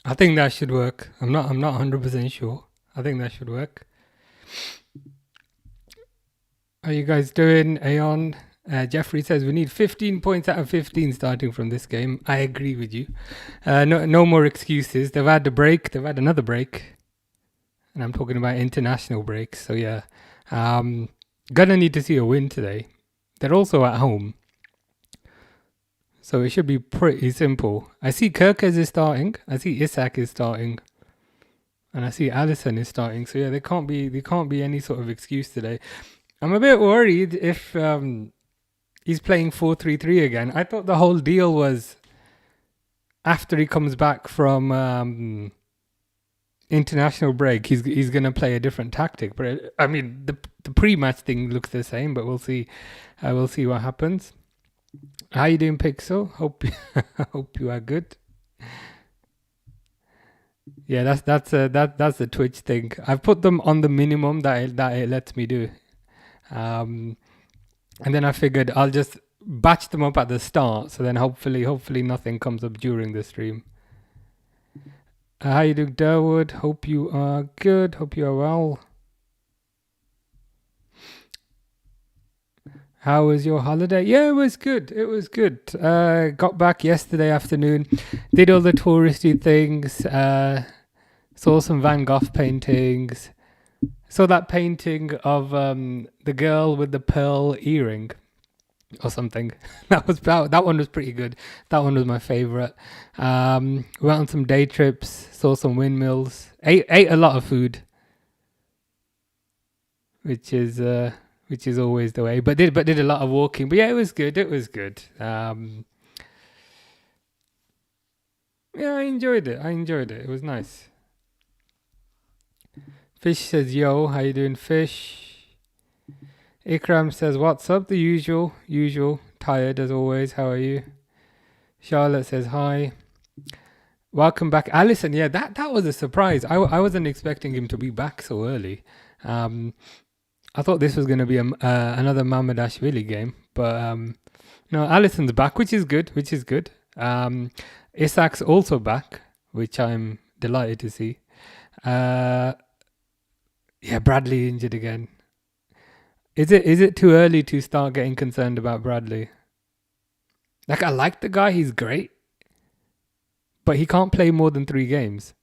I think that should work. I'm not 100% sure. I think that should work. How you guys doing? Aeon. Jeffrey says we need 15 points out of 15 starting from this game. I agree with you. No more excuses. They've had a break. They've had another break. And I'm talking about international breaks. So yeah. Gonna need to see a win today. They're also at home. So it should be pretty simple. I see Kirkes is starting. I see Isak is starting. And I see Allison is starting. So yeah, there can't be any sort of excuse today. I'm a bit worried if he's playing 4-3-3 again. I thought the whole deal was after he comes back from international break, he's gonna play a different tactic. But I mean, the pre-match thing looks the same. But we'll see. We'll see what happens. How you doing, Pixel? Hope you are good. Yeah, that's the Twitch thing. I've put them on the minimum that it lets me do. And then I figured I'll just batch them up at the start, so then hopefully nothing comes up during the stream. How you doing, Durwood? Hope you are good. Hope you are well. How was your holiday? Yeah, it was good. It was good. Got back yesterday afternoon. Did all the touristy things. Saw some Van Gogh paintings. Saw that painting of the girl with the pearl earring or something. That one was pretty good. That one was my favorite. Went on some day trips. Saw some windmills. Ate a lot of food, which is always the way. But did a lot of walking. But yeah, it was good. It was good. Yeah, I enjoyed it. It was nice. Fish says, "Yo, how you doing, Fish?" Ikram says, "What's up?" The usual. Tired as always. How are you? Charlotte says, "Hi." Welcome back, Alison. Yeah, that was a surprise. I wasn't expecting him to be back so early. I thought this was going to be another Mamadashvili game, but no, Alison's back, which is good. Isak's also back, which I'm delighted to see. Yeah, Bradley injured again. Is it too early to start getting concerned about Bradley? Like, I like the guy, he's great, but he can't play more than 3 games.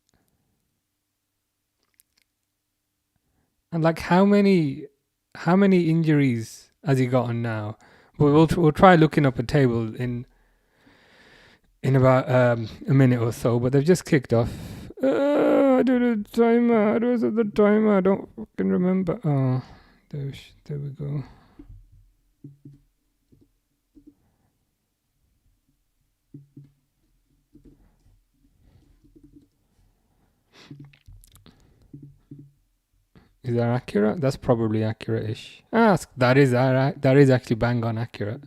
And like, how many injuries has he gotten now? We'll try looking up a table in about a minute or so, but they've just kicked off. I do the timer. How was it the timer? I don't fucking remember. Oh, there we go. Is that accurate? That's probably accurate-ish. That is actually bang on accurate.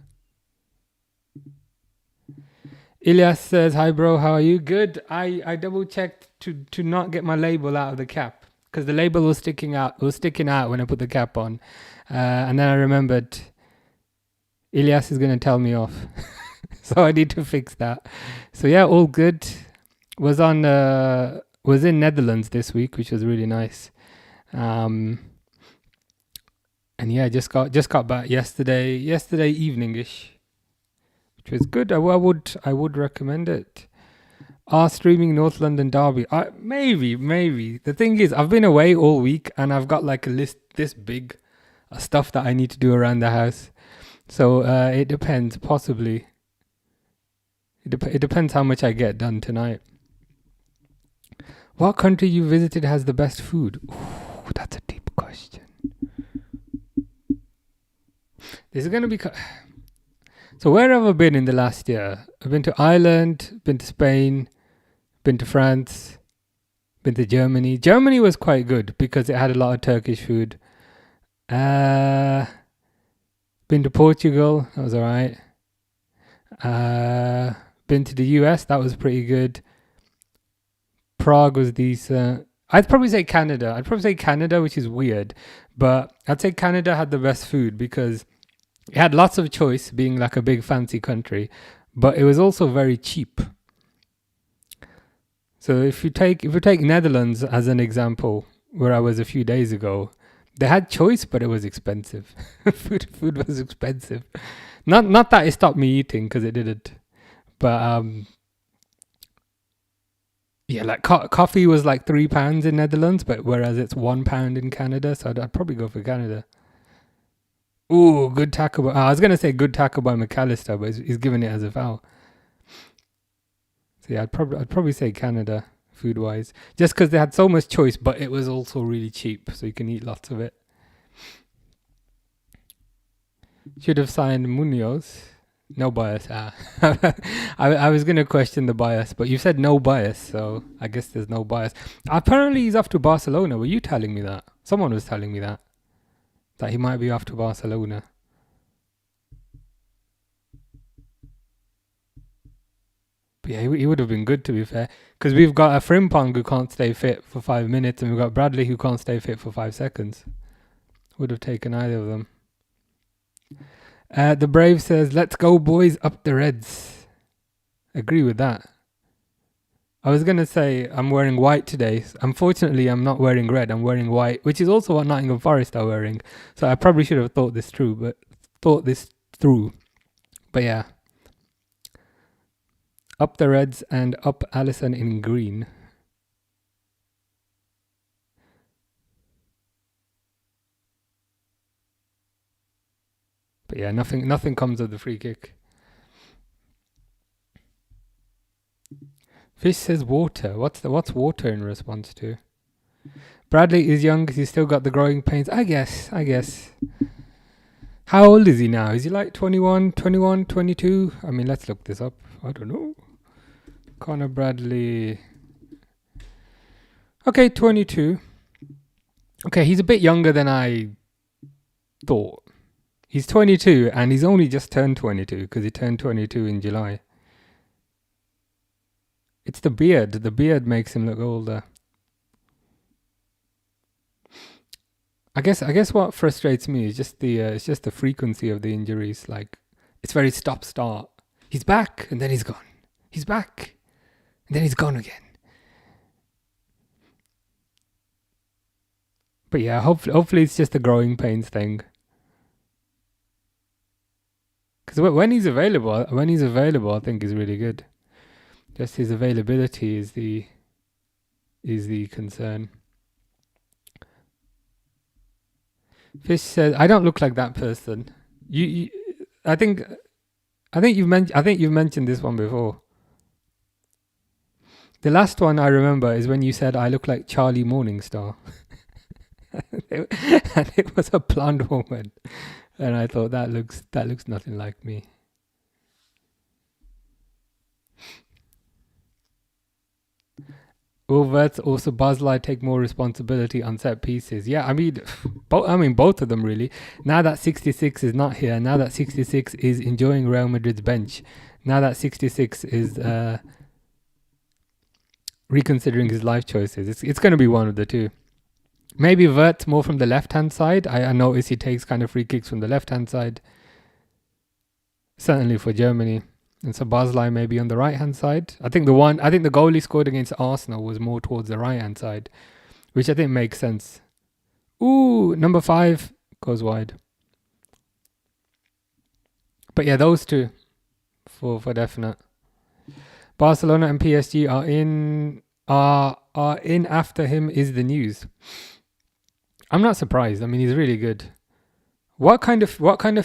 Ilyas says, "Hi bro, how are you?" Good. I double checked to not get my label out of the cap because the label was sticking out when I put the cap on, and then I remembered Ilyas is gonna tell me off, so I need to fix that. So yeah, all good. Was in Netherlands this week, which was really nice. And yeah, just got back yesterday evening-ish, which was good. I would recommend it. Streaming North London Derby. Maybe. The thing is, I've been away all week and I've got like a list this big of stuff that I need to do around the house. So it depends, possibly. It depends how much I get done tonight. What country you visited has the best food? Ooh, that's a deep question. This is going to be... So where have I been in the last year? I've been to Ireland, been to Spain, been to France, been to Germany. Germany was quite good because it had a lot of Turkish food. Been to Portugal, that was alright. Been to the US, that was pretty good. Prague was decent. I'd probably say Canada, which is weird. But I'd say Canada had the best food because it had lots of choice, being like a big fancy country, but it was also very cheap. So if you take Netherlands as an example, where I was a few days ago, they had choice, but it was expensive. food was expensive. Not that it stopped me eating, because it didn't. But yeah, like coffee was like £3 in Netherlands, but whereas it's £1 in Canada, so I'd probably go for Canada. Ooh, good tackle. I was gonna say good tackle by McAllister, but he's given it as a foul. So yeah, I'd probably say Canada food wise, just because they had so much choice, but it was also really cheap, so you can eat lots of it. Should have signed Munoz. No bias. I was gonna question the bias, but you said no bias, so I guess there's no bias. Apparently he's off to Barcelona. Were you telling me that? Someone was telling me that he might be off to Barcelona. But yeah, he would have been good, to be fair, because we've got a Frimpong who can't stay fit for 5 minutes, and we've got Bradley who can't stay fit for 5 seconds. Would have taken either of them. The Brave says, "Let's go, boys, up the Reds." Agree with that. I was going to say I'm wearing white today. Unfortunately, I'm not wearing red. I'm wearing white, which is also what Nottingham Forest are wearing. So I probably should have thought this through. But yeah. Up the Reds and up Allison in green. But yeah, nothing comes of the free kick. Fish says water. What's water in response to? Bradley is young. He's still got the growing pains. I guess. How old is he now? Is he like 21, 22? I mean, let's look this up. I don't know. Connor Bradley. Okay, 22. Okay, he's a bit younger than I thought. He's 22, and he's only just turned 22, because he turned 22 in July. It's the beard. The beard makes him look older. I guess what frustrates me is just the frequency of the injuries. Like, it's very stop-start. He's back, and then he's gone. He's back, and then he's gone again. But yeah, hopefully it's just a growing pains thing. Because when he's available, I think he's really good. Just his availability is the concern. Fish says, "I don't look like that person." I think you've mentioned this one before. The last one I remember is when you said I look like Charlie Morningstar, and it was a blonde woman, and I thought that looks nothing like me. Overts also Baslai take more responsibility on set pieces. Yeah, I mean, both of them really. Now that 66 is not here, now that 66 is enjoying Real Madrid's bench, now that 66 is reconsidering his life choices, it's going to be one of the two. Maybe Vert more from the left-hand side. I notice he takes kind of free kicks from the left-hand side. Certainly for Germany. And so Baslai maybe on the right-hand side. I think the goal he scored against Arsenal was more towards the right-hand side, which I think makes sense. Ooh, number 5 goes wide. But yeah, those two for definite. Barcelona and PSG are in after him is the news. I'm not surprised. I mean, he's really good. What kind of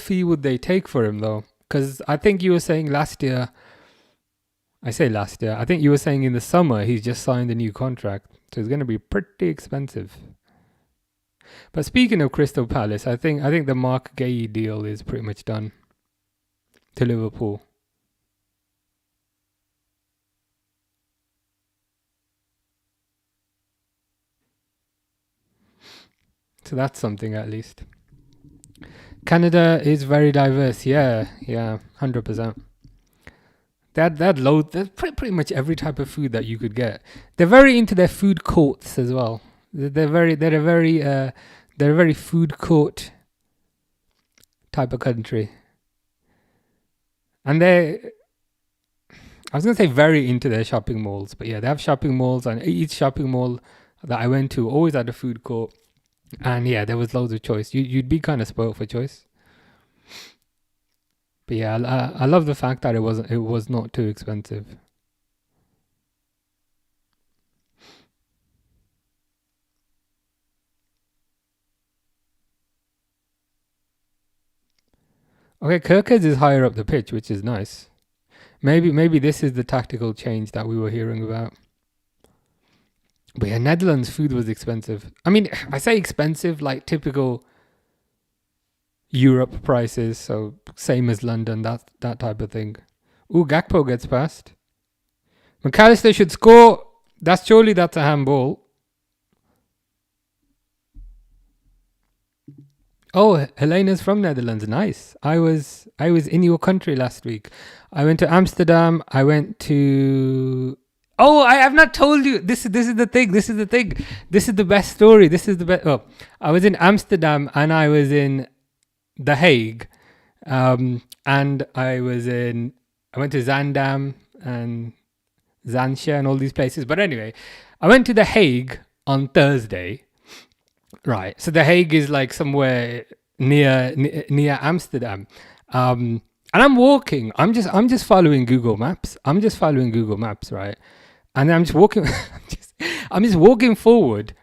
fee would they take for him though? Because I think you were saying last year. I think you were saying in the summer he's just signed a new contract, so it's going to be pretty expensive. But speaking of Crystal Palace, I think the Mark Gay deal is pretty much done to Liverpool. So that's something at least. Canada is very diverse. Yeah, 100%. That load. There's pretty much every type of food that you could get. They're very into their food courts as well. They're a very food court type of country. And I was gonna say very into their shopping malls, but yeah, they have shopping malls, and each shopping mall that I went to always had a food court, and yeah, there was loads of choice. You'd be kind of spoiled for choice. But yeah, I love the fact that it was not too expensive. Okay, Kirkheads is higher up the pitch, which is nice. Maybe this is the tactical change that we were hearing about. But yeah, Netherlands food was expensive. I mean, I say expensive like typical Europe prices, so same as London, that type of thing. Ooh, Gakpo gets past. McAllister should score. That's a handball. Oh, Helena's from Netherlands. Nice. I was in your country last week. I went to Amsterdam. I went to. Oh, I have not told you. This is the thing. This is the thing. This is the best story. This is the best. Oh, I was in Amsterdam and I was in The Hague, and I went to Zandam and Zansha and all these places. But anyway, I went to The Hague on Thursday. Right. So The Hague is like somewhere near Amsterdam. And I'm walking. I'm just following Google Maps. I'm just following Google Maps, right? And I'm just walking I'm just walking forward.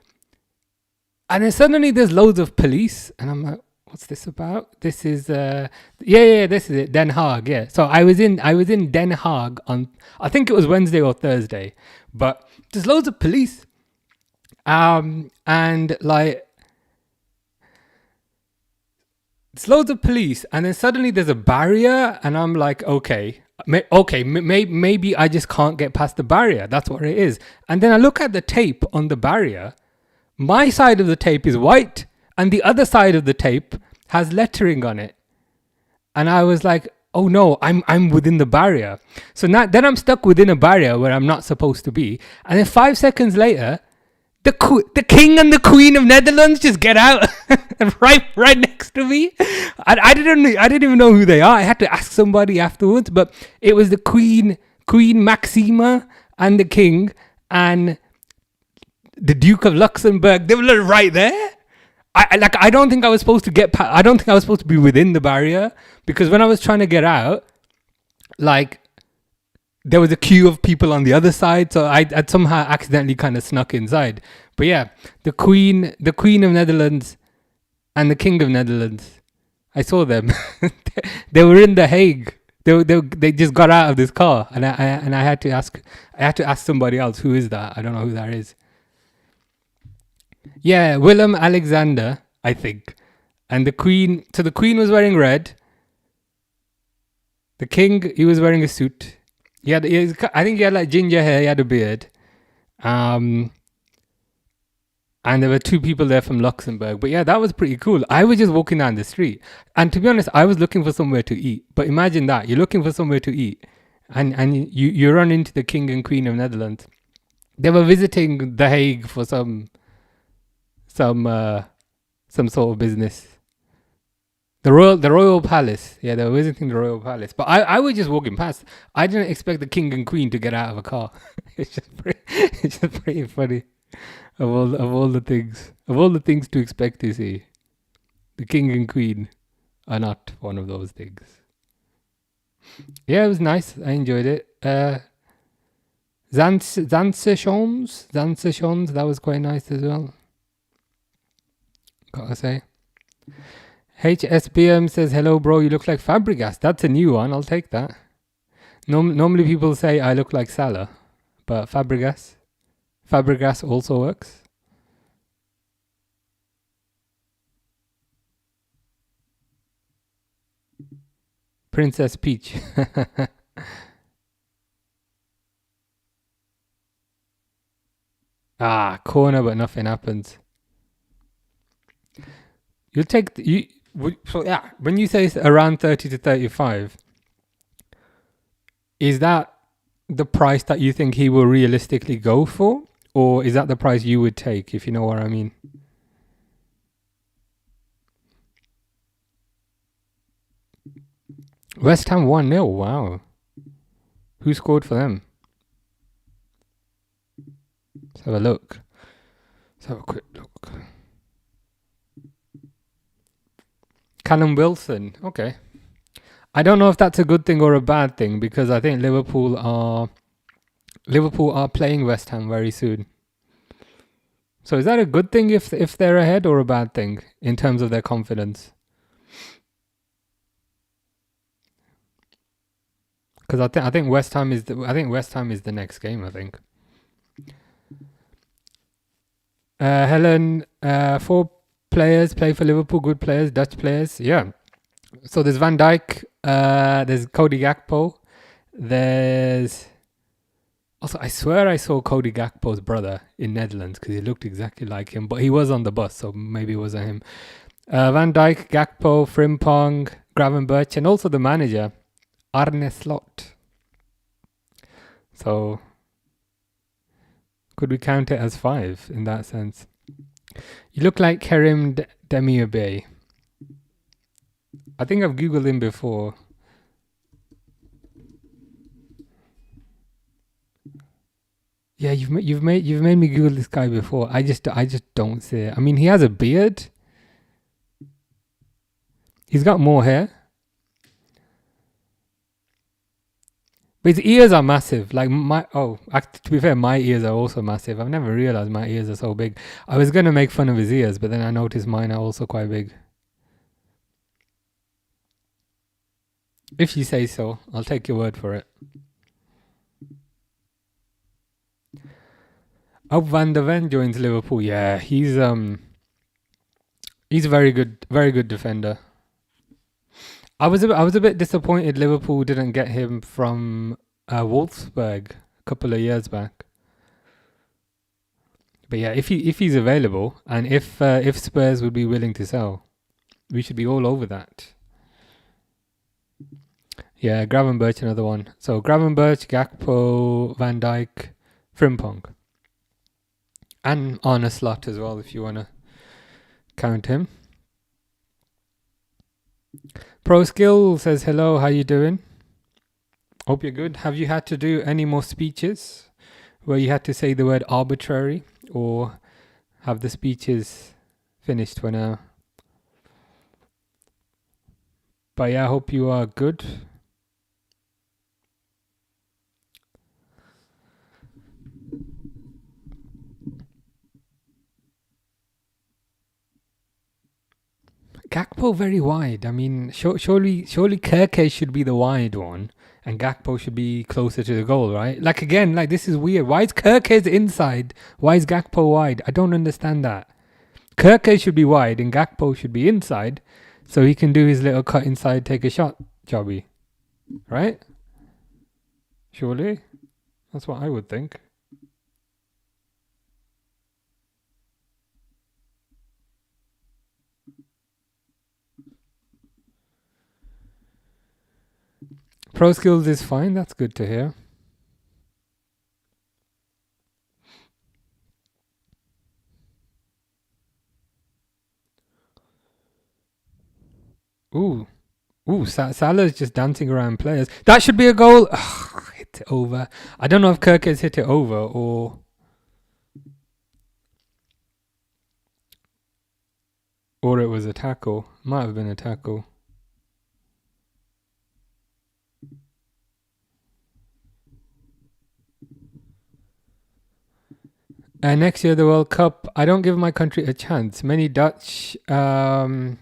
And then suddenly there's loads of police and I'm like, what's this about? This is this is it. Den Haag, yeah. So I was in Den Haag on, I think it was Wednesday or Thursday. But there's loads of police. And like it's loads of police, and then suddenly there's a barrier, and I'm like, maybe I just can't get past the barrier. That's what it is. And then I look at the tape on the barrier. My side of the tape is white, and the other side of the tape has lettering on it. And I was like, oh no, I'm within the barrier. So now then I'm stuck within a barrier where I'm not supposed to be. And then 5 seconds later, the king and the queen of Netherlands just get out right next to me. I didn't even know who they are. I had to ask somebody afterwards, but it was the Queen Maxima and the king and the Duke of Luxembourg. They were right there. I don't think I was supposed to I don't think I was supposed to be within the barrier, because when I was trying to get out, like, there was a queue of people on the other side, so I'd somehow accidentally kind of snuck inside. But yeah, the Queen of Netherlands and the King of Netherlands, I saw them. They were in The Hague. They just got out of this car, and I had to ask somebody else, who is that? I don't know who that is. Yeah, Willem Alexander, I think. And the Queen, so the Queen was wearing red. The King, he was wearing a suit. I think he had like ginger hair, he had a beard. And there were 2 people there from Luxembourg. But yeah, that was pretty cool. I was just walking down the street. And to be honest, I was looking for somewhere to eat. But imagine that. You're looking for somewhere to eat. And you run into the King and Queen of Netherlands. They were visiting The Hague for some sort of business. The royal palace. Yeah, they were visiting the royal palace. But I was just walking past. I didn't expect the king and queen to get out of a car. It's just pretty funny. Of all the things to expect to see, the king and queen are not one of those things. Yeah, it was nice. I enjoyed it. Zansestations, that was quite nice as well. Gotta say. HSBM says, hello bro, you look like Fabregas. That's a new one, I'll take that. Normally people say I look like Salah, but Fabregas also works. Princess Peach. Corner, but nothing happens. You'll take when you say around 30 to 35, is that the price that you think he will realistically go for, or is that the price you would take, if you know what I mean? West Ham 1-0, wow. Who scored for them? Let's have a look. Let's have a quick look. Callum Wilson. Okay. I don't know if that's a good thing or a bad thing, because I think Liverpool are playing West Ham very soon. So is that a good thing if they're ahead, or a bad thing in terms of their confidence? Because I think West Ham is the next game, I think. Helen, 4 players play for Liverpool, good players, Dutch players. Yeah. So there's Van Dijk, there's Cody Gakpo, there's... Also, I swear I saw Cody Gakpo's brother in Netherlands, because he looked exactly like him, but he was on the bus, so maybe it wasn't him. Van Dijk, Gakpo, Frimpong, Gravenberch, and also the manager, Arne Slot. So, could we count it as 5 in that sense? You look like Karim Demirbay. I think I've Googled him before. Yeah, you've made me Google this guy before. I just don't see it. I mean, he has a beard. He's got more hair. But his ears are massive. Like to be fair, my ears are also massive. I've never realized my ears are so big. I was gonna make fun of his ears, but then I noticed mine are also quite big. If you say so, I'll take your word for it. Van der Ven joins Liverpool. Yeah, he's a very good defender. I was a bit disappointed Liverpool didn't get him from Wolfsburg a couple of years back. But yeah, if he's available, and if Spurs would be willing to sell, we should be all over that. Yeah, Gravenberch, another one. So Gravenberch, Gakpo, Van Dijk, Frimpong. And Arne Slot as well, if you want to count him. Pro Skill says, hello, how you doing? Hope you're good. Have you had to do any more speeches where you had to say the word arbitrary, or have the speeches finished for now? But yeah, I hope you are good. Gakpo very wide. I mean, surely Kirke should be the wide one, and Gakpo should be closer to the goal, right? Like, again, like, this is weird. Why is Kirke's inside? Why is Gakpo wide? I don't understand that. Kirke should be wide and Gakpo should be inside, so he can do his little cut inside, take a shot jobby, right? Surely, that's what I would think. Pro skills is fine. That's good to hear. Ooh, Salah's just dancing around players. That should be a goal. Ugh, hit it over. I don't know if Kirk has hit it over or it was a tackle. Might have been a tackle. Next year, the World Cup. I don't give my country a chance. Many Dutch don't.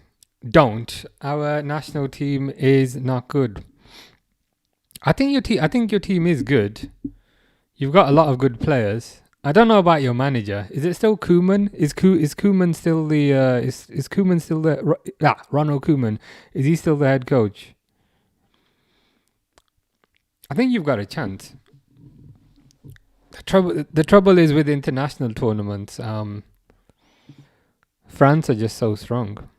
Our national team is not good. I think your team is good. You've got a lot of good players. I don't know about your manager. Is it still Koeman? Is Koeman still the is Koeman still the Ronald Koeman? Is he still the head coach? I think you've got a chance. The trouble is with international tournaments. France are just so strong.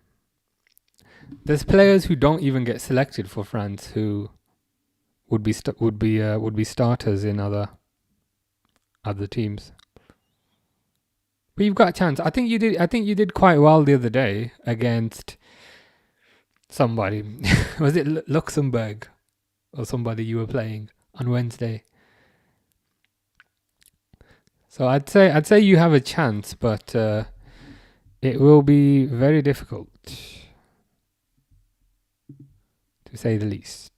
There's players who don't even get selected for France who would be starters in other teams. But you've got a chance. I think you did quite well the other day against somebody. Was it Luxembourg or somebody you were playing? on Wednesday. So I'd say you have a chance, but it will be very difficult, to say the least.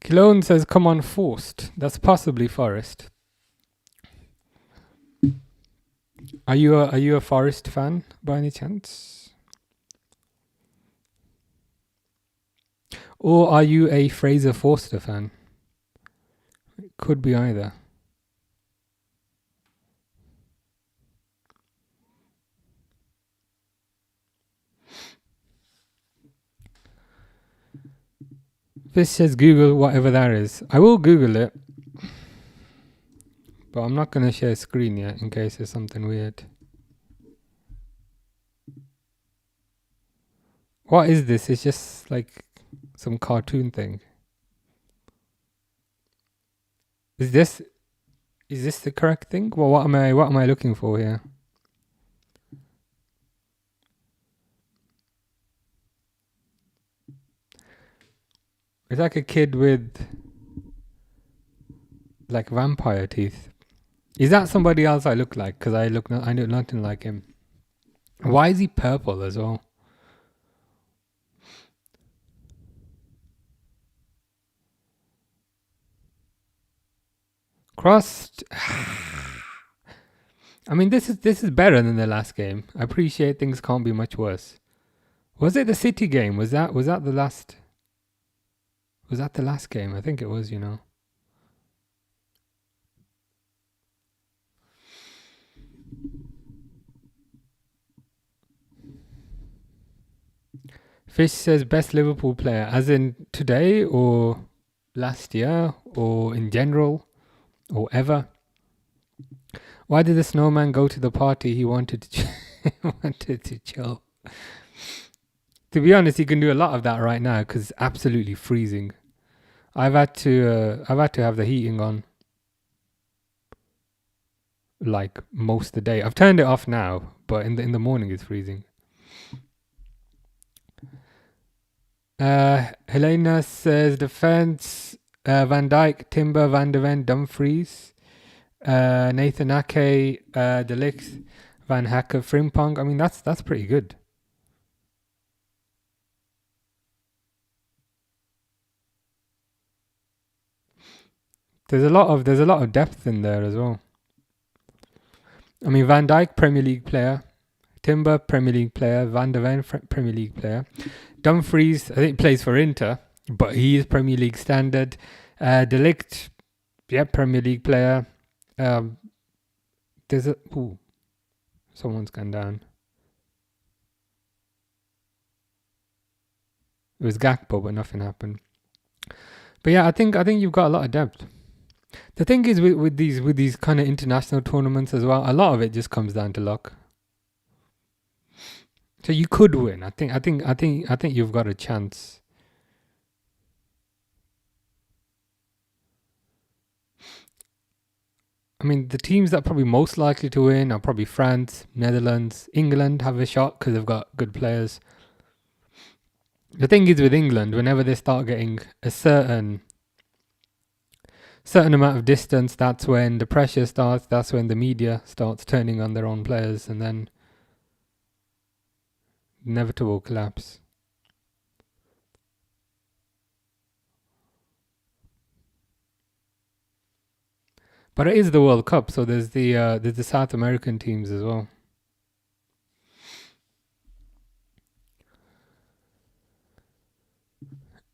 Cologne says, come on, forced. That's possibly Forest. Are you a Forest fan by any chance? Or are you a Fraser Forster fan? It could be either. Fish says Google whatever that is. I will Google it. But I'm not going to share screen yet in case there's something weird. What is this? It's just like some cartoon thing. Is this the correct thing? Well, what am I looking for here? It's like a kid with like vampire teeth. Is that somebody else I look like? Because I look nothing like him. Why is he purple as well? Crossed. I mean, this is better than the last game. I appreciate things can't be much worse. Was it the City game? Was that the last? Was that the last game? I think it was. Fish says best Liverpool player, as in today or last year or in general or ever. Why did the snowman go to the party? He wanted to chill. To be honest, he can do a lot of that right now because it's absolutely freezing. I've had to have the heating on like most of the day. I've turned it off now, but in the morning it's freezing. Helena says defense: Van Dijk, Timber, Van de Ven, Dumfries, Nathan Ake, De Ligt, Van Hacker, Frimpong. I mean, that's pretty good. There's a lot of depth in there as well. I mean, Van Dijk, Premier League player. Timber, Premier League player. Van de Ven, Premier League player. Dumfries, I think plays for Inter, but he is Premier League standard. De Ligt, Premier League player. There's someone's gone down. It was Gakpo, but nothing happened. But yeah, I think you've got a lot of depth. The thing is with these kind of international tournaments as well, a lot of it just comes down to luck. So you could win. I think you've got a chance. I mean, the teams that are probably most likely to win are probably France, Netherlands, England have a shot because they've got good players. The thing is with England, whenever they start getting a certain amount of distance, that's when the pressure starts, that's when the media starts turning on their own players, and then inevitable collapse. But it is the World Cup, so there's the South American teams as well.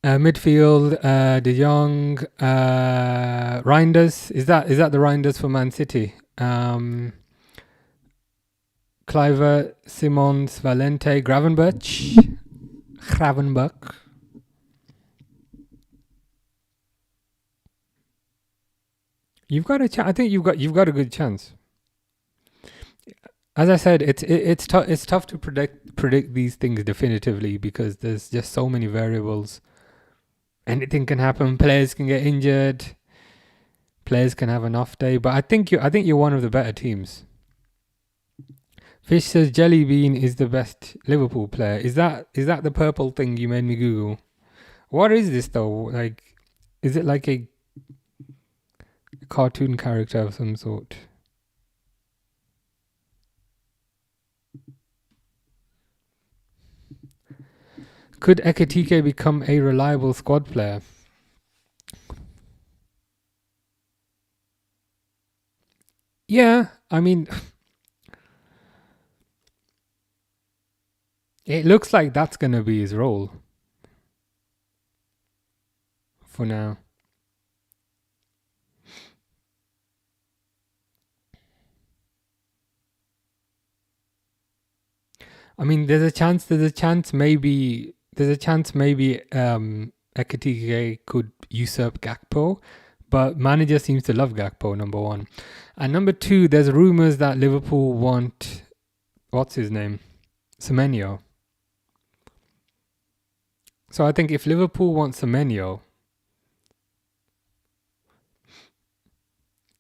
Midfield, De Jong, Reinders. Is that the Reinders for Man City? Kluivert, Simons, Valente, Gravenberch. You've got a chance. I think you've got a good chance. As I said, it's tough to predict these things definitively because there's just so many variables anything can happen. Players can get injured. Players can have an off day. But I think you're one of the better teams. Fish says Jelly Bean is the best Liverpool player. Is that the purple thing you made me Google? What is this though? Like, is it like a cartoon character of some sort? Could Ekitike become a reliable squad player? Yeah, I mean, it looks like that's going to be his role for now. I mean, there's a chance maybe Ekitike could usurp Gakpo, but manager seems to love Gakpo, number one. And number two, there's rumours that Liverpool want, what's his name? Semenyo. So I think if Liverpool wants Semenyo,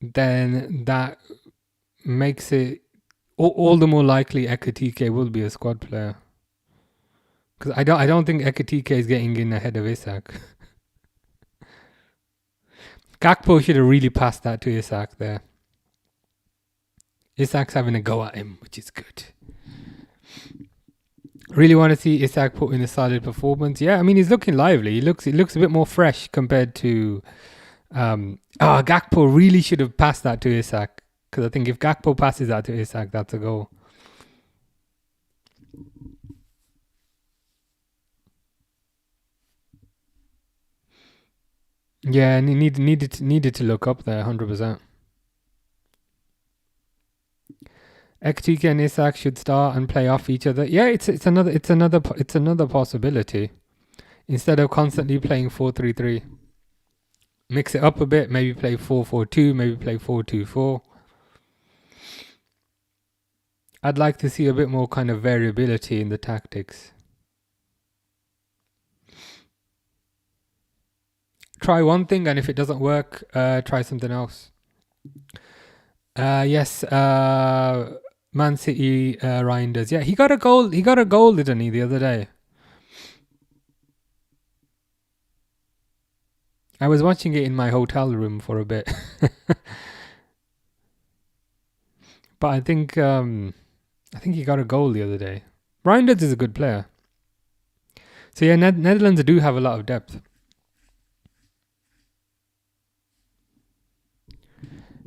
then that makes it all the more likely Ekitike will be a squad player. Because I don't think Ekitike is getting in ahead of Isak. Gakpo should have really passed that to Isak there. Isak's having a go at him, which is good. Really want to see Isak put in a solid performance. Yeah, I mean, he's looking lively. He looks a bit more fresh compared to... Gakpo really should have passed that to Isak. Because I think if Gakpo passes that to Isak, that's a goal. Yeah, and he needed to look up there, 100%. Ekitike and Isak should start and play off each other. Yeah, it's another possibility. Instead of constantly playing 4-3-3, mix it up a bit. Maybe play 4-4-2. Maybe play 4-2-4. I'd like to see a bit more kind of variability in the tactics. Try one thing, and if it doesn't work, try something else. Yes, Man City, Ryan does. Yeah, he got a goal. He got a goal, didn't he, the other day? I was watching it in my hotel room for a bit. But I think he got a goal the other day. Reinders is a good player. So yeah, Netherlands do have a lot of depth.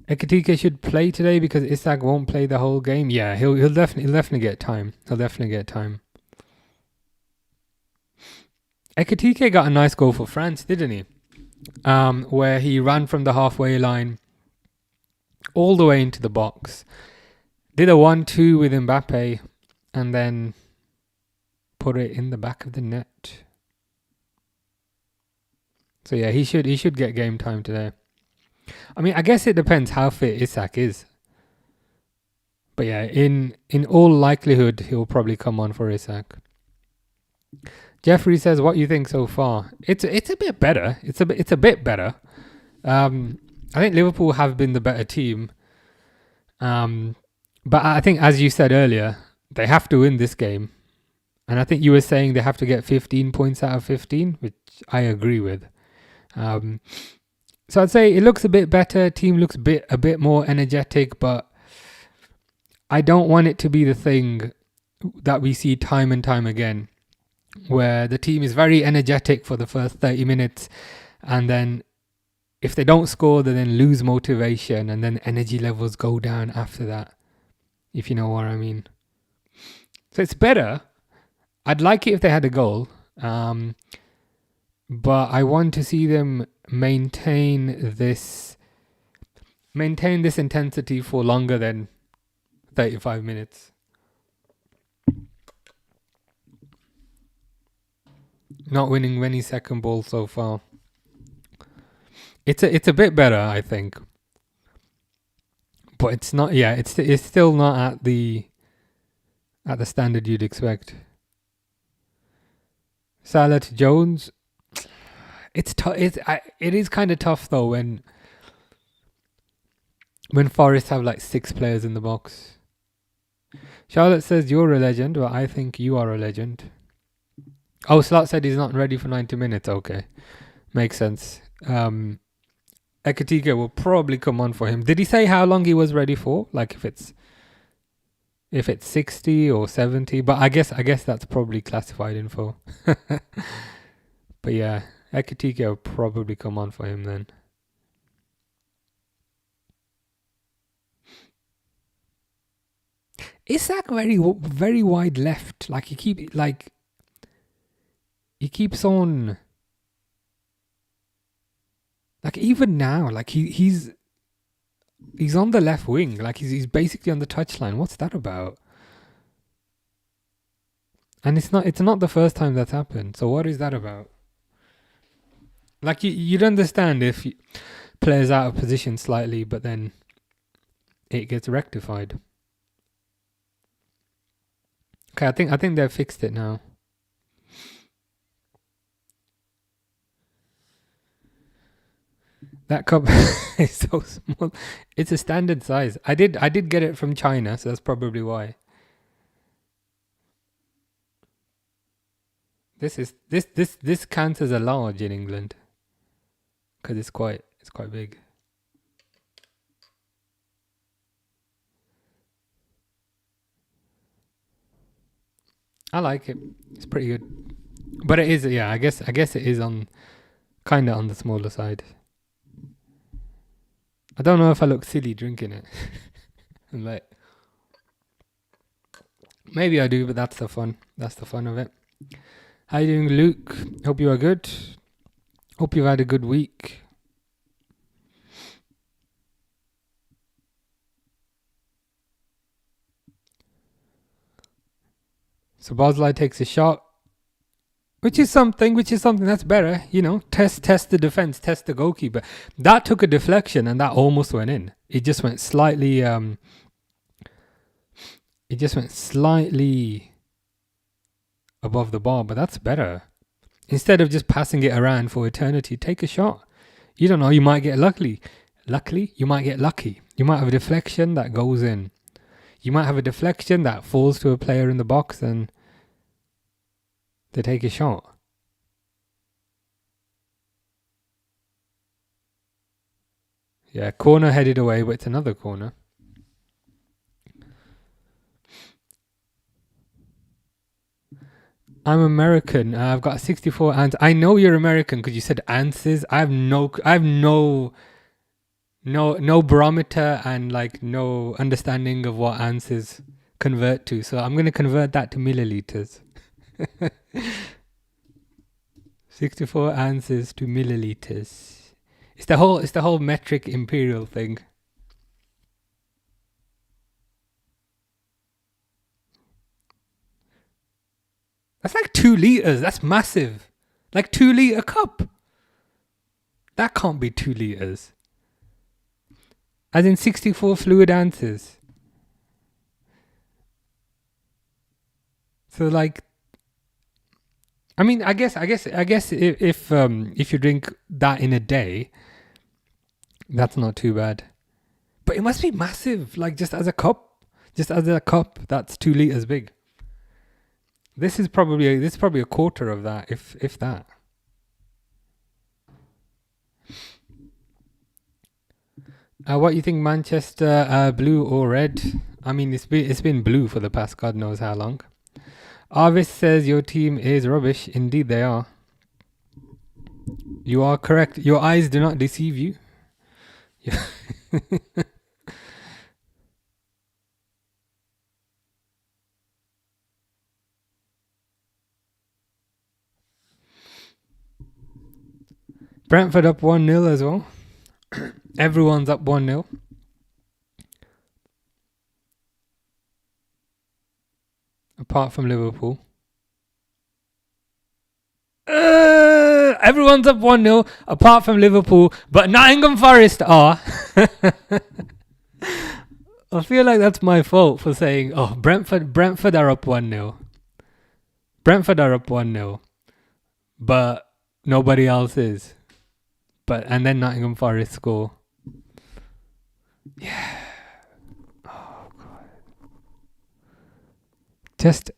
Ekitike should play today because Isak won't play the whole game. Yeah, he'll definitely get time. He'll definitely get time. Ekitike got a nice goal for France, didn't he? Where he ran from the halfway line all the way into the box, did a 1-2 with Mbappe, and then put it in the back of the net. So yeah, he should get game time today. I mean, I guess it depends how fit Isak is. But yeah, in all likelihood, he'll probably come on for Isak. Jeffrey says, "What you think so far?" It's a bit better. It's a bit better. I think Liverpool have been the better team. But I think, as you said earlier, they have to win this game. And I think you were saying they have to get 15 points out of 15, which I agree with. So I'd say it looks a bit better. Team looks a bit more energetic, but I don't want it to be the thing that we see time and time again, where the team is very energetic for the first 30 minutes, and then if they don't score, they then lose motivation, and then energy levels go down after that, if you know what I mean. So it's better. I'd like it if they had a goal, but I want to see them maintain this intensity for longer than 35 minutes. Not winning many second balls so far. It's a bit better, I think, but it's not. Yeah, it's still not at the standard you'd expect. Salah to Jones. It's tough. It is kind of tough though when Forest have like 6 players in the box. Charlotte says you're a legend, but I think you are a legend. Oh, Slot said he's not ready for 90 minutes. Okay, makes sense. Ekatike will probably come on for him. Did he say how long he was ready for? Like if it's 60 or 70? But I guess that's probably classified info. But yeah, Ekatike will probably come on for him then. Isak very wide left. Like he keeps on. Like even now, like he's on the left wing. Like he's basically on the touchline. What's that about? And it's not the first time that's happened. So what is that about? Like you'd understand if players out of position slightly, but then it gets rectified. Okay, I think they've fixed it now. That cup is so small. It's a standard size. I did get it from China, so that's probably why. This counts as a large in England because it's quite big. I like it. It's pretty good, but it is, yeah. I guess it is kind of on the smaller side. I don't know if I look silly drinking it. I'm like, maybe I do, but that's the fun. That's the fun of it. How you doing, Luke? Hope you are good. Hope you've had a good week. So Bosley takes a shot, which is something that's better, you know. Test the defense, test the goalkeeper. That took a deflection and that almost went in. It just went slightly above the bar, but that's better. Instead of just passing it around for eternity, take a shot. You don't know, you might get lucky. You might get lucky. You might have a deflection that goes in. You might have a deflection that falls to a player in the box and they take a shot. Yeah, corner headed away, but it's another corner. I'm American. I've got 64 ants. I know you're American because you said ounces. I have no barometer and like no understanding of what ounces convert to. So I'm gonna convert that to milliliters. 64 ounces to milliliters. It's the whole metric imperial thing. That's like 2 liters. That's massive. Like 2 liter cup. That can't be 2 liters. As in 64 fluid ounces. So like, I mean, I guess if you drink that in a day, that's not too bad. But it must be massive. Like just as a cup, that's 2 liters big. This is probably a quarter of that, if that. What you think, Manchester, blue or red? I mean, it's been blue for the past God knows how long. Arvis says your team is rubbish. Indeed, they are. You are correct. Your eyes do not deceive you. Brentford up 1-0 as well. Everyone's up 1-0. Apart from Liverpool. Everyone's up 1-0 apart from Liverpool, but Nottingham Forest are. I feel like that's my fault for saying, oh, Brentford are up 1-0. Brentford are up 1-0. But nobody else is. And then Nottingham Forest score. Yeah. Oh god. Just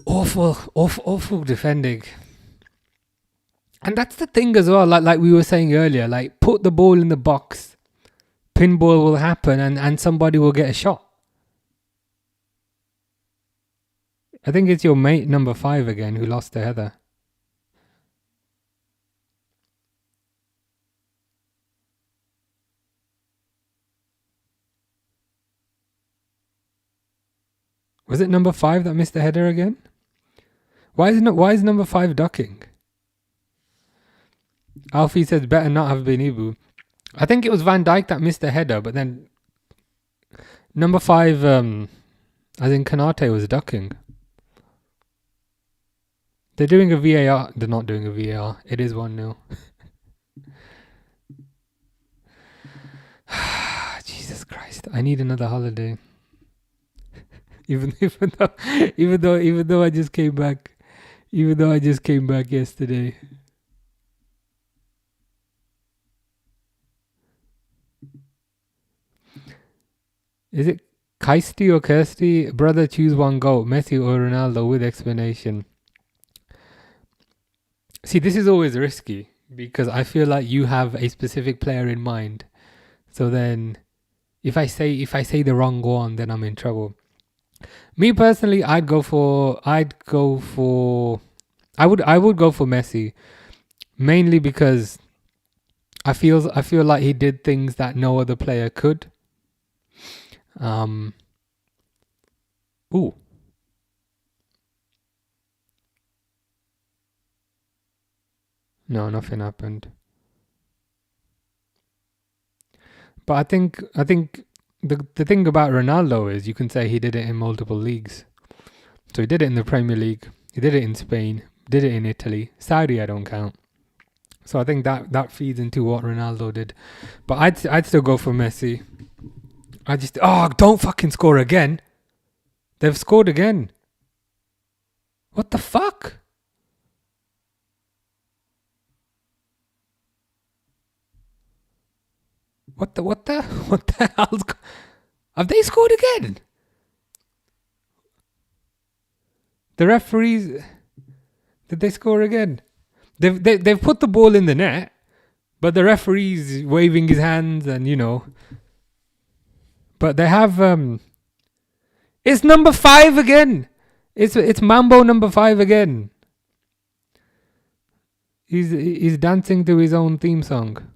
awful defending. And that's the thing as well, like we were saying earlier, like put the ball in the box, pinball will happen and somebody will get a shot. I think it's your mate number 5 again who lost the header. Was it number 5 that missed the header again? Why is number 5 ducking? Alfie says better not have been Ibu. I think it was Van Dijk that missed the header, but then number 5, as in Kanate, was ducking. They're doing a VAR. They're not doing a VAR. It is 1-0. Jesus Christ! I need another holiday. even though I just came back. Even though I just came back yesterday. Is it Kirsty or Kirsty? Brother, choose one goal. Messi or Ronaldo with explanation. See, this is always risky because I feel like you have a specific player in mind. So then if I say the wrong one, then I'm in trouble. Me personally, I would go for Messi, mainly because I feel like he did things that no other player could. Ooh. No, nothing happened. But I think the thing about Ronaldo is you can say he did it in multiple leagues. So he did it in the Premier League, he did it in Spain, did it in Italy. Saudi I don't count. So I think that feeds into what Ronaldo did. But I'd still go for Messi. Don't fucking score again. They've scored again. What the fuck? What the hell's... Have they scored again? The referees... Did they score again? They've put the ball in the net, but the referee's waving his hands and, you know... But they have... It's number 5 again! It's Mambo number 5 again. He's dancing to his own theme song.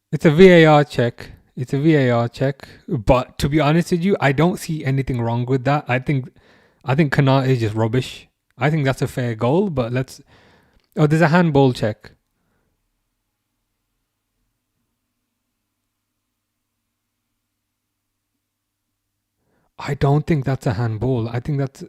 It's a VAR check. But to be honest with you, I don't see anything wrong with that. I think Kanat is just rubbish. I think that's a fair goal, but let's... Oh, there's a handball check. I don't think that's a handball. I think that's...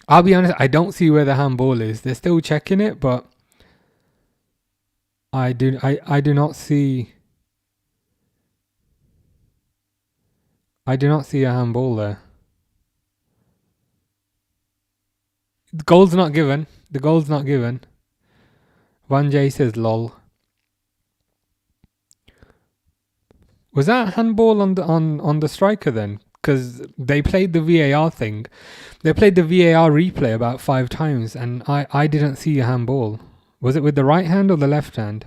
I'll be honest, I don't see where the handball is. They're still checking it, but I do not see a handball there. The goal's not given. 1J says lol. Was that a handball on the striker then? Because they played the VAR thing. They played the VAR replay about 5 times and I didn't see a handball. Was it with the right hand or the left hand?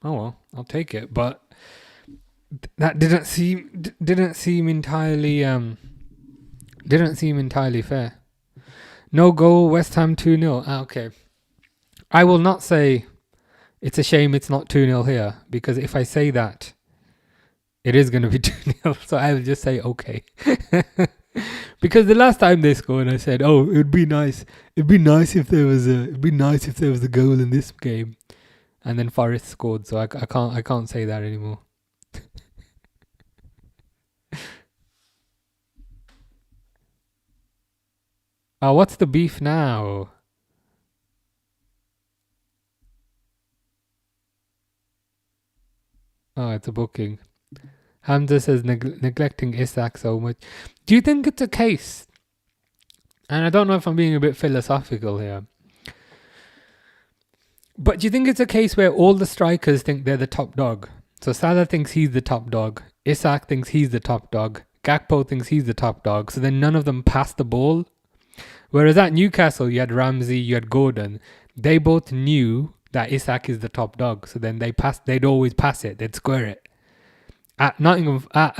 Oh well, I'll take it. But that didn't seem entirely fair. No goal, West Ham 2-0. Okay. I will not say it's a shame it's not 2-0 here, because if I say that, it is going to be 2-0. So I will just say okay. Because the last time they scored, I said, "Oh, it'd be nice if there was a goal in this game." And then Forest scored, so I can't say that anymore. Oh, what's the beef now? Oh, it's a booking. Hamza says neglecting Isak so much. Do you think it's a case? And I don't know if I'm being a bit philosophical here. But do you think it's a case where all the strikers think they're the top dog? So Salah thinks he's the top dog. Isak thinks he's the top dog. Gakpo thinks he's the top dog. So then none of them pass the ball. Whereas at Newcastle, you had Ramsey, you had Gordon. They both knew that Isak is the top dog. So then they'd always pass it. They'd square it. At Nottingham, at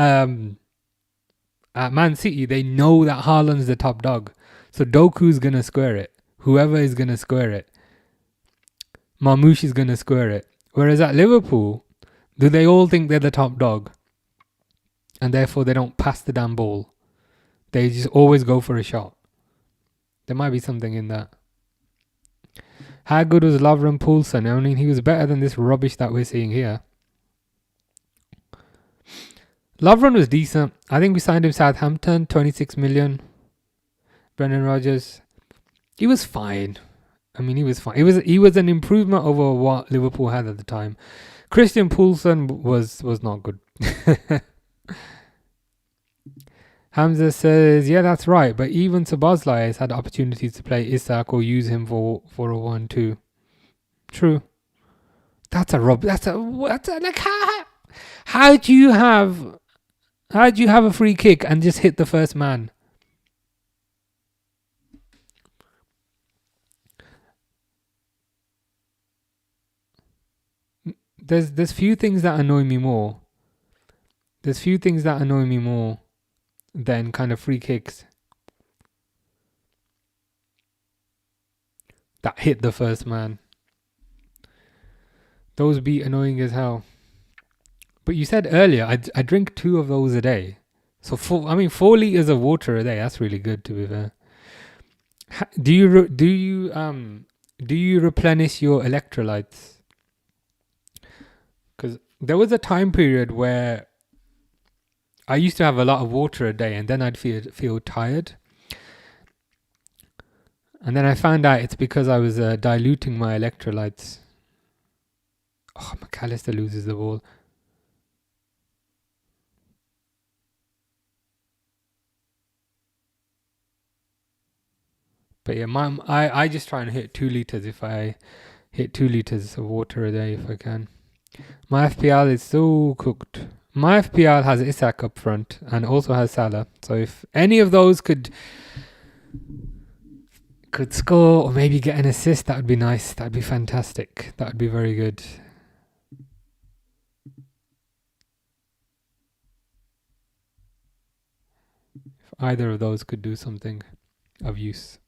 Man City, they know that Haaland's the top dog. So Doku's going to square it. Whoever is going to square it. Marmoush is going to square it. Whereas at Liverpool, do they all think they're the top dog? And therefore they don't pass the damn ball. They just always go for a shot. There might be something in that. How good was Lovren Poulsen? I mean, he was better than this rubbish that we're seeing here. Lovren was decent. I think we signed him Southampton, 26 million. Brendan Rodgers. He was fine. I mean, he was fine. He was an improvement over what Liverpool had at the time. Christian Poulsen was not good. Hamza says, yeah, that's right. But even Szoboszlai has had opportunities to play Isak or use him for a 1-2. True. That's a like how do you have a free kick and just hit the first man? There's few things that annoy me more. There's few things that annoy me more than kind of free kicks that hit the first man. Those be annoying as hell. But you said earlier I drink 2 of those a day. So 4 liters of water a day. That's really good, to be fair. Do you replenish your electrolytes? Because there was a time period where I used to have a lot of water a day, and then I'd feel tired. And then I found out it's because I was diluting my electrolytes. Oh, McAllister loses the ball. But yeah, I just try and hit 2 liters if I hit 2 liters of water a day if I can. My FPL is so cooked. My FPL has Isak up front and also has Salah. So if any of those could score or maybe get an assist, that would be nice. That would be fantastic. That would be very good. If either of those could do something of use.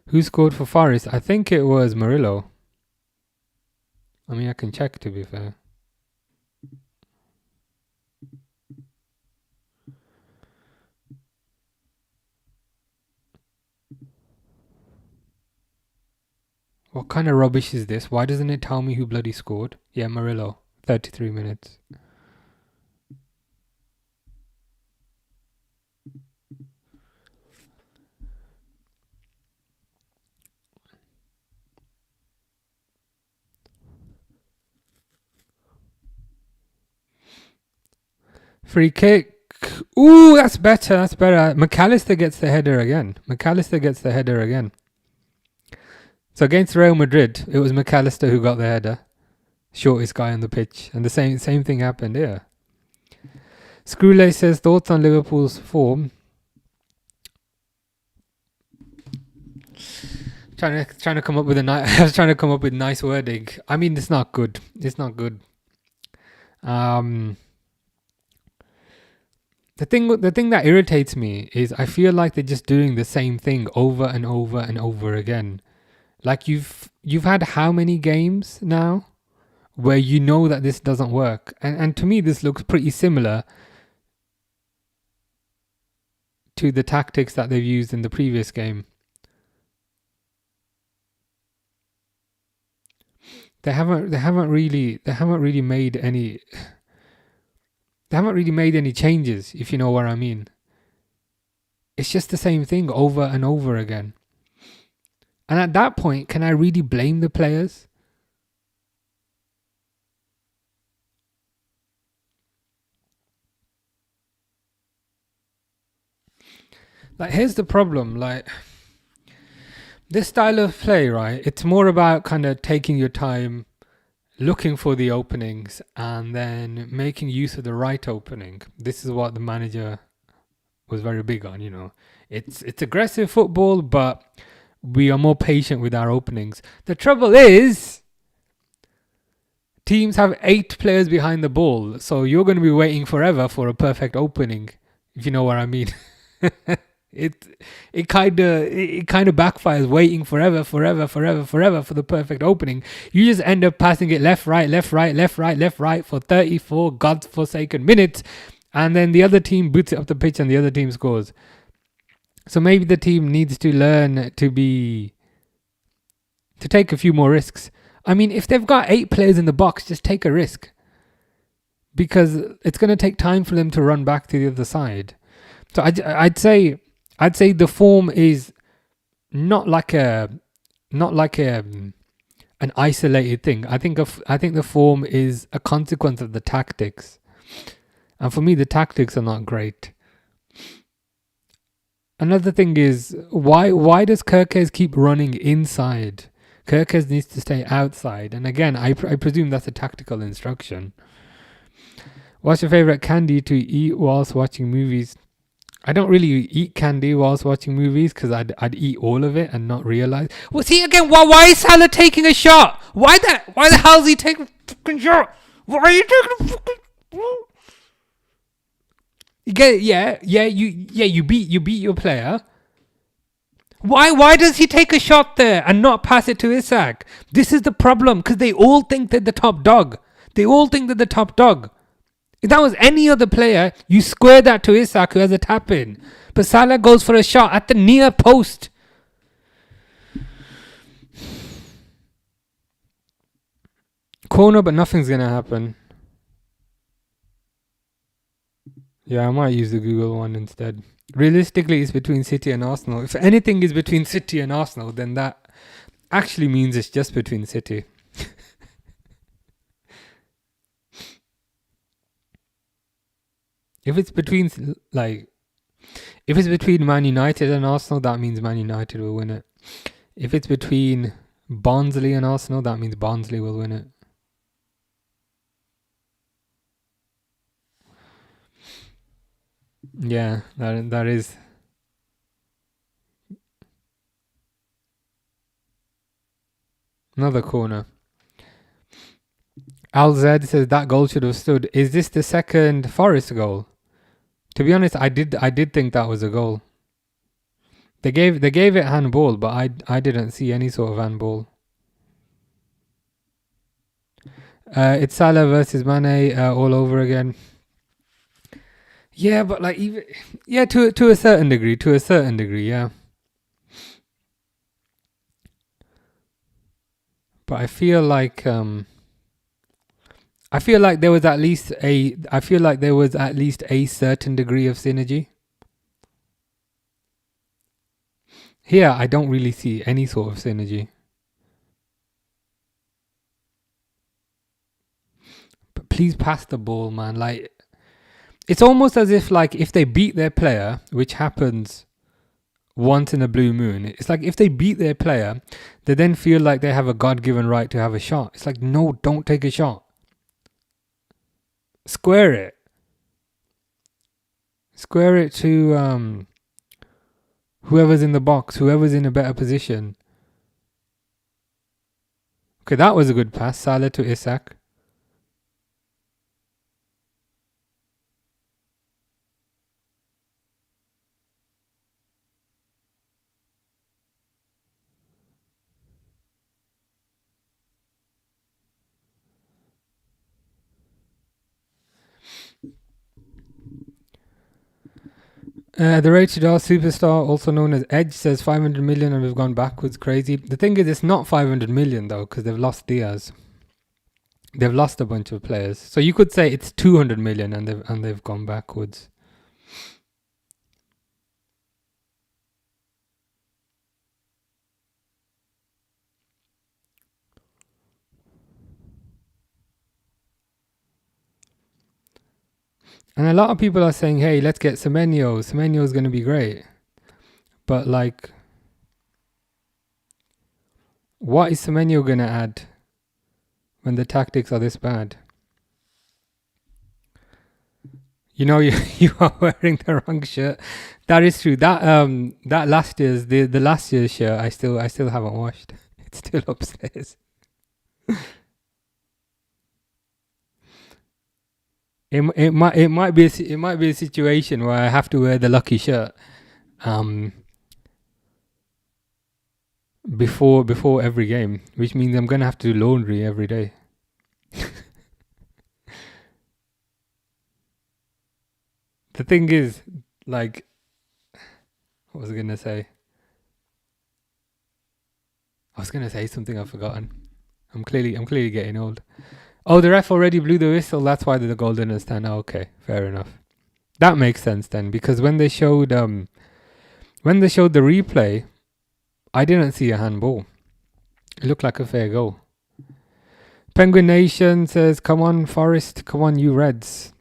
Who scored for Forest? I think it was Murillo. I mean, I can check, to be fair. What kind of rubbish is this? Why doesn't it tell me who bloody scored? Yeah, Murillo. 33 minutes. Free kick. Ooh, that's better. That's better. McAllister gets the header again. So against Real Madrid, it was McAllister who got the header. Shortest guy on the pitch. And the same thing happened here. Screwley says, thoughts on Liverpool's form? Trying to come up with I was trying to come up with nice wording. I mean, it's not good. The thing that irritates me is I feel like they're just doing the same thing over and over and over again. Like you've had how many games now where you know that this doesn't work, and to me this looks pretty similar to the tactics that they've used in the previous game. They haven't really made any changes, if you know what I mean. it's just the same thing over and over again. And at that point, can I really blame the players? Like, here's the problem. Like, this style of play, right? It's more about kind of taking your time, looking for the openings, and then making use of the right opening. This is what the manager was very big on, you know. It's aggressive football, but we are more patient with our openings. The trouble is, teams have 8 players behind the ball, so you're going to be waiting forever for a perfect opening, if you know what I mean. It kind of backfires, waiting forever for the perfect opening. You just end up passing it left, right for 34 godforsaken minutes, and then the other team boots it up the pitch and the other team scores. So maybe the team needs to learn to take a few more risks. I mean, if they've got 8 players in the box, just take a risk, because it's going to take time for them to run back to the other side. So I'd say the form is not like an isolated thing. I think the form is a consequence of the tactics, and for me, the tactics are not great. Another thing is, why does Kirkes keep running inside? Kirkes needs to stay outside. And again, I presume that's a tactical instruction. What's your favorite candy to eat whilst watching movies? I don't really eat candy whilst watching movies, because I'd eat all of it and not realize. Well, see again, why is Salah taking a shot? Why the hell is he taking a fucking shot? Why are you taking a fucking? You get it? Yeah. You beat your player. Why does he take a shot there and not pass it to Isak? This is the problem, because they all think they're the top dog. If that was any other player, you square that to Isak, who has a tap in. But Salah goes for a shot at the near post. Corner, but nothing's going to happen. Yeah, I might use the Google one instead. Realistically, it's between City and Arsenal. If anything is between City and Arsenal, then that actually means it's just between City. If it's between Man United and Arsenal, that means Man United will win it. If it's between Barnsley and Arsenal, that means Barnsley will win it. Yeah, that is. Another corner. Al Z says that goal should have stood. Is this the second Forest goal? To be honest, I did think that was a goal. They gave it handball, but I didn't see any sort of handball. It's Salah versus Mane all over again. Yeah, but to a certain degree, yeah. But I feel like there was at least a certain degree of synergy. Here, I don't really see any sort of synergy. But please pass the ball, man. Like, it's almost as if they beat their player, which happens once in a blue moon. It's like if they beat their player, they then feel like they have a God-given right to have a shot. It's like, no, don't take a shot. Square it to whoever's in the box, whoever's in a better position. Okay, that was a good pass. Salah to Isak. The Rated R superstar, also known as Edge, says 500 million and we've gone backwards. Crazy. The thing is, it's not 500 million though, because they've lost Diaz. They've lost a bunch of players. So you could say it's 200 million and they've gone backwards. And a lot of people are saying, hey, let's get Semenyo. Semenyo is going to be great. But like, what is Semenyo going to add when the tactics are this bad? You know, you are wearing the wrong shirt. That is true. That last year's the last year's shirt, I still haven't washed. It's still upstairs. It might be a situation where I have to wear the lucky shirt, before every game, which means I'm gonna have to do laundry every day. The thing is, like, what was I gonna say? I was gonna say something I've forgotten. I'm clearly getting old. Oh, the ref already blew the whistle. That's why the goal didn't stand. Oh, okay, fair enough. That makes sense then, because when they showed the replay, I didn't see a handball. It looked like a fair goal. Penguin Nation says, "Come on, Forest. Come on, you Reds."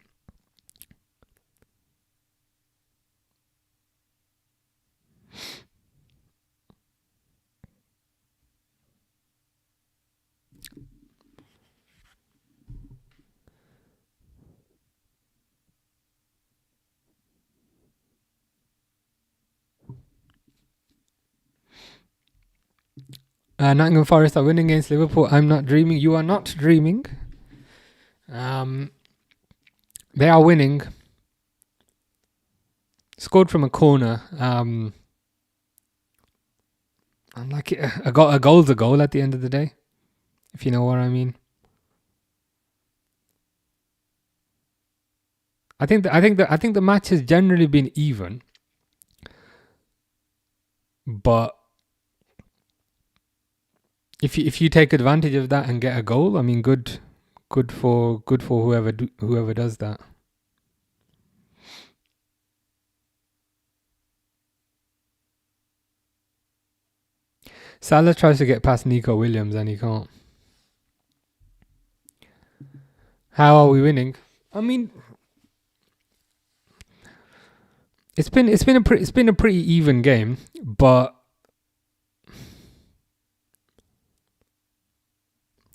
Nottingham Forest are winning against Liverpool. I'm not dreaming. You are not dreaming. They are winning. Scored from a corner. And like a goal's a goal at the end of the day, if you know what I mean. I think the match has generally been even, but if you take advantage of that and get a goal, I mean, good for whoever does that. Salah tries to get past Nico Williams and he can't. How are we winning? I mean, it's been a pretty even game, but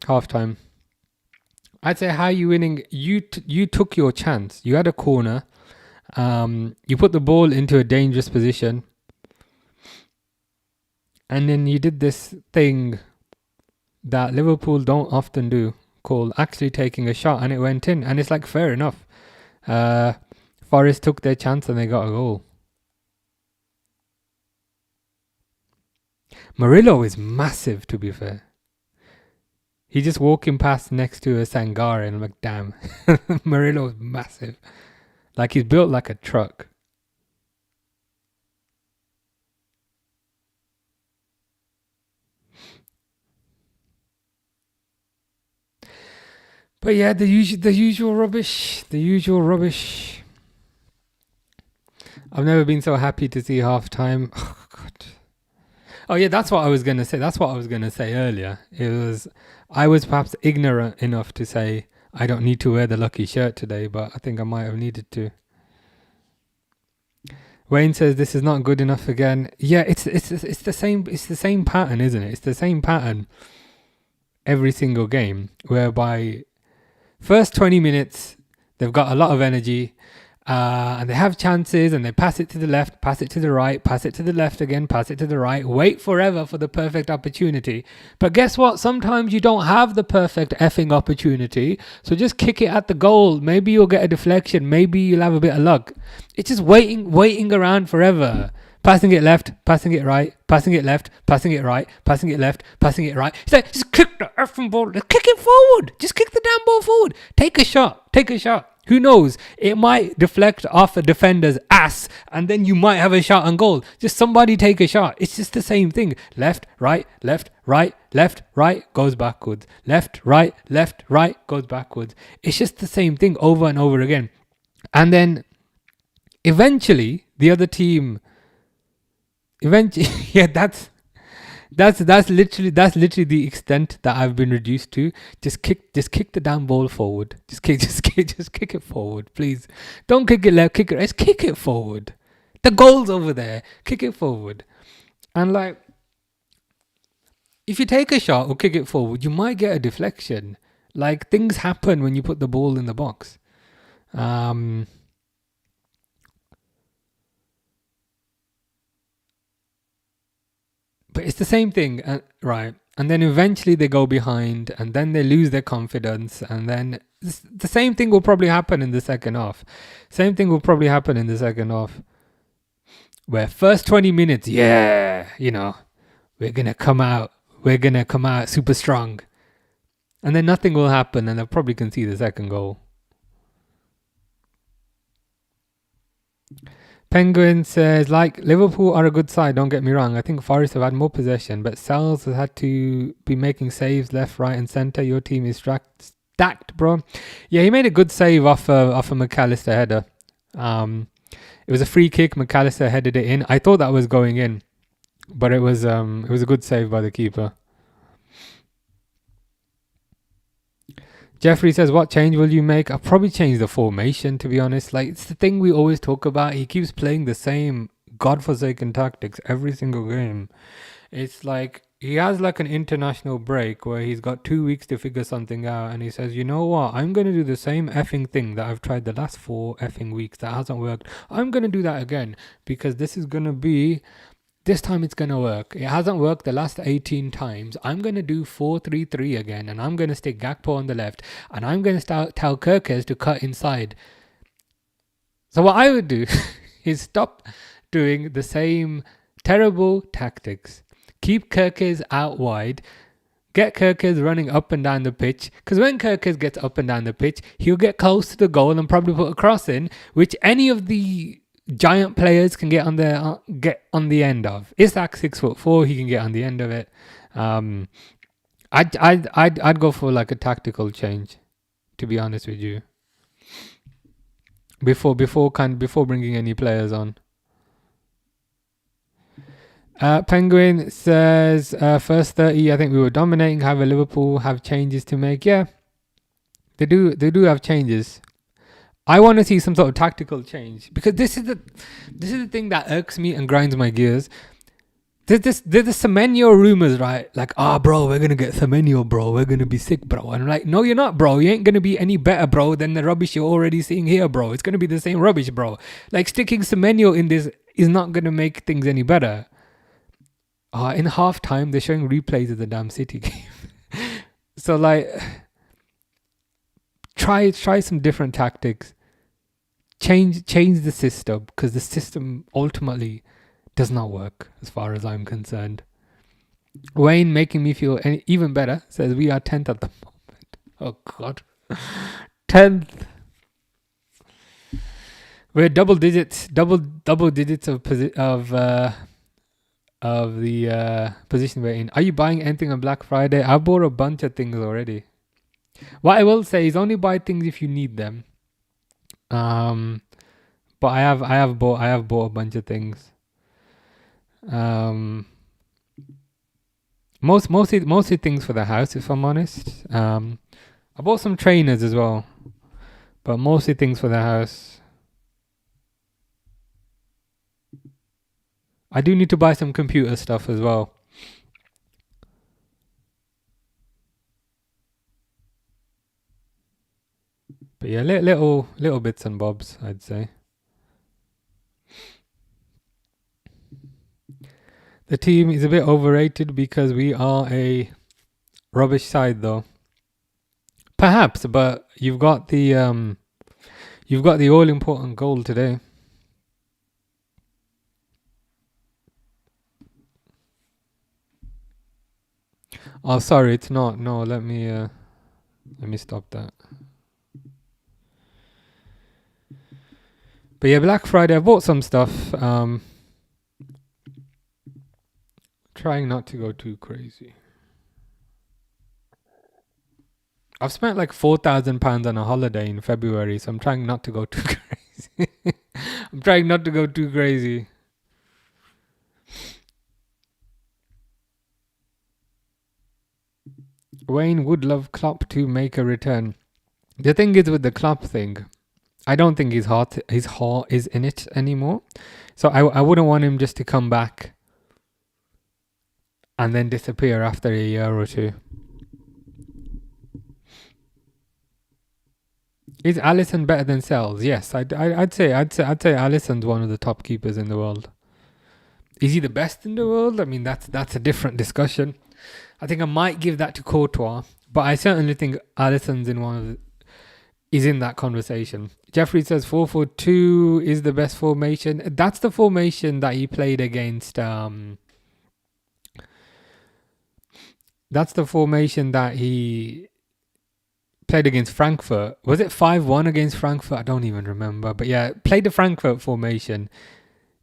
halftime. I'd say, how are you winning? You took your chance. You had a corner. You put the ball into a dangerous position, and then you did this thing that Liverpool don't often do, called actually taking a shot, and it went in. And it's like, fair enough. Forest took their chance and they got a goal. Murillo is massive, to be fair. He's just walking past next to a Sangare and I'm like, damn, Murillo's massive. Like, he's built like a truck. But yeah, the usual rubbish. I've never been so happy to see halftime. Oh god. Oh yeah, that's what I was gonna say. Earlier. I was perhaps ignorant enough to say I don't need to wear the lucky shirt today, but I think I might have needed to. Wayne says this is not good enough again. Yeah, it's the same pattern, isn't it? It's the same pattern every single game, whereby first 20 minutes they've got a lot of energy, and they have chances, and they pass it to the left, pass it to the right, pass it to the left again, pass it to the right, wait forever for the perfect opportunity. But guess what? Sometimes you don't have the perfect effing opportunity, so just kick it at the goal. Maybe you'll get a deflection, maybe you'll have a bit of luck. It's just waiting around forever. Passing it left, passing it right, passing it left, passing it right, passing it left, passing it right. It's like, just kick the effing ball, kick it forward. Just kick the damn ball forward. Take a shot. Who knows? It might deflect off a defender's ass, and then you might have a shot on goal. Just somebody take a shot. It's just the same thing. Left, right, goes backwards. Left, right, goes backwards. It's just the same thing over and over again. And then eventually the other team... yeah, That's literally the extent that I've been reduced to. Just kick the damn ball forward. Just kick it forward, please. Don't kick it left, kick it right. Just kick it forward. The goal's over there. Kick it forward. And like, if you take a shot or kick it forward, you might get a deflection. Like, things happen when you put the ball in the box. But it's the same thing, right? And then eventually they go behind, and then they lose their confidence, and then the same thing will probably happen in the second half. Same thing will probably happen in the second half, where first 20 minutes, yeah, we're gonna come out super strong, and then nothing will happen, and they'll probably concede the second goal. Penguin says, like, Liverpool are a good side, don't get me wrong. I think Forest have had more possession, but Sells has had to be making saves left, right, and centre. Your team is stacked, bro. Yeah, he made a good save off a McAllister header. It was a free kick. McAllister headed it in. I thought that was going in, but it was a good save by the keeper. Jeffrey says, what change will you make? I'll probably change the formation, to be honest. Like, it's the thing we always talk about. He keeps playing the same godforsaken tactics every single game. It's like, he has like an international break where he's got 2 weeks to figure something out. And he says, you know what? I'm going to do the same effing thing that I've tried the last 4 effing weeks that hasn't worked. I'm going to do that again because this is going to be... This time it's going to work. It hasn't worked the last 18 times. I'm going to do 4-3-3 again, and I'm going to stick Gakpo on the left, and I'm going to tell Kirkes to cut inside. So what I would do is stop doing the same terrible tactics. Keep Kirkes out wide. Get Kirkes running up and down the pitch, because when Kirkes gets up and down the pitch, he'll get close to the goal and probably put a cross in, which any of the giant players can get on the end of. Isak 6'4", he can get on the end of it. I'd go for like a tactical change, to be honest with you. Before bringing any players on. Penguin says first 30. I think we were dominating. However, Liverpool have changes to make. Yeah, they do have changes. I want to see some sort of tactical change because this is the thing that irks me and grinds my gears. There's the Semenyo rumors, right? Like, bro, we're gonna get Semenyo, bro. We're gonna be sick, bro. And I'm like, no, you're not, bro. You ain't gonna be any better, bro, than the rubbish you're already seeing here, bro. It's gonna be the same rubbish, bro. Like, sticking Semenyo in this is not gonna make things any better. In halftime, they're showing replays of the damn City game. So like, try some different tactics. Change the system, because the system ultimately does not work as far as I'm concerned. Wayne, making me feel even better, says we are 10th at the moment. Oh god. 10th. We're double digits of the position we're in. Are you buying anything on Black Friday? I bought a bunch of things already. What I will say is only buy things if you need them. But I have bought a bunch of things. Mostly things for the house, if I'm honest. I bought some trainers as well, but mostly things for the house. I do need to buy some computer stuff as well. But yeah, little bits and bobs, I'd say. The team is a bit overrated because we are a rubbish side, though. Perhaps, but you've got the all important goal today. Oh, sorry, it's not. No, let me stop that. But yeah, Black Friday, I bought some stuff. Trying not to go too crazy. I've spent like £4,000 on a holiday in February, so I'm trying not to go too crazy. I'm trying not to go too crazy. Wayne would love Klopp to make a return. The thing is with the Klopp thing, I don't think his heart is in it anymore. So I wouldn't want him just to come back and then disappear after a year or two. Is Alisson better than Sells? Yes, I'd say Alisson's one of the top keepers in the world. Is he the best in the world? I mean, that's a different discussion. I think I might give that to Courtois, but I certainly think Alisson's is in that conversation. Jeffrey says 4-4-2 is the best formation. That's the formation that he played against. That's the formation that he played against Frankfurt. Was it 5-1 against Frankfurt? I don't even remember. But yeah, played the Frankfurt formation.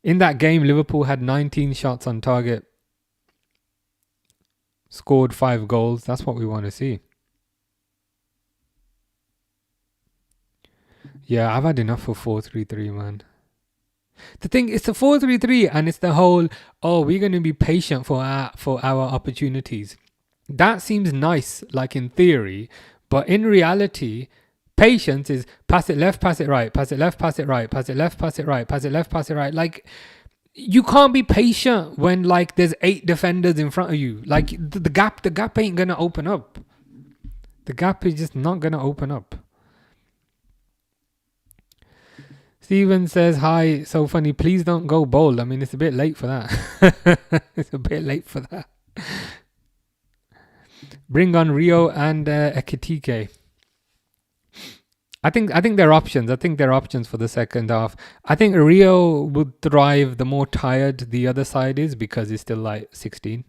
In that game, Liverpool had 19 shots on target. Scored 5 goals. That's what we want to see. Yeah, I've had enough of 4-3-3, man. The thing, it's a 4-3-3 and it's the whole, we're going to be patient for our opportunities. That seems nice, like in theory, but in reality, patience is pass it left, pass it right, pass it left, pass it right, pass it left, pass it right, pass it left, pass it right. Like, you can't be patient when like there's 8 defenders in front of you. Like the gap ain't going to open up. The gap is just not going to open up. Steven says, hi, so funny, please don't go bold. I mean, it's a bit late for that. It's a bit late for that. Bring on Rio and Ekitike. I think they're options. I think they're options for the second half. I think Rio would thrive the more tired the other side is because he's still like 16.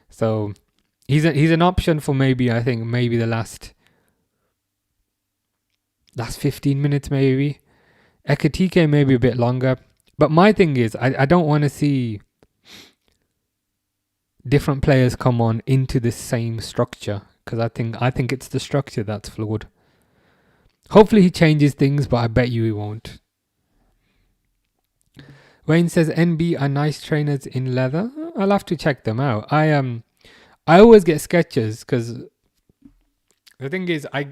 So he's an option for maybe the last 15 minutes maybe. Ekitike maybe a bit longer. But my thing is, I don't want to see different players come on into the same structure because I think it's the structure that's flawed. Hopefully he changes things, but I bet you he won't. Wayne says NB are nice trainers in leather. I'll have to check them out. I always get sketches because the thing is I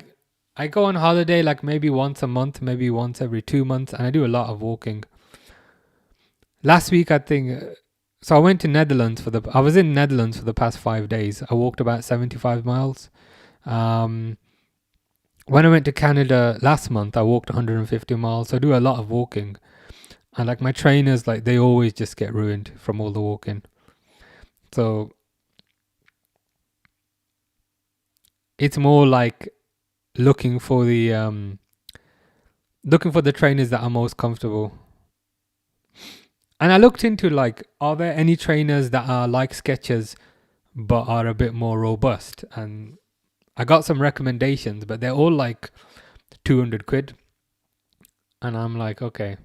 go on holiday like maybe once a month, maybe once every 2 months, and I do a lot of walking. Last week I think, so I went to Netherlands I was in Netherlands for the past 5 days. I walked about 75 miles. When I went to Canada last month, I walked 150 miles. So I do a lot of walking. And like my trainers, like they always just get ruined from all the walking. So it's more like looking for the trainers that are most comfortable. And I looked into like, are there any trainers that are like Skechers but are a bit more robust? And I got some recommendations, but they're all like 200 quid. And I'm like, okay.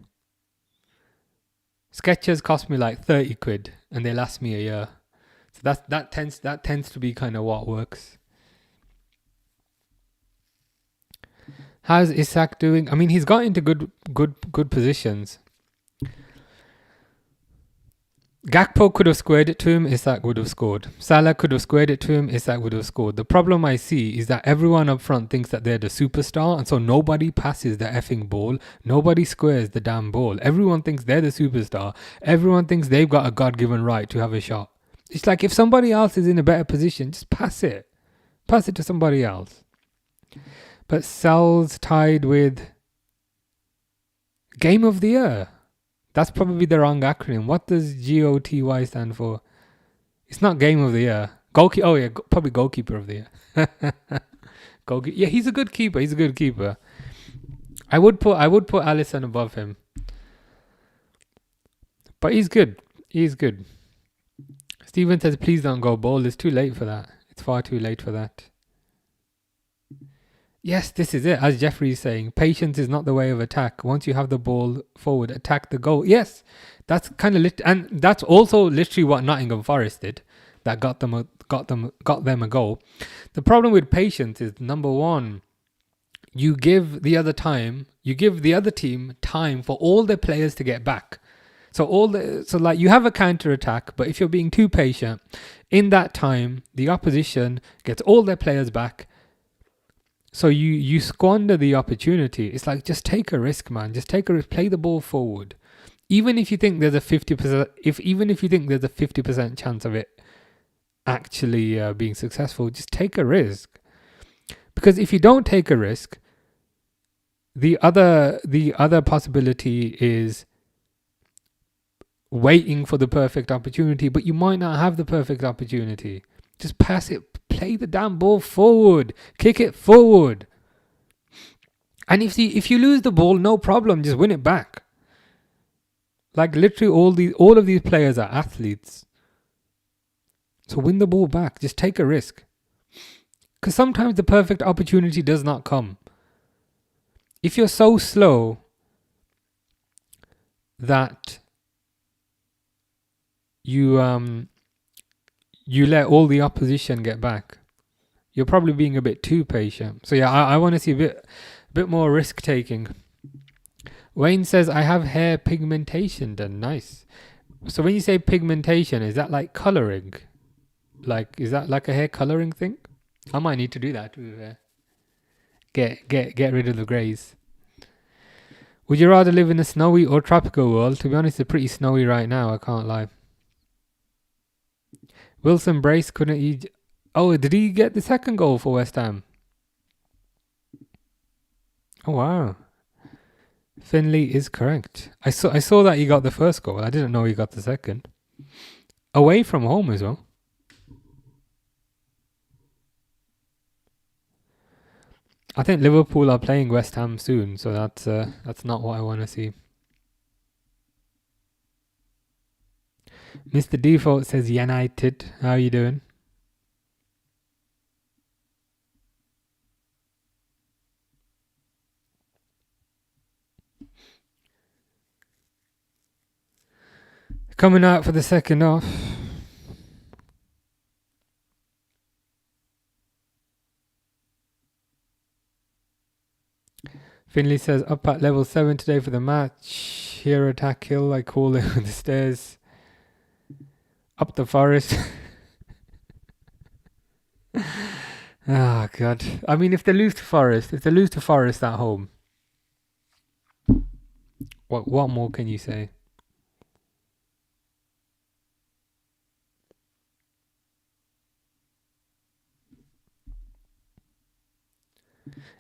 Skechers cost me like 30 quid and they last me a year. So that tends to be kind of what works. How's Isak doing? I mean, he's got into good positions. Gakpo could have squared it to him, Isak would have scored. Salah could have squared it to him, Isak would have scored. The problem I see is that everyone up front thinks that they're the superstar, and so nobody passes the effing ball. Nobody squares the damn ball. Everyone thinks they're the superstar. Everyone thinks they've got a God-given right to have a shot. It's like if somebody else is in a better position, just pass it. Pass it to somebody else. But Sal's tied with Game of the Year. That's probably the wrong acronym. What does GOTY stand for? It's not Game of the Year. Probably Goalkeeper of the Year. Yeah, he's a good keeper. He's a good keeper. I would put Alisson above him. But he's good. He's good. Steven says, please don't go bold. It's too late for that. It's far too late for that. Yes, this is it. As Jeffrey is saying, patience is not the way of attack. Once you have the ball forward, attack the goal. Yes, that's kind of and that's also literally what Nottingham Forest did. That got them a goal. The problem with patience is, number one, you give the other team time for all their players to get back. So like you have a counter attack, but if you're being too patient, in that time the opposition gets all their players back. So you squander the opportunity. It's like, just take a risk, man. Just take a risk. Play the ball forward. Even if you think there's a 50%, even if you think there's a 50% chance of it actually being successful, just take a risk. Because if you don't take a risk, the other possibility is waiting for the perfect opportunity, but you might not have the perfect opportunity. Just pass it. Play the damn ball forward. Kick it forward. And if you lose the ball, no problem. Just win it back. Like literally all of these players are athletes. So win the ball back. Just take a risk. Because sometimes the perfect opportunity does not come. If you're so slow that you let all the opposition get back, you're probably being a bit too patient. So yeah, I want to see a bit more risk taking. Wayne says, I have hair pigmentation done. Nice. So when you say pigmentation, is that like colouring? Like, is that like a hair colouring thing? I might need to do that to get rid of the greys. Would you rather live in a snowy or tropical world? To be honest, it's pretty snowy right now, I can't lie. Wilson Brace couldn't he... Oh, did he get the second goal for West Ham? Oh, wow. Finley is correct. I saw that he got the first goal. I didn't know he got the second. Away from home as well. I think Liverpool are playing West Ham soon, so that's not what I want to see. Mr. Default says United. How are you doing? Coming out for the second half. Finley says, up at level 7 today for the match. Here attack hill, I call it, with the stairs. Up the forest. Oh, God. I mean, if they lose to Forest at home, what more can you say?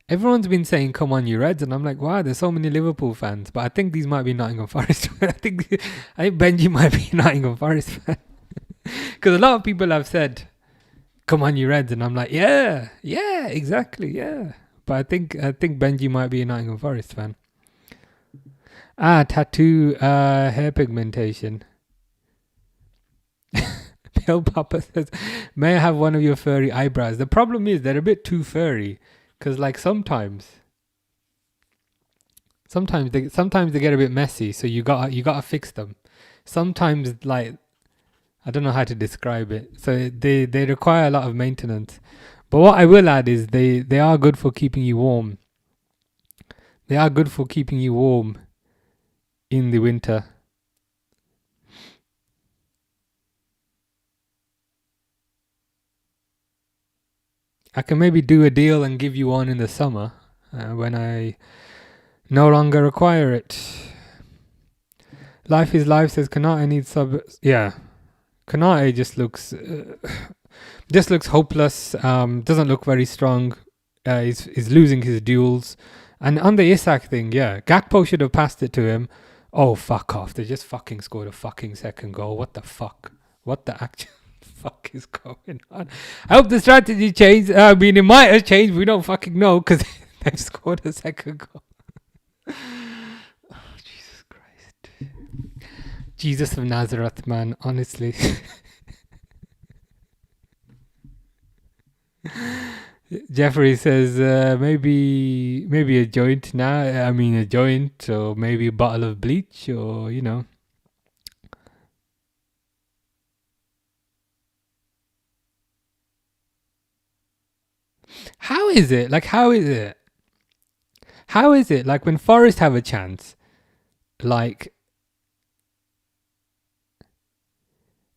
Everyone's been saying, come on, you Reds. And I'm like, wow, there's so many Liverpool fans. But I think these might be Nottingham Forest. I think Benji might be a Nottingham Forest fan. Because a lot of people have said, come on, you Reds. And I'm like, yeah, exactly, yeah. But I think Benji might be a Nottingham Forest fan. Tattoo, hair pigmentation. Bill Papa says, may I have one of your furry eyebrows? The problem is they're a bit too furry. Because like sometimes they get a bit messy, so you gotta fix them. Sometimes, like, I don't know how to describe it. So they require a lot of maintenance. But what I will add is they are good for keeping you warm. They are good for keeping you warm in the winter. I can maybe do a deal and give you one in the summer when I no longer require it. Life is life says Kanate needs sub. Yeah, Kanate just looks hopeless. Doesn't look very strong. He's losing his duels. And on the Isak thing, yeah, Gakpo should have passed it to him. Oh, fuck off. They just fucking scored a fucking second goal. What the fuck? What the actual fuck is going on? I hope the strategy changed. I mean, it might have changed. We don't fucking know because they've scored a second goal. Oh, Jesus Christ. Jesus of Nazareth, man. Honestly. Jeffrey says maybe a joint now. I mean a joint, or maybe a bottle of bleach, or you know. How is it? Like how is it? How is it? Like when Forest have a chance, like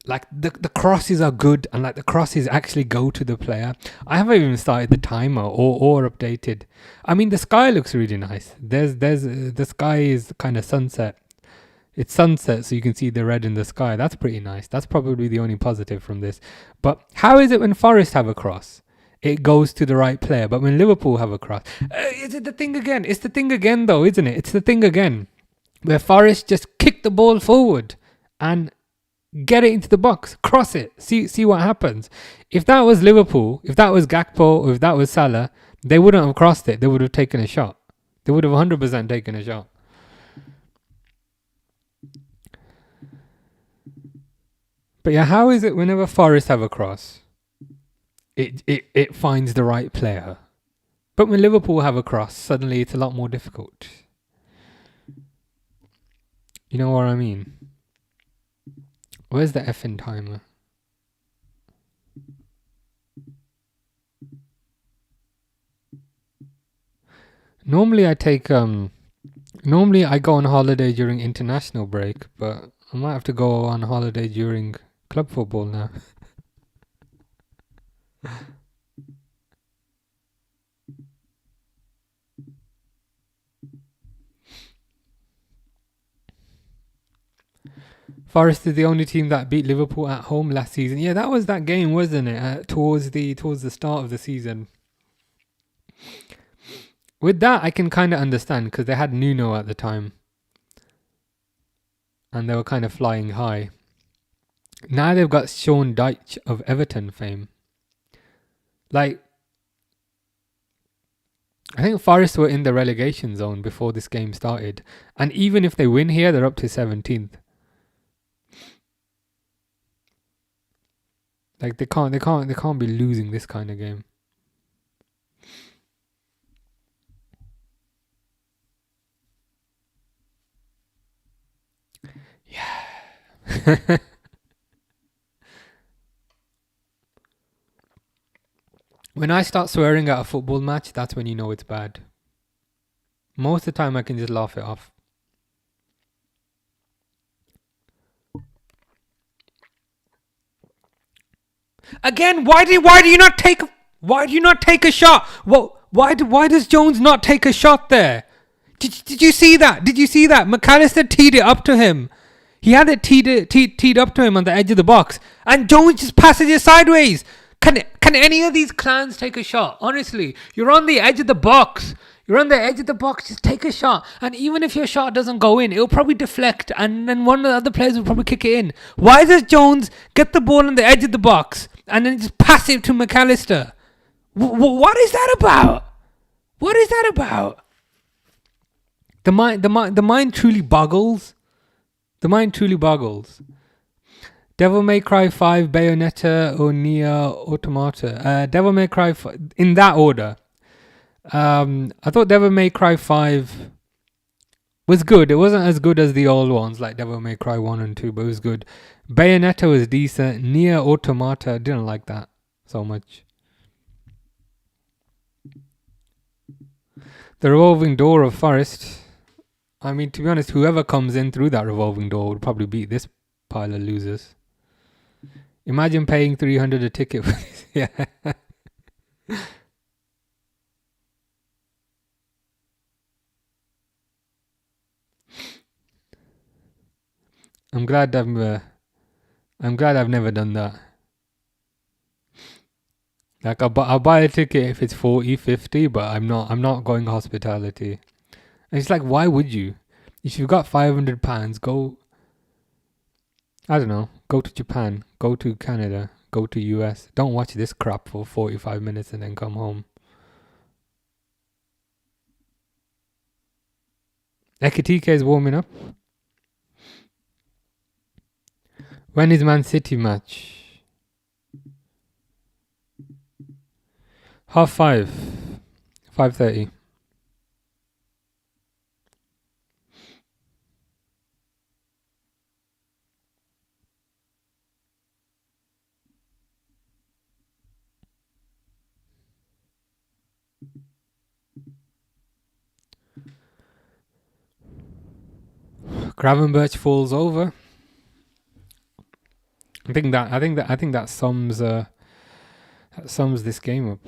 like the crosses are good, and like the crosses actually go to the player. I haven't even started the timer or updated. I mean, the sky looks really nice. There's the sky is kind of sunset. It's sunset, so you can see the red in the sky. That's pretty nice. That's probably the only positive from this. But how is it when Forest have a cross? It goes to the right player. But when Liverpool have a cross, is it the thing again? It's the thing again, though, isn't it? It's the thing again, where Forest just kick the ball forward and get it into the box, cross it, see what happens. If that was Liverpool, if that was Gakpo, or if that was Salah, they wouldn't have crossed it. They would have taken a shot. They would have 100% taken a shot. But yeah, how is it whenever Forest have a cross, it finds the right player? But when Liverpool have a cross, suddenly it's a lot more difficult. You know what I mean? Where's the effing timer? Normally I go on holiday during international break, but I might have to go on holiday during club football now. Forest is the only team that beat Liverpool at home last season. Yeah, that was that game, wasn't it? Towards the start of the season. With that, I can kind of understand because they had Nuno at the time, and they were kind of flying high. Now they've got Sean Dyche of Everton fame. Like, I think Forest were in the relegation zone before this game started, and even if they win here, they're up to 17th. Like they can't be losing this kind of game. Yeah. When I start swearing at a football match, that's when you know it's bad. Most of the time I can just laugh it off. Again, why do you not take a shot? Why does Jones not take a shot there? Did you see that? McAllister teed it up to him. He had it teed up to him on the edge of the box, and Jones just passes it sideways. Can any of these clowns take a shot? Honestly, you're on the edge of the box. Just take a shot. And even if your shot doesn't go in, it'll probably deflect, and then one of the other players will probably kick it in. Why does Jones get the ball on the edge of the box and then just pass it to McAllister? What is that about? The mind truly boggles. Devil May Cry 5, Bayonetta, or Nier Automata. Devil May Cry 5, in that order. I thought Devil May Cry 5 was good. It wasn't as good as the old ones like Devil May Cry 1 and 2, but it was good. Bayonetta was decent. Nier Automata, didn't like that so much. The revolving door of Forest. I mean, to be honest, whoever comes in through that revolving door would probably beat this pile of losers. Imagine paying 300 a ticket for this. Yeah. I'm glad I've never done that. Like I'll buy a ticket if it's 40, 50, but I'm not going hospitality. And it's like, why would you? If you've got £500, go, I don't know, go to Japan, go to Canada, go to US. Don't watch this crap for 45 minutes and then come home. Ekitike is warming up. When is Man City match? 5:30. 5:30. Gravenberch falls over. I think that sums this game up.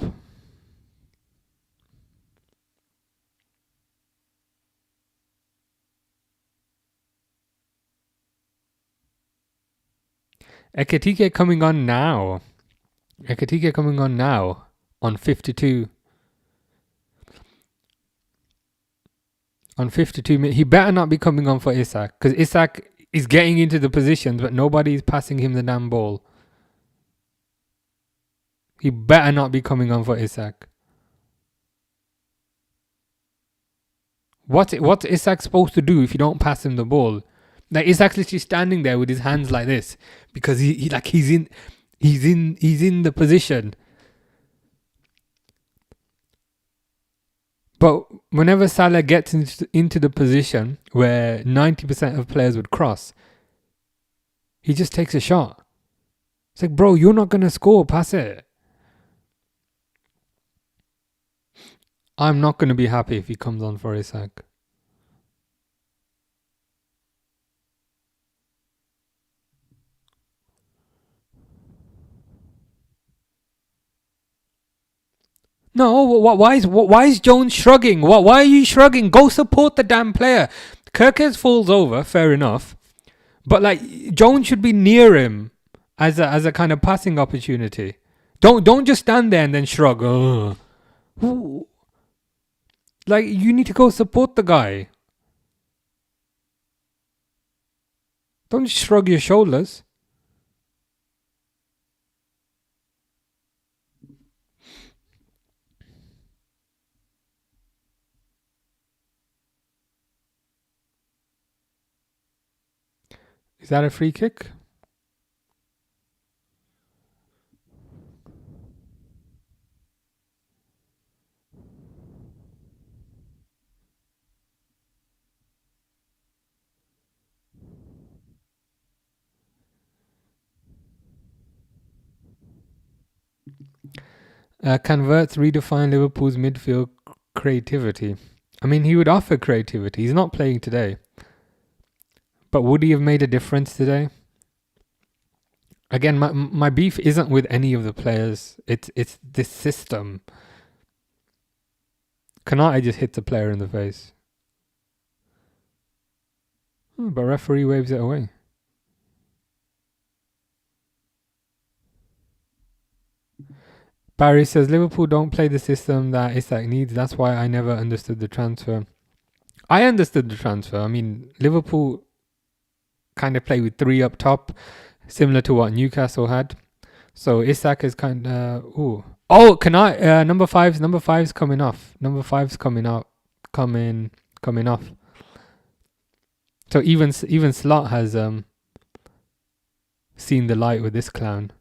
Ekatike coming on now. Ekatike coming on now on 52. On 52 minutes. He better not be coming on for Isak, because Isak is getting into the positions, but nobody's passing him the damn ball. He better not be coming on for Isak. What's Isak supposed to do if you don't pass him the ball? Like, Isak's literally standing there with his hands like this because he's in the position. But whenever Salah gets into the position where 90% of players would cross, he just takes a shot. It's like, bro, you're not going to score. Pass it. I'm not going to be happy if he comes on for Isak. No, why is Jones shrugging? Why are you shrugging? Go support the damn player. Kirkes falls over, fair enough. But like, Jones should be near him as a kind of passing opportunity. Don't just stand there and then shrug. Like, you need to go support the guy. Don't just shrug your shoulders. Is that a free kick? Can Wirtz redefine Liverpool's midfield creativity? I mean, he would offer creativity. He's not playing today. But would he have made a difference today? Again, my beef isn't with any of the players. It's this system. Kanate just hits a player in the face. But referee waves it away. Barry says Liverpool don't play the system that Isak needs. That's why I never understood the transfer. I understood the transfer. I mean, Liverpool kind of play with three up top, similar to what Newcastle had. So Isak is kind of can I number five's coming off. Number five's coming off. So even Slot has seen the light with this clown.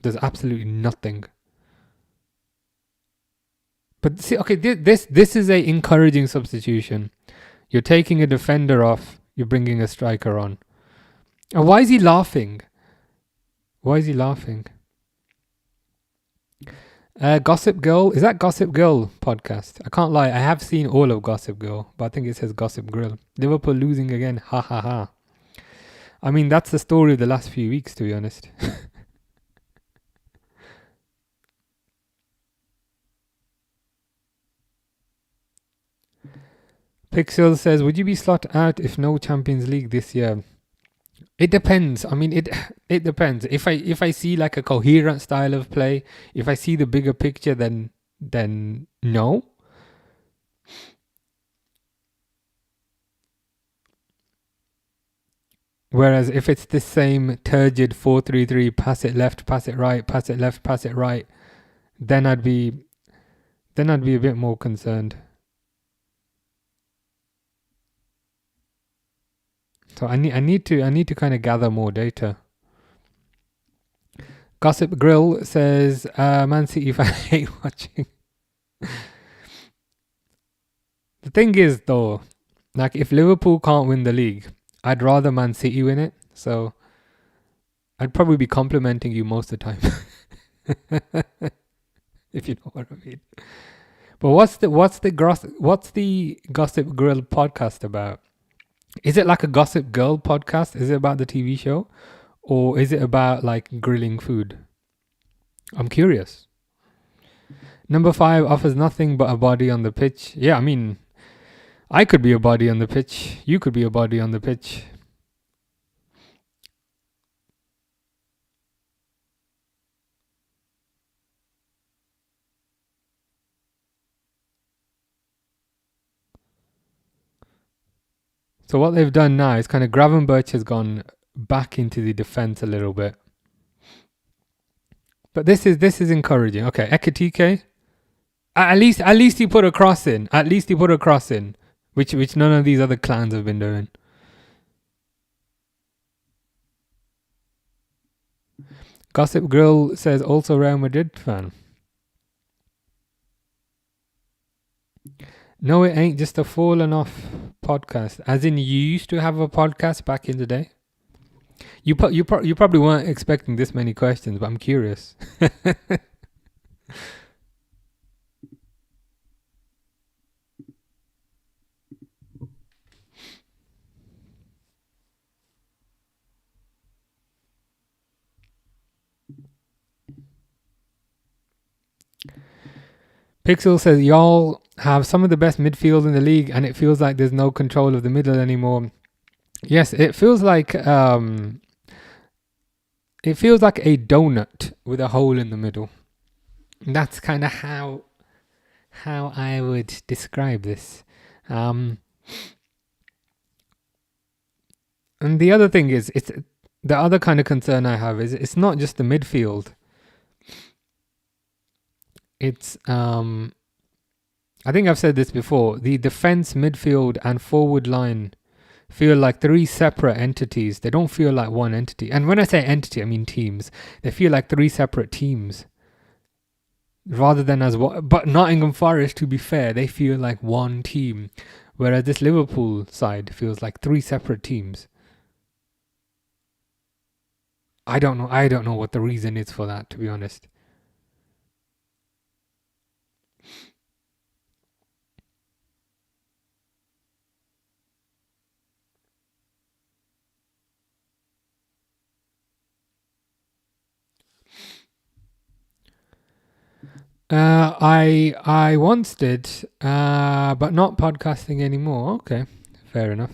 There's absolutely nothing. But see, okay, this is a encouraging substitution. You're taking a defender off. You're bringing a striker on. And why is he laughing? Gossip Girl. Is that Gossip Girl podcast? I can't lie. I have seen all of Gossip Girl, but I think it says Gossip Grill. Liverpool losing again. Ha ha ha. I mean, that's the story of the last few weeks, to be honest. Pixel says, would you be slot out if no Champions League this year? It depends. I mean, it depends. If I see like a coherent style of play, if I see the bigger picture, then no. Whereas if it's the same turgid 4-3-3, pass it left, pass it right, pass it left, pass it right, then I'd be a bit more concerned. So I need to kind of gather more data. Gossip Grill says, Man City fan hate watching. The thing is though, like if Liverpool can't win the league, I'd rather Man City win it. So I'd probably be complimenting you most of the time. If you know what I mean. But what's the Gossip Grill podcast about? Is it like a Gossip Girl podcast? Is it about the TV show? Or is it about like grilling food? I'm curious. Number 5 offers nothing but a body on the pitch. Yeah, I mean, I could be a body on the pitch. You could be a body on the pitch. So what they've done now is kind of Gravenberch has gone back into the defense a little bit. But this is encouraging. Okay, Ekatike. At least he put a cross in. At least he put a cross in, which none of these other clans have been doing. Gossip Grill says also Real Madrid fan. No, it ain't just a fallen off podcast. As in, you used to have a podcast back in the day. You probably weren't expecting this many questions, but I'm curious. Pixel says, y'all have some of the best midfield in the league and it feels like there's no control of the middle anymore. Yes, it feels like a donut with a hole in the middle. That's kind of how I would describe this. And the other thing is, it's the other kind of concern I have is it's not just the midfield. It's I think I've said this before. The defense, midfield, and forward line feel like 3 separate entities. They don't feel like one entity. And when I say entity, I mean teams. They feel like 3 separate teams. Rather than as one. But Nottingham Forest, to be fair, they feel like one team. Whereas this Liverpool side feels like 3 separate teams. I don't know what the reason is for that, to be honest. I once did, but not podcasting anymore. Okay, fair enough.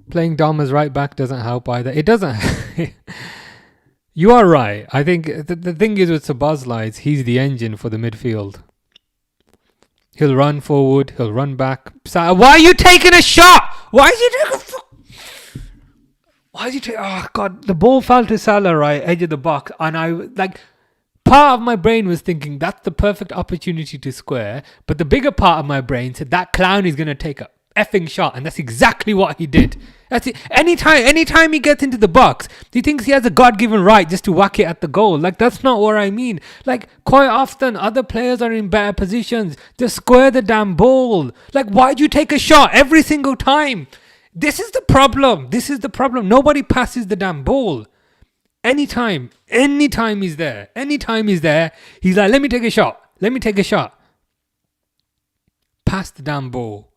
Playing Dom as right back doesn't help either. It doesn't. You are right. I think the thing is with Sabazla is he's the engine for the midfield. He'll run forward. He'll run back. Why are you taking a shot? Why is he taking? Why is he taking? Oh God! The ball fell to Salah right edge of the box, and I like. Part of my brain was thinking that's the perfect opportunity to square, but the bigger part of my brain said that clown is gonna take a effing shot, and that's exactly what he did. That's it. Anytime he gets into the box, he thinks he has a God-given right just to whack it at the goal. Like, that's not what I mean. Like, quite often other players are in better positions. Just square the damn ball. Like, why'd you take a shot every single time? This is the problem. Nobody passes the damn ball. Anytime he's there, he's like, let me take a shot. Pass the damn ball.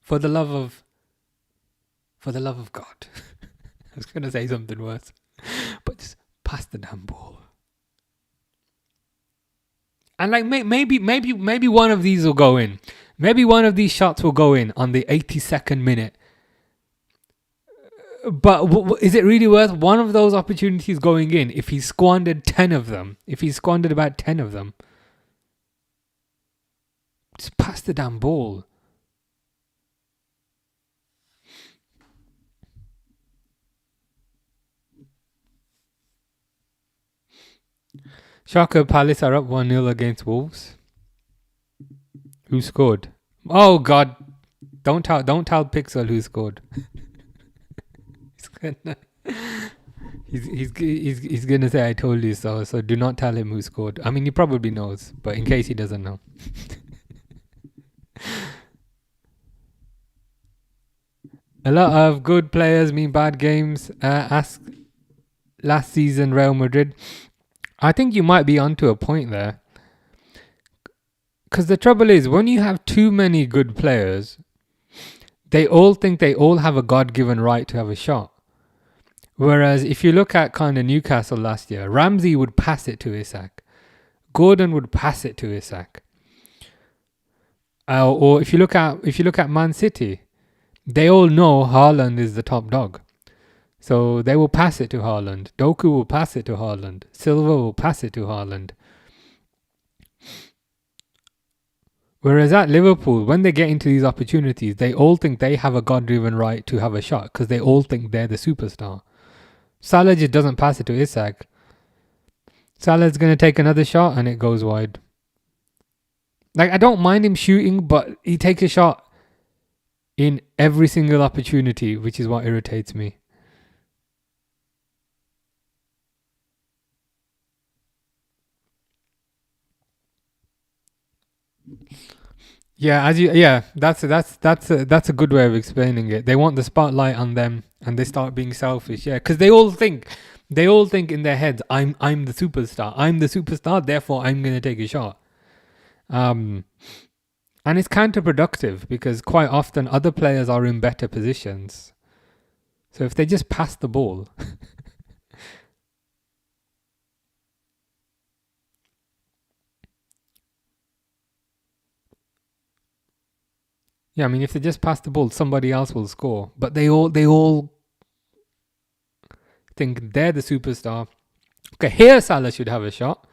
For the love of God. I was going to say something worse. But just pass the damn ball. And like maybe one of these will go in. Maybe one of these shots will go in on the 82nd minute. But is it really worth one of those opportunities going in if he squandered 10 of them? If he squandered about 10 of them? Just pass the damn ball. Shocker, Palace are up 1-0 against Wolves. Who scored? Oh God. Don't tell Pixel who scored. He's gonna say I told you so do not tell him who scored. I mean, he probably knows, but in case he doesn't know. A lot of good players mean bad games. Ask last season Real Madrid. I think you might be onto a point there. Because the trouble is, when you have too many good players, they all think they all have a God-given right to have a shot. Whereas if you look at kind of Newcastle last year, Ramsey would pass it to Isak. Gordon would pass it to Isak. Or if you look at Man City, they all know Haaland is the top dog. So they will pass it to Haaland. Doku will pass it to Haaland. Silva will pass it to Haaland. Whereas at Liverpool, when they get into these opportunities, they all think they have a God-given right to have a shot because they all think they're the superstar. Salah just doesn't pass it to Isak. Salah's going to take another shot and it goes wide. Like, I don't mind him shooting, but he takes a shot in every single opportunity, which is what irritates me. Yeah, that's a good way of explaining it. They want the spotlight on them, and they start being selfish. Yeah, because they all think in their heads, I'm the superstar. I'm the superstar. Therefore, I'm gonna take a shot. And it's counterproductive because quite often other players are in better positions. So if they just pass the ball. Yeah, I mean, if they just pass the ball, somebody else will score. But they all think they're the superstar. Okay, here Salah should have a shot,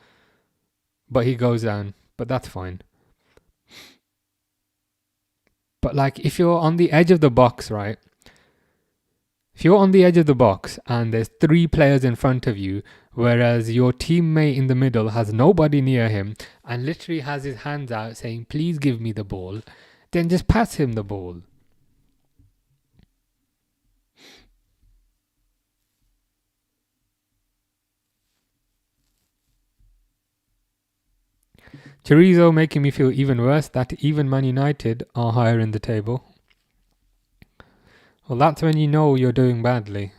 but he goes down. But that's fine. But like, if you're on the edge of the box, right? If you're on the edge of the box and there's 3 players in front of you, whereas your teammate in the middle has nobody near him and literally has his hands out saying, please give me the ball, then just pass him the ball. Chorizo making me feel even worse that even Man United are higher in the table. Well, that's when you know you're doing badly.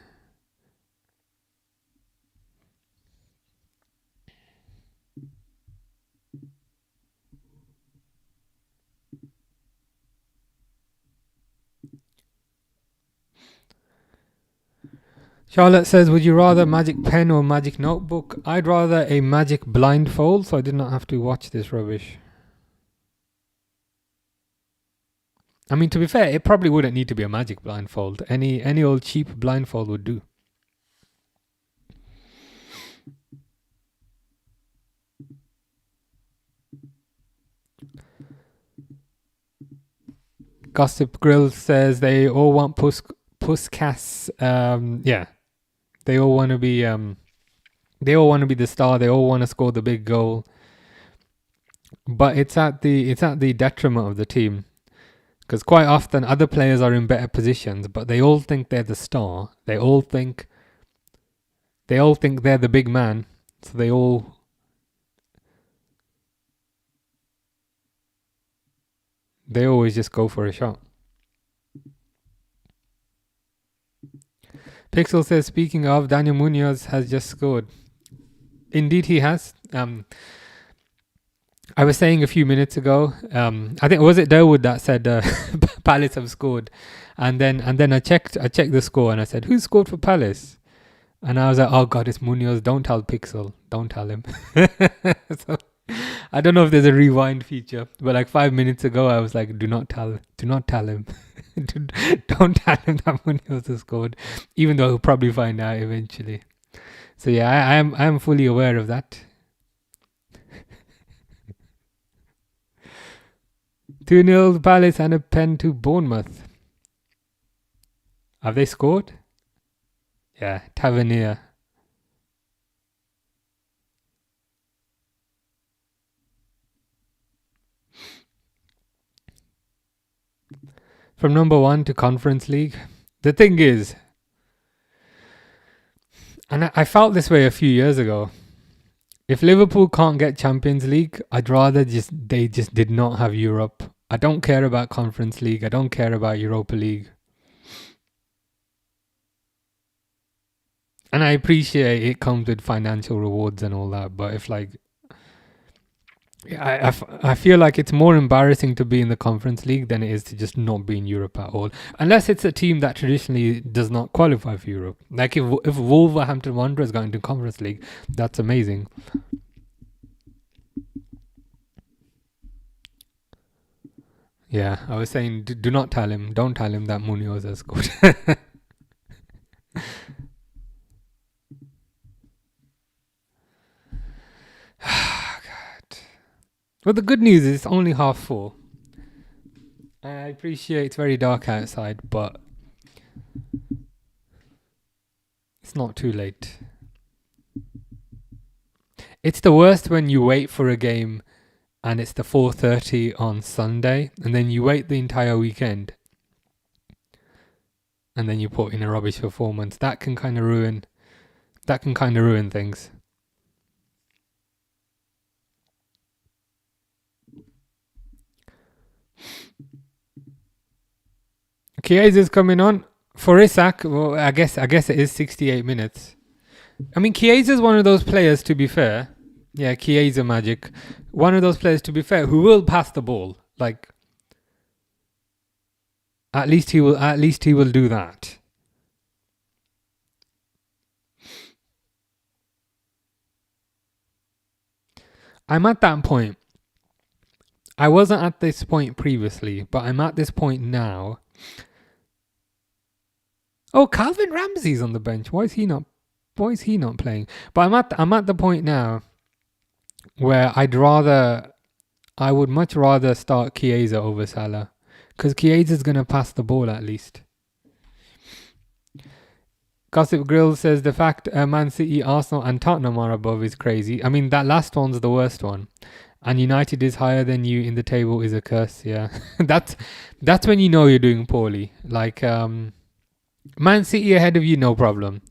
Charlotte says, would you rather magic pen or magic notebook? I'd rather a magic blindfold so I did not have to watch this rubbish. I mean, to be fair, it probably wouldn't need to be a magic blindfold. Any old cheap blindfold would do. Gossip Grill says they all want Puskas. Yeah, they all want to be. They all want to be the star. They all want to score the big goal. But it's at the detriment of the team, because quite often other players are in better positions, but they all think they're the star. They all think they're the big man. So they always just go for a shot. Pixel says, speaking of, Daniel Munoz has just scored. Indeed, he has. I was saying a few minutes ago, I think, was it Derwood that said Palace have scored, and then I checked the score and I said, who scored for Palace? And I was like, oh God, it's Munoz. Don't tell Pixel. Don't tell him. So, I don't know if there's a rewind feature, but like 5 minutes ago, I was like, do not tell him. Don't tell him that Munoz has scored, even though he'll probably find out eventually. So yeah, I am fully aware of that. 2-0 Palace and a pen to Bournemouth. Have they scored? Yeah, Tavernier. From number 1 to Conference League. The thing is, and I felt this way a few years ago, if Liverpool can't get Champions League, I'd rather they just did not have Europe. I don't care about Conference League. I don't care about Europa League. And I appreciate it comes with financial rewards and all that, but if like I feel like it's more embarrassing to be in the Conference League than it is to just not be in Europe at all. Unless it's a team that traditionally does not qualify for Europe. Like if Wolverhampton Wanderers got into Conference League, that's amazing. Yeah, I was saying, do not tell him. Don't tell him that Munoz has scored. God. Well, the good news is it's only 4:30. I appreciate it's very dark outside, but it's not too late. It's the worst when you wait for a game and it's the 4:30 on Sunday, and then you wait the entire weekend, and then you put in a rubbish performance. That can kind of ruin. That can kind of ruin things. Chiesa's coming on for Isak. Well, I guess it is 68 minutes. I mean, Chiesa's one of those players, to be fair. Yeah, Chiesa magic. One of those players, to be fair, who will pass the ball. Like, at least he will. At least he will do that. I'm at that point. I wasn't at this point previously, but I'm at this point now. Oh, Calvin Ramsey's on the bench. Why is he not playing? But I'm at the point now where I would much rather start Chiesa over Salah, because Chiesa's gonna pass the ball at least. Gossip Grill says the fact Man City, Arsenal and Tottenham are above is crazy. I mean, that last one's the worst one. And United is higher than you in the table is a curse. Yeah, that's when you know you're doing poorly. Like Man City ahead of you, no problem.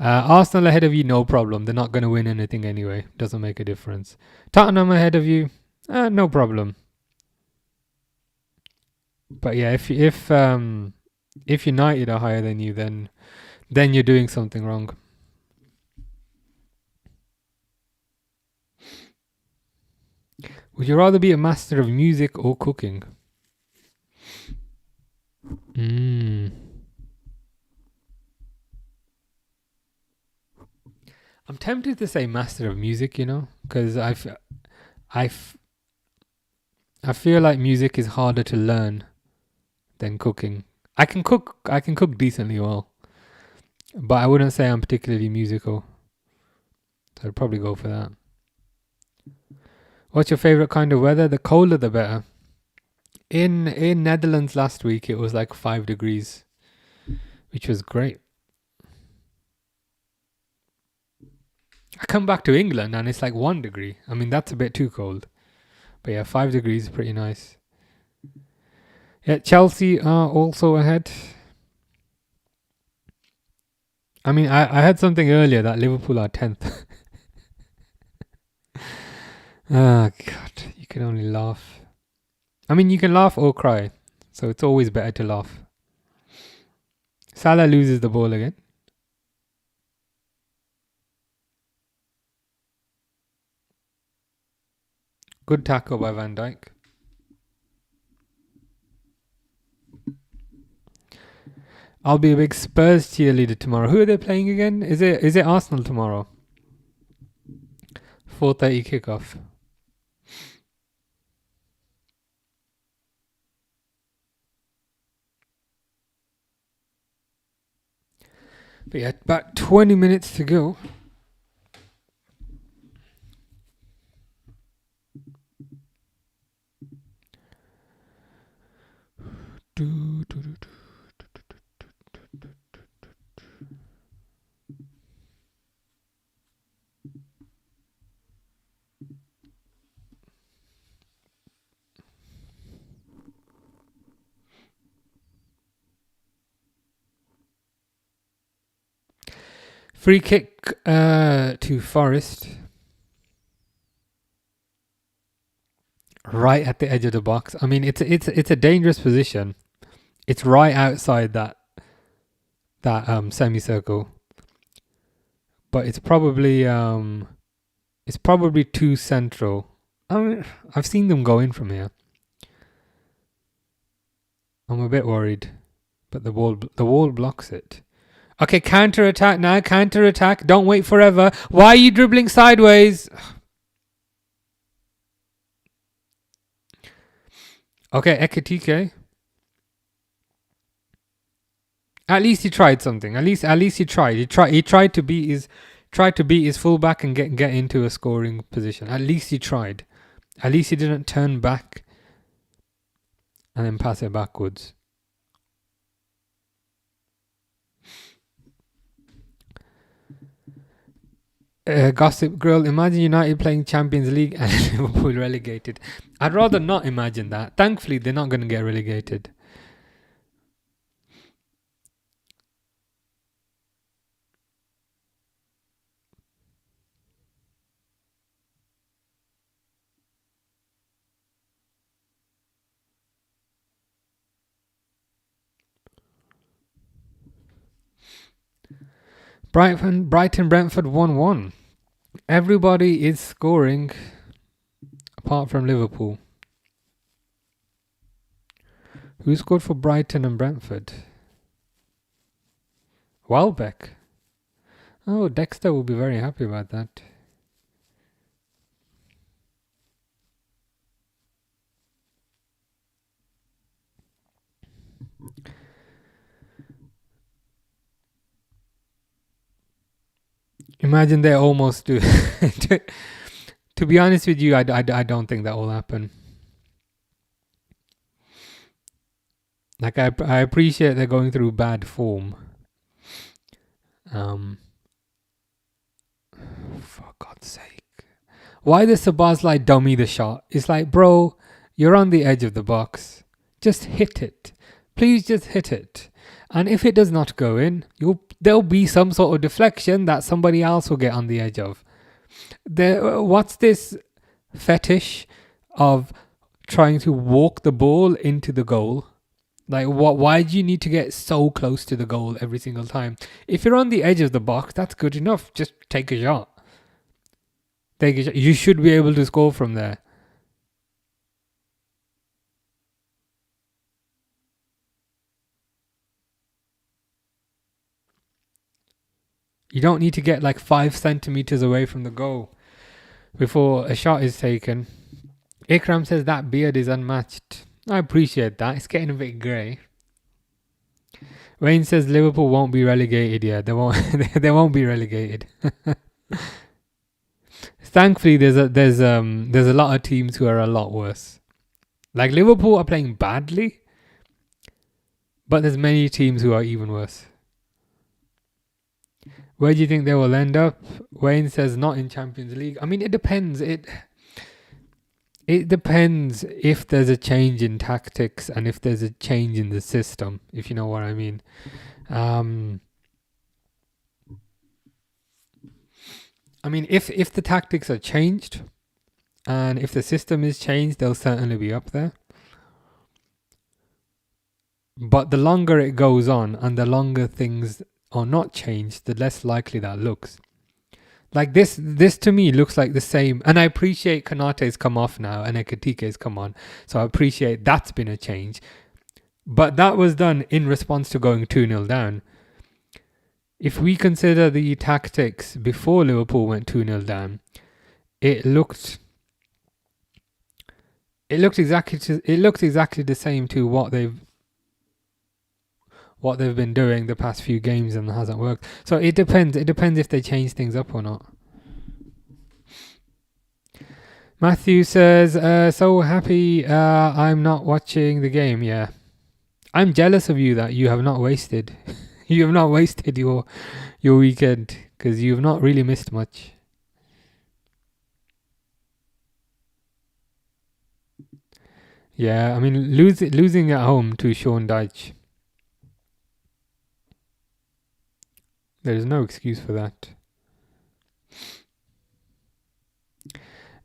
Arsenal ahead of you, no problem. They're not going to win anything anyway. Doesn't make a difference. Tottenham ahead of you, no problem. But yeah, if United are higher than you, then you're doing something wrong. Would you rather be a master of music or cooking? I'm tempted to say master of music, because I feel like music is harder to learn than cooking. I can cook decently well, but I wouldn't say I'm particularly musical. So I'd probably go for that. What's your favorite kind of weather? The colder the better. In Netherlands last week it was like 5 degrees, which was great. I come back to England and it's like 1 degree. I mean, that's a bit too cold. But yeah, 5 degrees is pretty nice. Yeah, Chelsea are also ahead. I mean, I had something earlier that Liverpool are 10th. Oh, God. You can only laugh. I mean, you can laugh or cry. So it's always better to laugh. Salah loses the ball again. Good tackle by Van Dijk. I'll be a big Spurs cheerleader tomorrow. Who are they playing again? Is it Arsenal tomorrow? 4:30 kickoff. But yeah, about 20 minutes to go. Free kick to Forest. Right at the edge of the box. I mean, it's a dangerous position. It's right outside that semicircle. But it's probably too central I mean, I've seen them go in from here. I'm a bit worried, but the wall blocks it. Okay, counter attack now. Counter attack. Don't wait forever. Why are you dribbling sideways? Okay, Ekatike. At least he tried something. At least he tried. He tried to beat his fullback and get into a scoring position. At least he tried. At least he didn't turn back and then pass it backwards. Gossip Girl, imagine United playing Champions League and Liverpool relegated. I'd rather not imagine that. Thankfully, they're not going to get relegated. Brighton Brentford 1-1. Everybody is scoring apart from Liverpool. Who scored for Brighton and Brentford? Welbeck. Oh, Dexter will be very happy about that. Imagine they almost do. To be honest with you, I don't think that will happen. Like, I appreciate they're going through bad form. For God's sake. Why does Sabazlai dummy the shot? It's like, bro, you're on the edge of the box. Just hit it. Please just hit it. And if it does not go in, there'll be some sort of deflection that somebody else will get on the edge of. What's this fetish of trying to walk the ball into the goal? Like, why do you need to get so close to the goal every single time? If you're on the edge of the box, that's good enough. Just take a shot. You should be able to score from there. You don't need to get like 5 centimeters away from the goal before a shot is taken. Ikram says that beard is unmatched. I appreciate that. It's getting a bit grey. Wayne says Liverpool won't be relegated. Yeah, they won't. They won't be relegated. Thankfully, there's a lot of teams who are a lot worse. Like Liverpool are playing badly, but there's many teams who are even worse. Where do you think they will end up? Wayne says not in Champions League. I mean, it depends. It depends if there's a change in tactics and if there's a change in the system, if you know what I mean. I mean, if the tactics are changed and if the system is changed, they'll certainly be up there. But the longer it goes on and the longer things are not changed, the less likely that looks. Like this to me looks like the same. And I appreciate Konate's come off now and Ekatike's come on. So I appreciate that's been a change. But that was done in response to going 2-0 down. If we consider the tactics before Liverpool went 2-0 down, it looked exactly the same to what they've been doing the past few games and it hasn't worked. So it depends. It depends if they change things up or not. Matthew says, so happy I'm not watching the game. Yeah. I'm jealous of you that you have not wasted. You have not wasted your weekend because you've not really missed much. Yeah, I mean, losing at home to Sean Dyche. There is no excuse for that.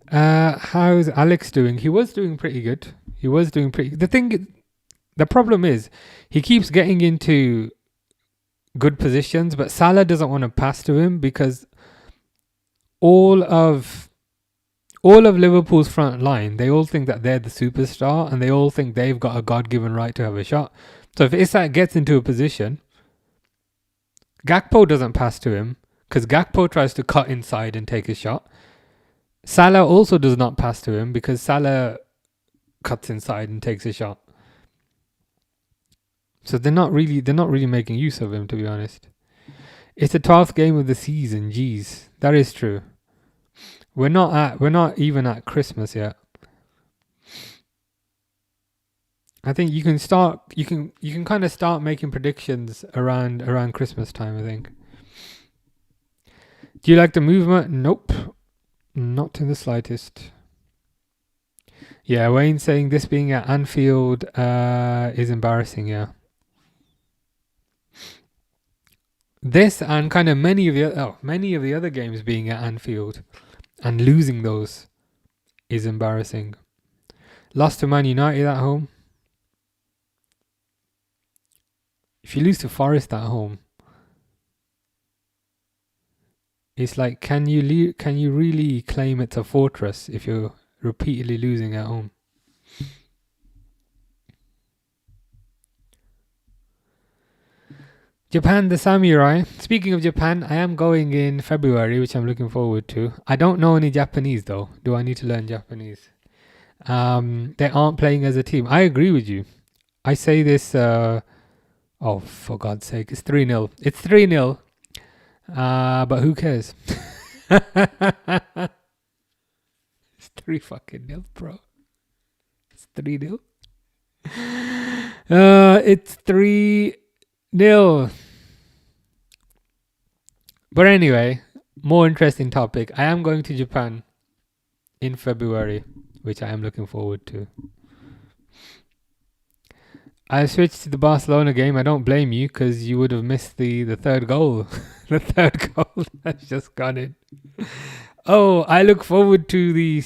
How's Alex doing? He was doing pretty good. The problem is, he keeps getting into good positions, but Salah doesn't want to pass to him because all of all of Liverpool's front line, they all think that they're the superstar and they all think they've got a God-given right to have a shot. So if Isak gets into a position, Gakpo doesn't pass to him because Gakpo tries to cut inside and take a shot. Salah also does not pass to him because Salah cuts inside and takes a shot. So they're not really making use of him, to be honest. It's the 12th game of the season. Jeez, that is true. We're not even at Christmas yet. I think you can kind of start making predictions around Christmas time, I think. Do you like the movement? Nope. Not in the slightest. Yeah, Wayne saying this being at Anfield is embarrassing, yeah. This and kind of many of the other games being at Anfield and losing those is embarrassing. Lost to Man United at home. If you lose to Forest at home, it's like, can you really claim it's a fortress if you're repeatedly losing at home? Japan, the samurai. Speaking of Japan, I am going in February, which I'm looking forward to. I don't know any Japanese though. Do I need to learn Japanese? They aren't playing as a team. I agree with you. I say this. Oh, for God's sake, it's 3-0. It's 3-0. But who cares? It's 3 fucking nil, bro. It's 3-0. It's 3-0. But anyway, more interesting topic. I am going to Japan in February, which I am looking forward to. I switched to the Barcelona game. I don't blame you because you would have missed the third goal. The third goal that's just gone in. Oh, I look forward to the...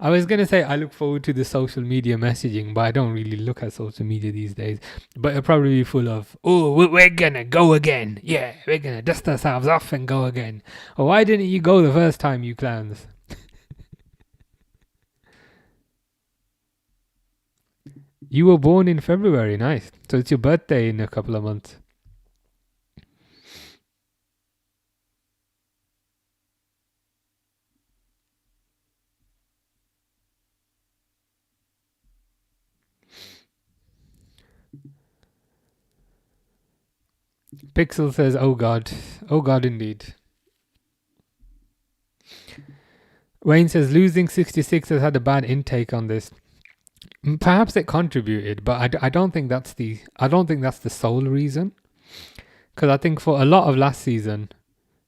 I was going to say I look forward to the social media messaging, but I don't really look at social media these days. But it'll probably be full of, oh, we're going to go again. Yeah, we're going to dust ourselves off and go again. Oh, why didn't you go the first time, you clowns? You were born in February, nice. So it's your birthday in a couple of months. Pixel says, oh God indeed. Wayne says, losing 66 has had a bad intake on this. Perhaps it contributed, but I don't think that's the sole reason. Because I think for a lot of last season,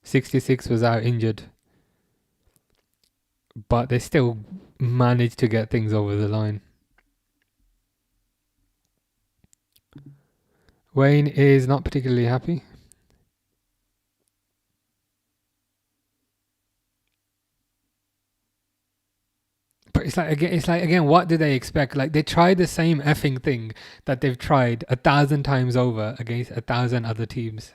66 was out injured, but they still managed to get things over the line. Wayne is not particularly happy. But it's like again, what do they expect? Like, they tried the same effing thing that they've tried 1,000 times over against 1,000 other teams.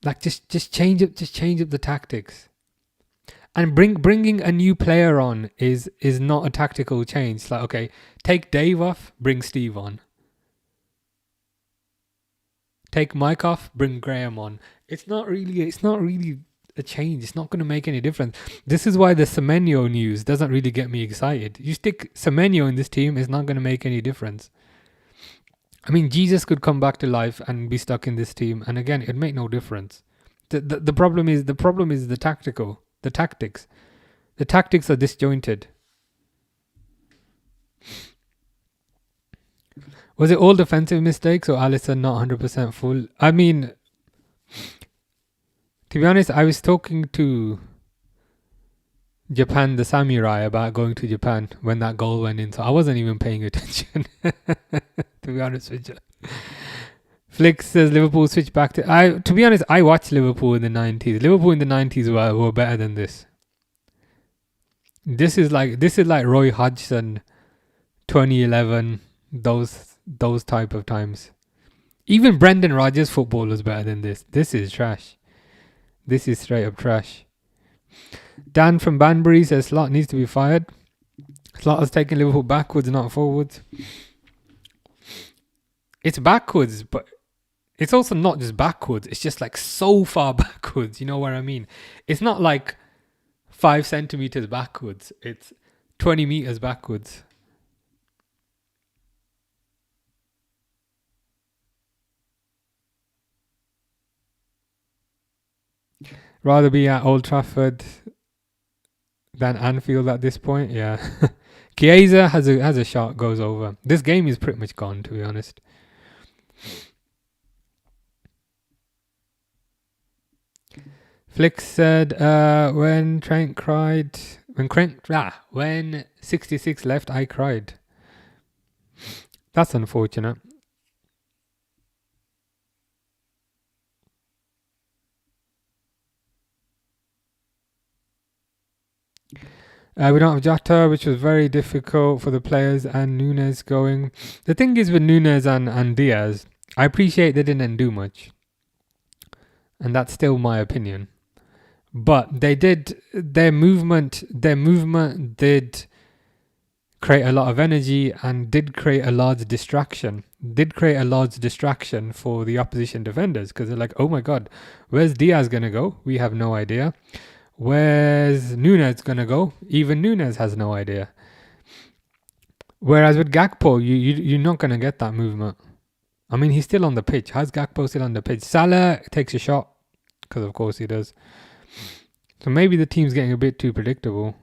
Like, just change up the tactics. And bringing a new player on is not a tactical change. It's like, okay, take Dave off, bring Steve on. Take Mike off, bring Graham on. It's not really a change. It's not going to make any difference. This is why the Semenyo news doesn't really get me excited. You stick Semenyo in this team, it's not going to make any difference. I mean, Jesus could come back to life and be stuck in this team, and again, it'd make no difference. The problem is the tactics. The tactics are disjointed. Was it all defensive mistakes or Alisson not 100% full? I mean, to be honest, I was talking to Japan, the samurai, about going to Japan when that goal went in, so I wasn't even paying attention, to be honest with you. Flick says Liverpool switch back to... To be honest, I watched Liverpool in the 90s. Liverpool in the 90s were better than this. This is like Roy Hodgson, 2011, those type of times. Even Brendan Rodgers' football was better than this. This is trash. This is straight up trash. Dan from Banbury says Slot needs to be fired. Slot has taken Liverpool backwards, not forwards. It's backwards, but it's also not just backwards. It's just like so far backwards. You know what I mean? It's not like 5 centimeters backwards. It's 20 meters backwards. Rather be at Old Trafford than Anfield at this point. Yeah. Chiesa has a shot, goes over. This game is pretty much gone, to be honest. Flick said, when 66 left, I cried. That's unfortunate. We don't have Jota, which was very difficult for the players, and Nunes going. The thing is with Nunes and Diaz, I appreciate they didn't do much. And that's still my opinion. But they did, their movement did create a lot of energy and did create a large distraction. For the opposition defenders, because they're like, oh my God, where's Diaz going to go? We have no idea. Where's Nunes going to go? Even Nunes has no idea. Whereas with Gakpo, you're not going to get that movement. I mean, he's still on the pitch. How's Gakpo still on the pitch? Salah takes a shot, because of course he does. So maybe the team's getting a bit too predictable.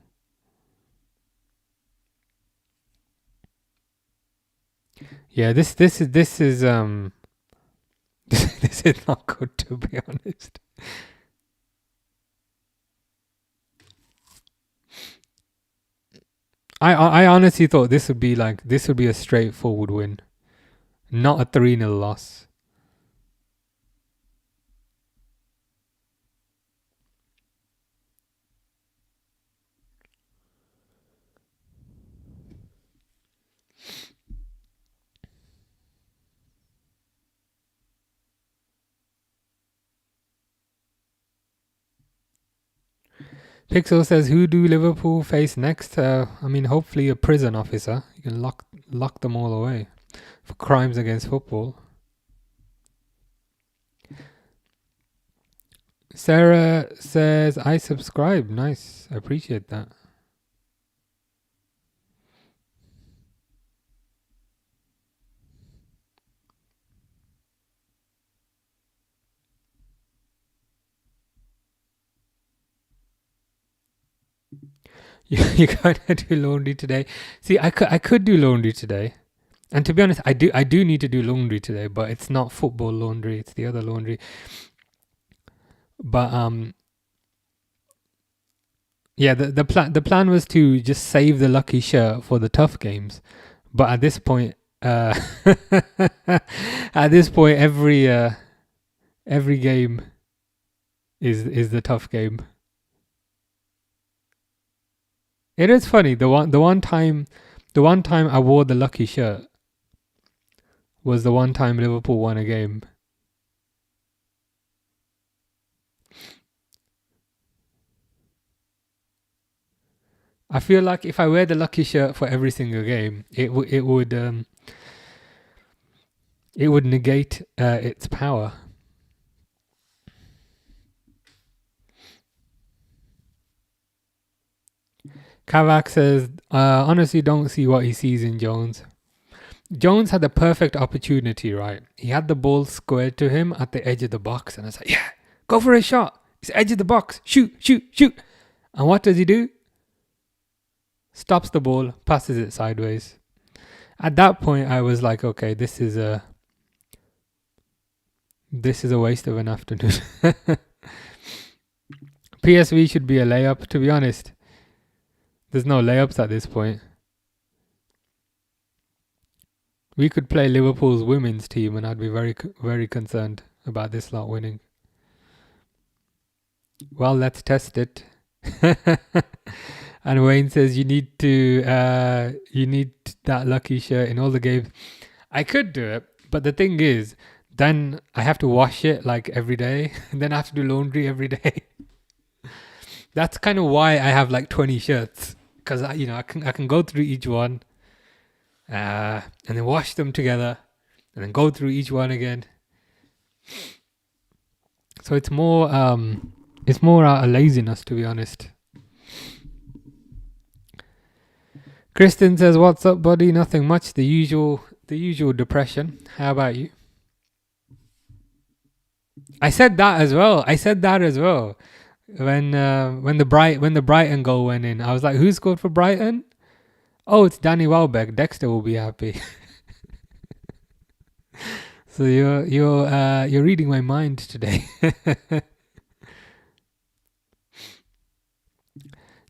Yeah, this is this is not good, to be honest. I honestly thought this would be a straightforward win, not a 3-0 loss. Pixel says, who do Liverpool face next? I mean, hopefully a prison officer. You can lock them all away for crimes against football. Sarah says, I subscribe. Nice. I appreciate that. You're gonna do laundry today. See, I could do laundry today, and to be honest, I do need to do laundry today, but it's not football laundry; it's the other laundry. But yeah, the plan was to just save the lucky shirt for the tough games, but at this point, every game is the tough game. It is funny. The one time I wore the lucky shirt was the one time Liverpool won a game. I feel like if I wear the lucky shirt for every single game, it would negate its power. Kavak says, honestly, don't see what he sees in Jones. Jones had the perfect opportunity, right? He had the ball squared to him at the edge of the box, and I was like, yeah, go for a shot. It's edge of the box. Shoot. And what does he do? Stops the ball, passes it sideways. At that point, I was like, okay, this is a waste of an afternoon. PSV should be a layup, to be honest. There's no layups at this point. We could play Liverpool's women's team and I'd be very, very concerned about this lot winning. Well, let's test it. And Wayne says you need that lucky shirt in all the games. I could do it, but the thing is, Then I have to wash it like every day. And then I have to do laundry every day. That's kind of why I have like 20 shirts, because I can go through each one, and then wash them together, and then go through each one again. So it's more out of laziness, to be honest. Kristen says, "What's up, buddy? Nothing much. The usual depression. How about you?" I said that as well. When the Brighton goal went in, I was like, "Who scored for Brighton?" Oh, it's Danny Welbeck. Dexter will be happy. So you're reading my mind today.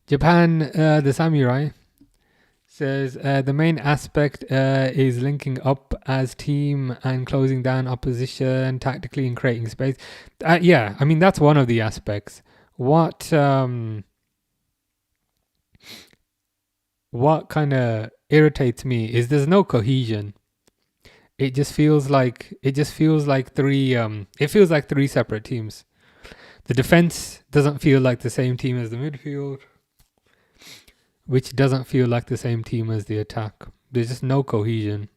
Japan, the samurai says the main aspect is linking up as team and closing down opposition tactically and creating space. Yeah, I mean that's one of the aspects. What kind of irritates me is there's no cohesion. It just feels like three. It feels like three separate teams. The defense doesn't feel like the same team as the midfield, which doesn't feel like the same team as the attack. There's just no cohesion,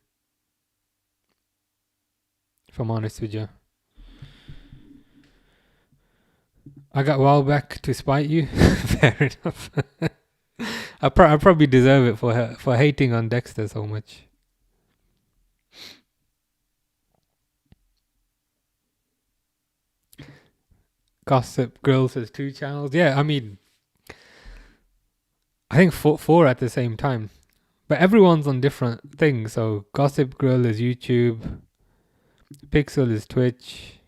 if I'm honest with you. I got Welbeck to spite you. Fair enough. I probably deserve it for hating on Dexter so much. Gossip Girl says 2 channels. Yeah, I mean, I think four at the same time. But everyone's on different things. So Gossip Girl is YouTube. Pixel is Twitch.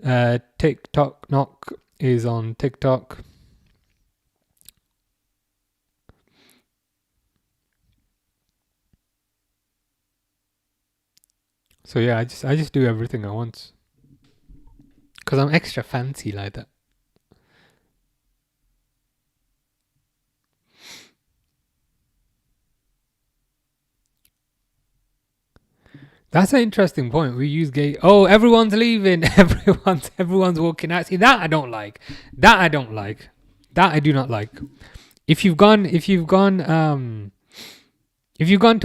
TikTok Knock is on TikTok. So yeah, I just do everything at once. Because I'm extra fancy like that. That's an interesting point. We use gate. Oh, everyone's leaving. Everyone's walking out. See, that I don't like. That I do not like. If you've gone to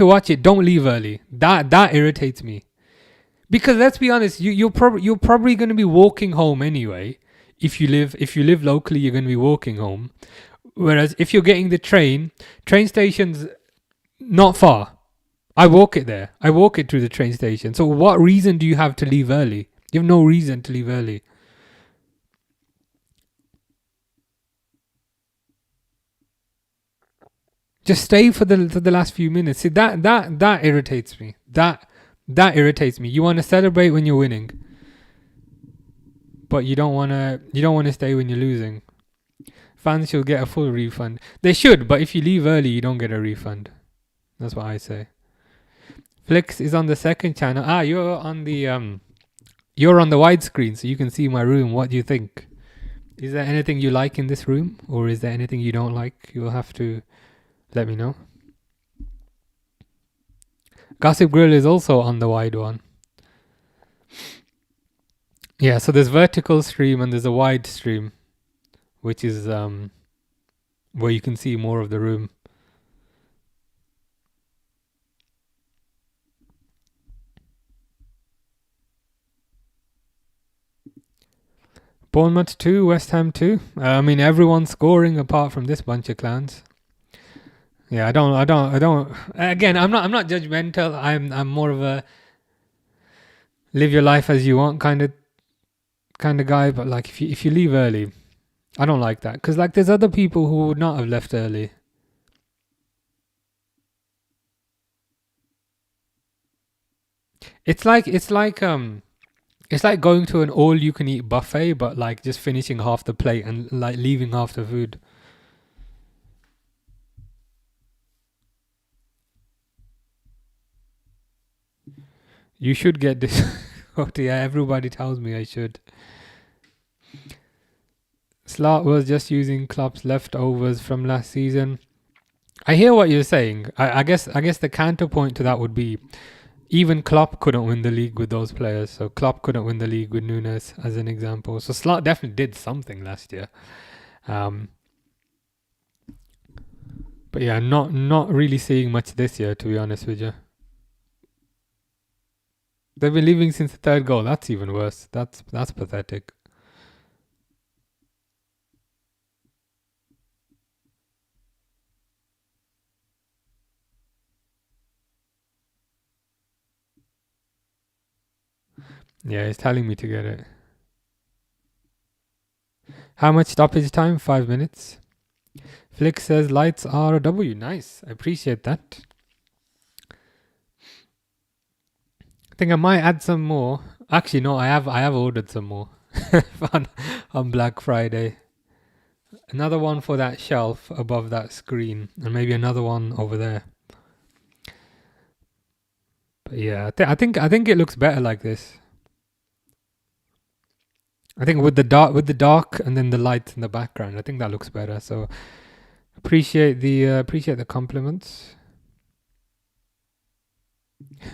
watch it, don't leave early. That irritates me. Because let's be honest, you're probably going to be walking home anyway. If you live locally, you're going to be walking home. Whereas if you're getting the train station's not far. I walk it there. I walk it to the train station. So what reason do you have to leave early? You have no reason to leave early. Just stay for the last few minutes. See, that irritates me. That irritates me. You want to celebrate when you're winning, but you don't want to stay when you're losing. Fans should get a full refund. They should, but if you leave early, you don't get a refund. That's what I say. Flix is on the second channel. You're on the widescreen, so you can see my room. What do you think? Is there anything you like in this room, or is there anything you don't like? You'll have to let me know. Gossip Grill is also on the wide one. Yeah, so there's vertical stream and there's a wide stream, which is where you can see more of the room. Bournemouth 2, West Ham 2. I mean, everyone's scoring apart from this bunch of clowns. Yeah, I don't. Again, I'm not judgmental. I'm more of a live your life as you want kind of guy. But like, if you leave early, I don't like that, because like there's other people who would not have left early. It's like going to an all-you-can-eat buffet, but like just finishing half the plate and like leaving half the food. You should get this. Oh yeah, everybody tells me I should. Slot was just using Klopp's leftovers from last season. I hear what you're saying. I guess the counterpoint to that would be Even Klopp couldn't win the league with those players. So Klopp couldn't win the league with Nunes, as an example. So Slot definitely did something last year. But yeah, not really seeing much this year, to be honest with you. They've been leaving since the third goal. That's even worse. That's pathetic. Yeah, he's telling me to get it. How much stoppage time? 5 minutes. Flick says lights are a W. Nice. I appreciate that. I think I might add some more. Actually, no, I have ordered some more on Black Friday. Another one for that shelf above that screen, and maybe another one over there. But yeah, I think it looks better like this. I think with the dark and then the lights in the background, I think that looks better. So appreciate the compliments.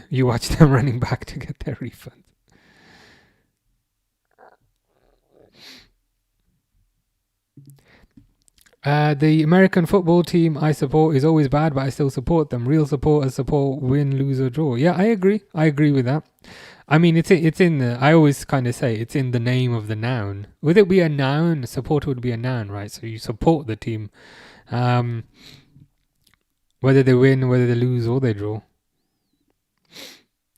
You watch them running back to get their refund. The American football team I support is always bad, but I still support them. Real supporters support win, lose, or draw. Yeah, I agree. I agree with that. I mean, it's in the. I always kind of say it's in the name of the noun. Would it be a noun? Support would be a noun, right? So you support the team, whether they win, whether they lose, or they draw.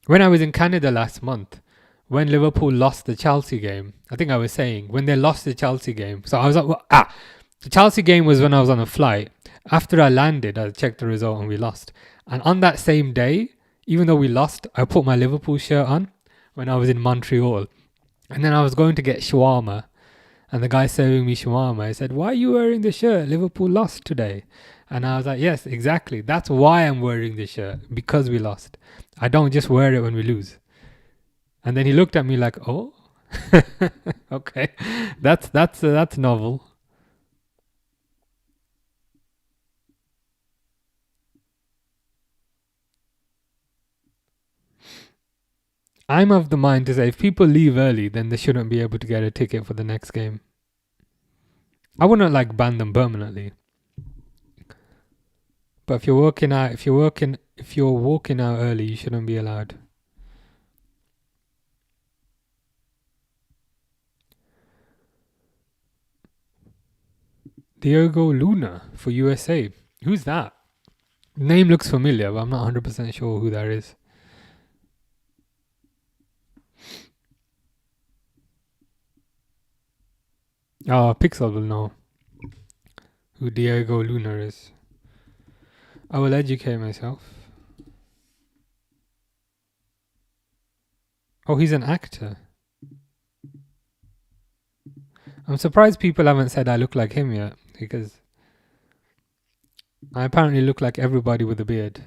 When I was in Canada last month, when Liverpool lost the Chelsea game, I think I was saying when they lost the Chelsea game. So I was like, the Chelsea game was when I was on a flight. After I landed, I checked the result and we lost. And on that same day, even though we lost, I put my Liverpool shirt on when I was in Montreal. And then I was going to get shawarma. And the guy serving me shawarma, he said, "Why are you wearing the shirt? Liverpool lost today." And I was like, yes, exactly. That's why I'm wearing this shirt, because we lost. I don't just wear it when we lose. And then he looked at me like, oh, okay, that's novel. I'm of the mind to say if people leave early, then they shouldn't be able to get a ticket for the next game. I wouldn't like ban them permanently. But if you're walking out early, you shouldn't be allowed. Diego Luna for USA. Who's that? Name looks familiar, but I'm not 100% sure who that is. Oh, Pixel will know who Diego Luna is. I will educate myself. Oh, he's an actor. I'm surprised people haven't said I look like him yet, because I apparently look like everybody with a beard.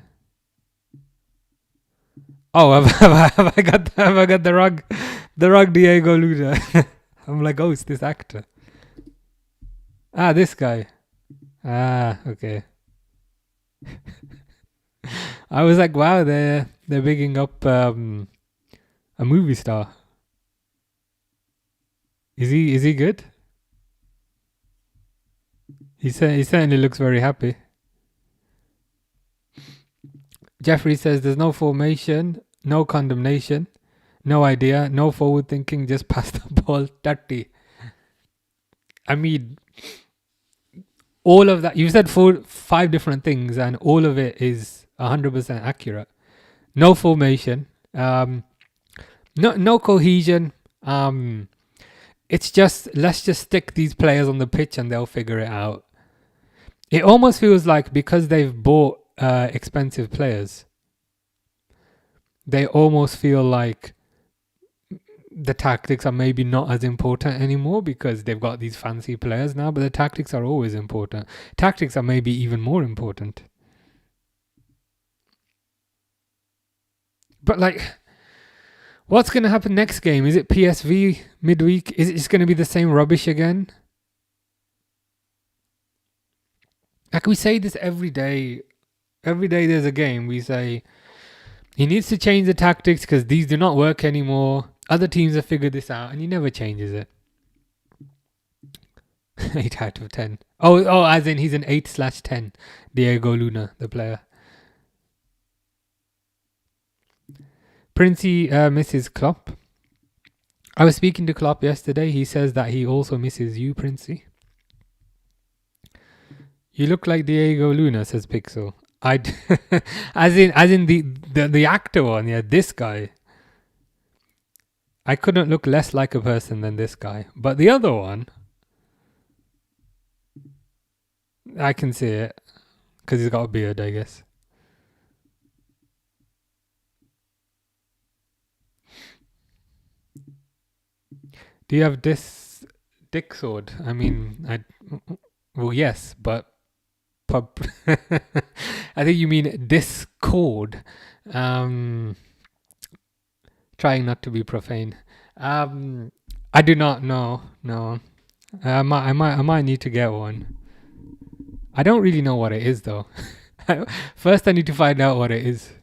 Oh, have I got the wrong Diego Luna? I'm like, oh, it's this actor. Ah, this guy. Ah, okay. I was like, wow, they're bigging up a movie star. Is he good? He certainly looks very happy. Jeffrey says there's no formation, no condemnation, no idea, no forward thinking, just pass the ball dirty. I mean, all of that, you said 5 different things, and all of it is 100% accurate. No formation, no cohesion. It's just, let's just stick these players on the pitch and they'll figure it out. It almost feels like because they've bought expensive players, they almost feel like the tactics are maybe not as important anymore because they've got these fancy players now, but the tactics are always important. Tactics are maybe even more important. But like, what's going to happen next game? Is it PSV midweek? Is it just going to be the same rubbish again? Like, we say this every day. Every day there's a game, we say, He needs to change the tactics because these do not work anymore. Other teams have figured this out and he never changes it. 8 out of 10. Oh, as in he's an 8/10. Diego Luna, the player. Princey misses Klopp. I was speaking to Klopp yesterday. He says that he also misses you, Princey. You look like Diego Luna, says Pixel. As in the actor one, yeah, this guy. I couldn't look less like a person than this guy. But the other one, I can see it. Because he's got a beard, I guess. Do you have this dick sword? I mean, well, yes, but I think you mean Discord. Trying not to be profane. I do not know. No, I might need to get one. I don't really know what it is though. First, I need to find out what it is.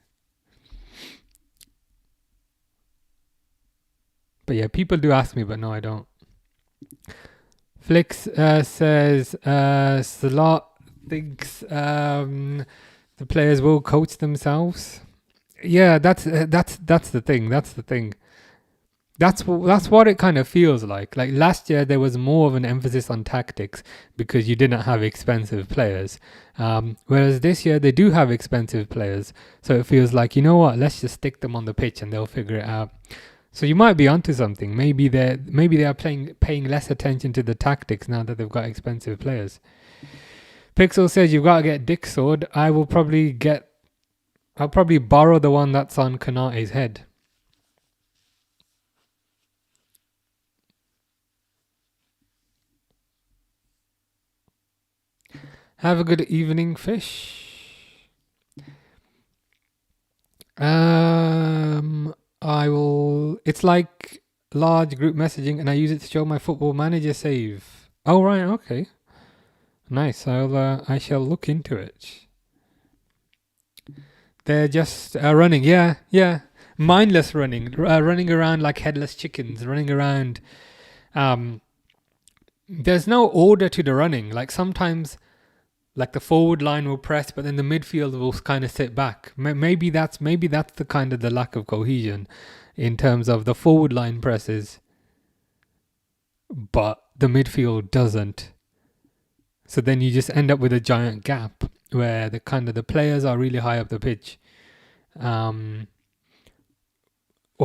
But yeah, people do ask me, but no, I don't. Flix says Slot thinks the players will coach themselves. Yeah, that's the thing. That's the thing. That's what it kind of feels like. Like last year, there was more of an emphasis on tactics because you didn't have expensive players. Whereas this year, they do have expensive players. So it feels like, you know what, let's just stick them on the pitch and they'll figure it out. So you might be onto something. Maybe they are paying less attention to the tactics now that they've got expensive players. Pixel says you've got to get Dick Sword. I'll probably borrow the one that's on Kanate's head. Have a good evening, Fish. I will. It's like large group messaging, and I use it to show my Football Manager save. Oh right, okay, nice. I shall look into it. They're just running, yeah, mindless running, running around like headless chickens, running around. There's no order to the running. Like sometimes, like the forward line will press, but then the midfield will kind of sit back. Maybe that's the kind of the lack of cohesion in terms of the forward line presses, but the midfield doesn't. So then you just end up with a giant gap where the players are really high up the pitch, or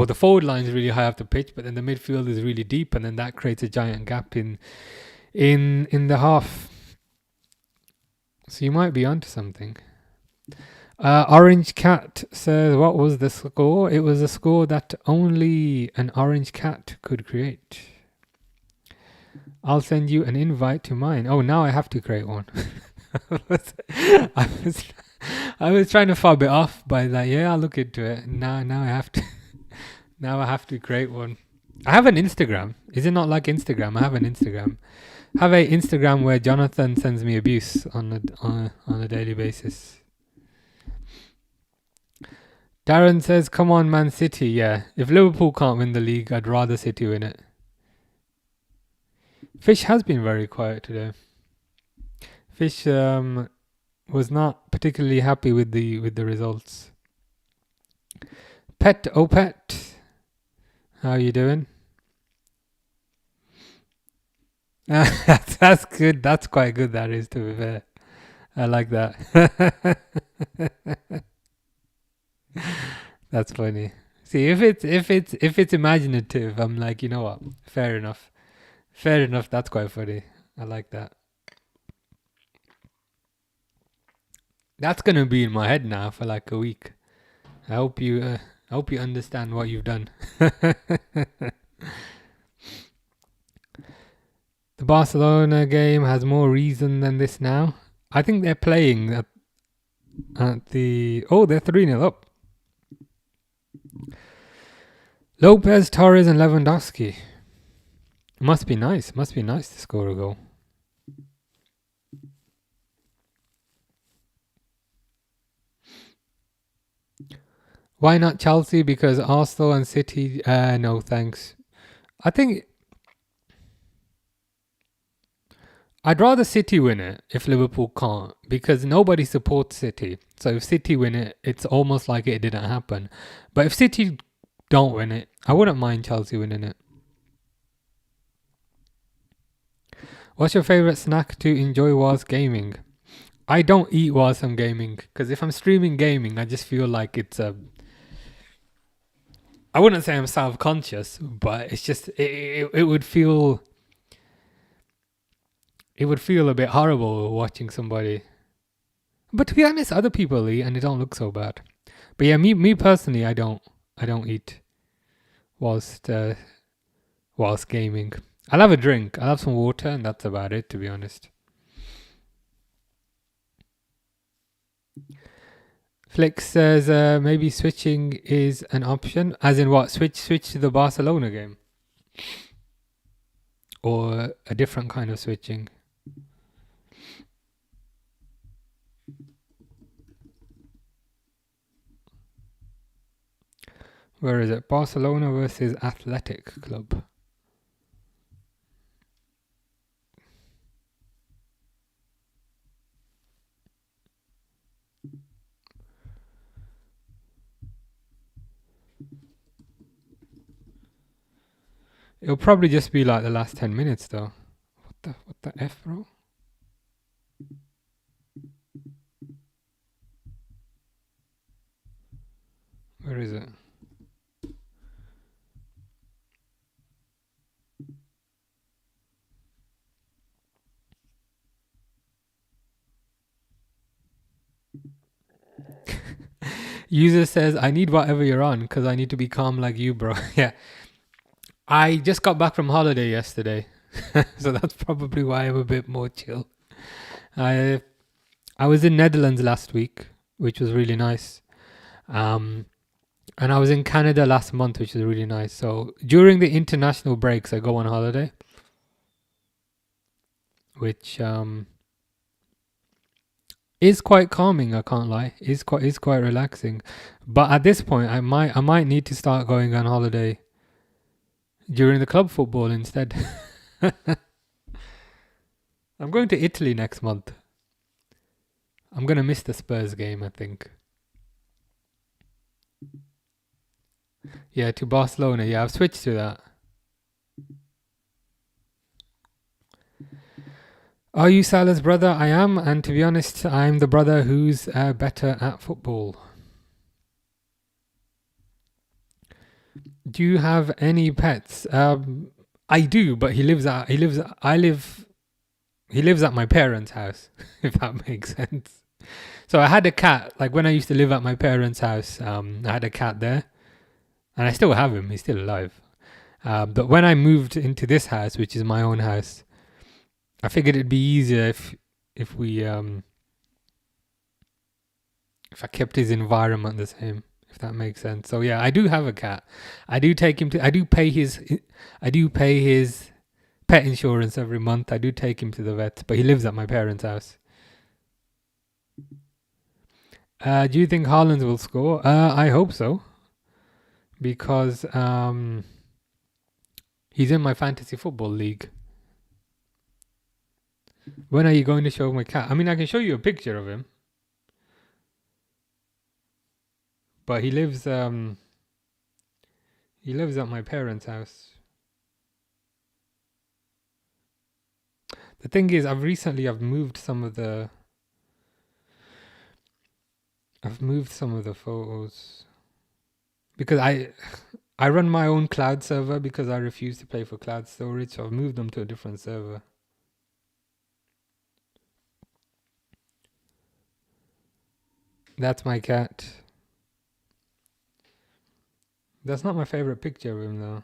the forward line is really high up the pitch, but then the midfield is really deep, and then that creates a giant gap in the half. So you might be onto something. Orange Cat says, what was the score? It was a score that only an orange cat could create. I'll send you an invite to mine. Oh, now I have to create one. I was trying to fob it off by that. Yeah, I'll look into it. Now I have to. Now I have to create one. I have an Instagram. Is it not like Instagram? I have an Instagram. I have a Instagram where Jonathan sends me abuse on a daily basis. Darren says, "Come on, Man City." Yeah, if Liverpool can't win the league, I'd rather City win it. Fish has been very quiet today. Fish was not particularly happy with the results. Pet, oh Pet, how are you doing? That's good. That's quite good. That is, to be fair. I like that. That's funny. See, if it's imaginative, I'm like, you know what? Fair enough. That's quite funny. I like that. That's gonna be in my head now for like a week. I hope you understand what you've done. The Barcelona game has more reason than this now. I think they're playing at the... Oh, they're 3-0 up. Lopez, Torres and Lewandowski. Must be nice to score a goal. Why not Chelsea? Because Arsenal and City. No, thanks. I think I'd rather City win it if Liverpool can't, because nobody supports City. So if City win it, it's almost like it didn't happen. But if City don't win it, I wouldn't mind Chelsea winning it. What's your favorite snack to enjoy whilst gaming? I don't eat whilst I'm gaming, because if I'm streaming gaming, I just feel like it's a. I wouldn't say I'm self-conscious, but it's just it would feel. It would feel a bit horrible watching somebody. But to be honest, other people eat and it don't look so bad. But yeah, me personally, I don't eat whilst whilst gaming. I'll have a drink. I'll have some water, and that's about it. To be honest. Flick says maybe switching is an option. As in what? Switch to the Barcelona game, or a different kind of switching. Where is it? Barcelona versus Athletic Club. It'll probably just be like the last 10 minutes though. What the F, bro? Where is it? User says, I need whatever you're on because I need to be calm like you, bro. Yeah. I just got back from holiday yesterday. So that's probably why I'm a bit more chill. I was in Netherlands last week, which was really nice. And I was in Canada last month, which was really nice. So during the international breaks, I go on holiday, which is quite calming. I can't lie. Is quite relaxing. But at this point, I might need to start going on holiday during the club football instead. I'm going to Italy next month. I'm gonna miss the Spurs game, I think. Yeah, to Barcelona. Yeah, I've switched to that. Are you Salah's brother? I am, and to be honest, I'm the brother who's better at football. Do you have any pets? I do, but he lives at my parents' house, if that makes sense. So I had a cat, like when I used to live at my parents' house, I had a cat there, and I still have him. He's still alive. But when I moved into this house, which is my own house, I figured it'd be easier if we if I kept his environment the same, if that makes sense. So yeah, I do have a cat. I do take him to. I do pay his pet insurance every month. I do take him to the vet, but he lives at my parents' house. Do you think Haaland will score? I hope so, because he's in my fantasy football league. When are you going to show my cat? I mean, I can show you a picture of him, but he lives at my parents' house. The thing is, I've moved some of the photos because I run my own cloud server because I refuse to pay for cloud storage, so I've moved them to a different server. That's my cat. That's not my favorite picture of him though.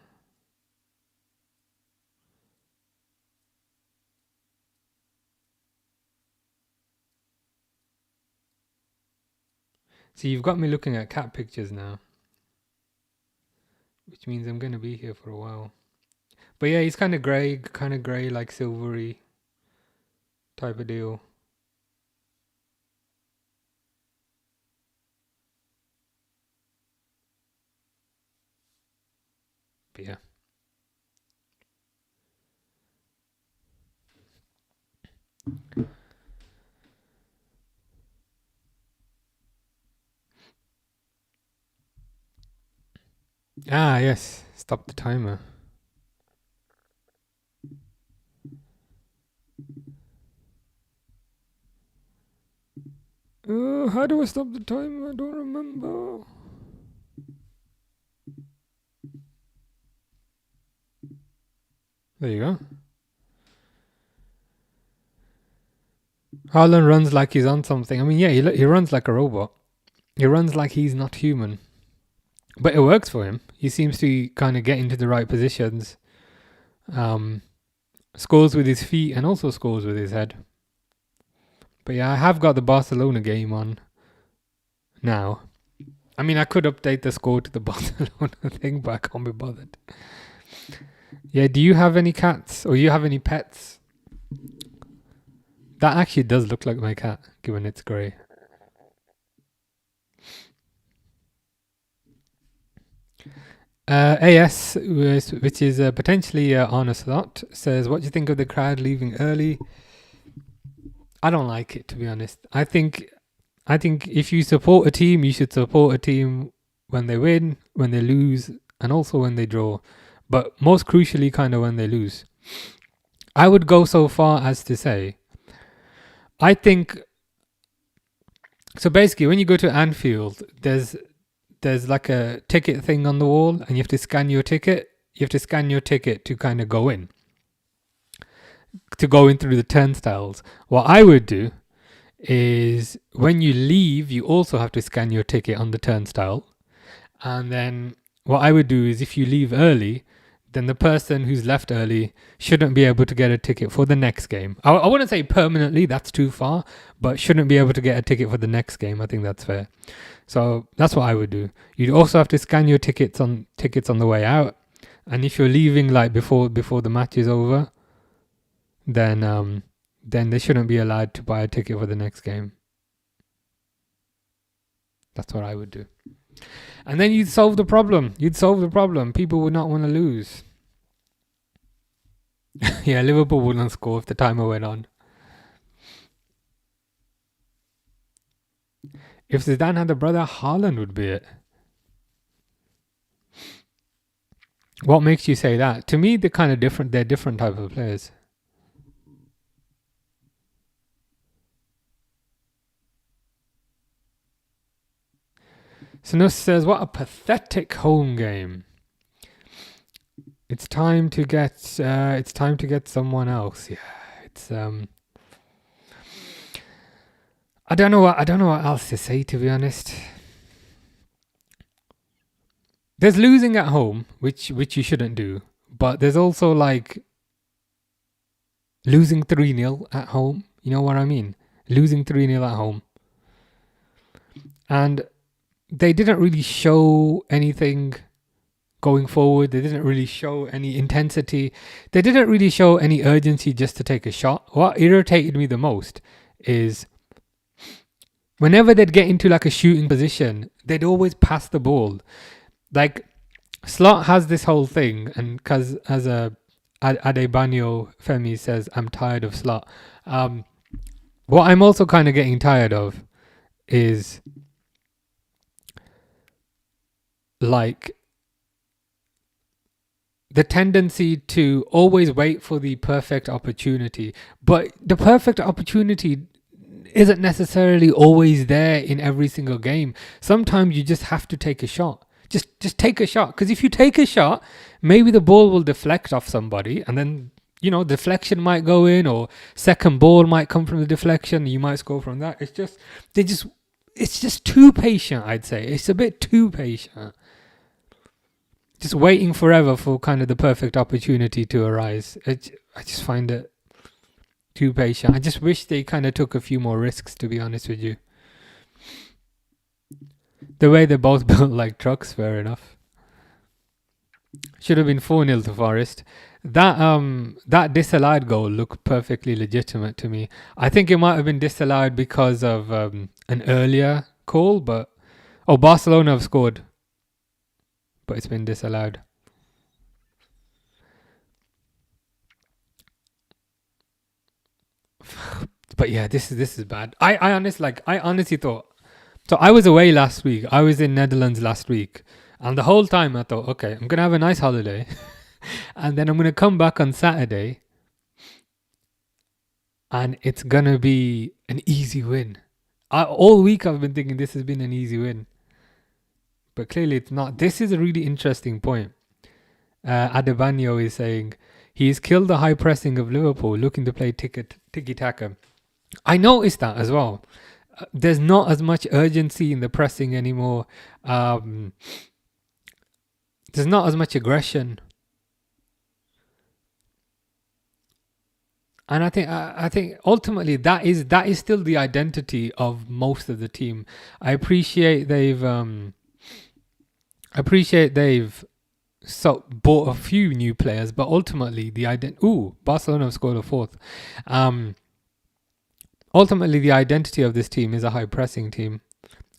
See, you've got me looking at cat pictures now, which means I'm going to be here for a while. But yeah, he's kind of grey, like silvery type of deal. yeah. Ah, yes. Stop the timer. How do I stop the timer? I don't remember. There you go. Haaland runs like he's on something. I mean, yeah, he runs like a robot. He runs like he's not human. But it works for him. He seems to kind of get into the right positions. Scores with his feet and also scores with his head. But yeah, I have got the Barcelona game on now. I mean, I could update the score to the Barcelona thing, but I can't be bothered. Yeah, do you have any cats or you have any pets? That actually does look like my cat, given it's grey. AS, which is potentially on a slot, says, what do you think of the crowd leaving early? I don't like it, to be honest. I think if you support a team, you should support a team when they win, when they lose, and also when they draw. But most crucially, kind of when they lose. I would go so far as to say, I think... So basically, when you go to Anfield, there's like a ticket thing on the wall, and you have to scan your ticket. You have to scan your ticket to kind of go in. To go in through the turnstiles. What I would do is when you leave, you also have to scan your ticket on the turnstile. And then what I would do is if you leave early, then the person who's left early shouldn't be able to get a ticket for the next game. I wouldn't say permanently, that's too far, but shouldn't be able to get a ticket for the next game. I think that's fair. So that's what I would do. You'd also have to scan your tickets on the way out. And if you're leaving like before the match is over, then they shouldn't be allowed to buy a ticket for the next game. That's what I would do. And then you'd solve the problem. People would not want to lose. Yeah, Liverpool wouldn't score if the timer went on. If Zidane had a brother, Haaland would be it. What makes you say that? To me, they're kind of different. They're different type of players. Sinus says, what a pathetic home game. It's time to get someone else. Yeah, it's I don't know what else to say, to be honest. There's losing at home, which you shouldn't do, but there's also like losing 3-0 at home. You know what I mean? Losing 3-0 at home. And they didn't really show anything going forward. They didn't really show any intensity. They didn't really show any urgency just to take a shot. What irritated me the most is whenever they'd get into like a shooting position, they'd always pass the ball. Like Slot has this whole thing, and because as Adebanyo Femi says, I'm tired of Slot. What I'm also kind of getting tired of is like the tendency to always wait for the perfect opportunity. But the perfect opportunity isn't necessarily always there in every single game. Sometimes you just have to take a shot. Just take a shot. Because if you take a shot, maybe the ball will deflect off somebody, and then, you know, deflection might go in, or second ball might come from the deflection. You might score from that. It's just too patient, I'd say. It's a bit too patient. Just waiting forever for kind of the perfect opportunity to arise. I just find it too patient. I just wish they kind of took a few more risks, to be honest with you. The way they're both built like trucks, fair enough. Should have been 4-0 to Forest. That disallowed goal looked perfectly legitimate to me. I think it might have been disallowed because of an earlier call, but Barcelona have scored, but it's been disallowed. But yeah, this is bad. I honestly thought. So I was away last week. I was in Netherlands last week, and the whole time I thought, okay, I'm gonna have a nice holiday, and then I'm gonna come back on Saturday, and it's gonna be an easy win. All week I've been thinking this has been an easy win, but clearly it's not. This is a really interesting point. Adebayo is saying he's killed the high pressing of Liverpool, looking to play tiki-taka. I noticed that as well. There's not as much urgency in the pressing anymore. There's not as much aggression, and I think ultimately that is still the identity of most of the team. I appreciate they've bought a few new players, but ultimately Barcelona have scored a fourth. Ultimately, the identity of this team is a high pressing team.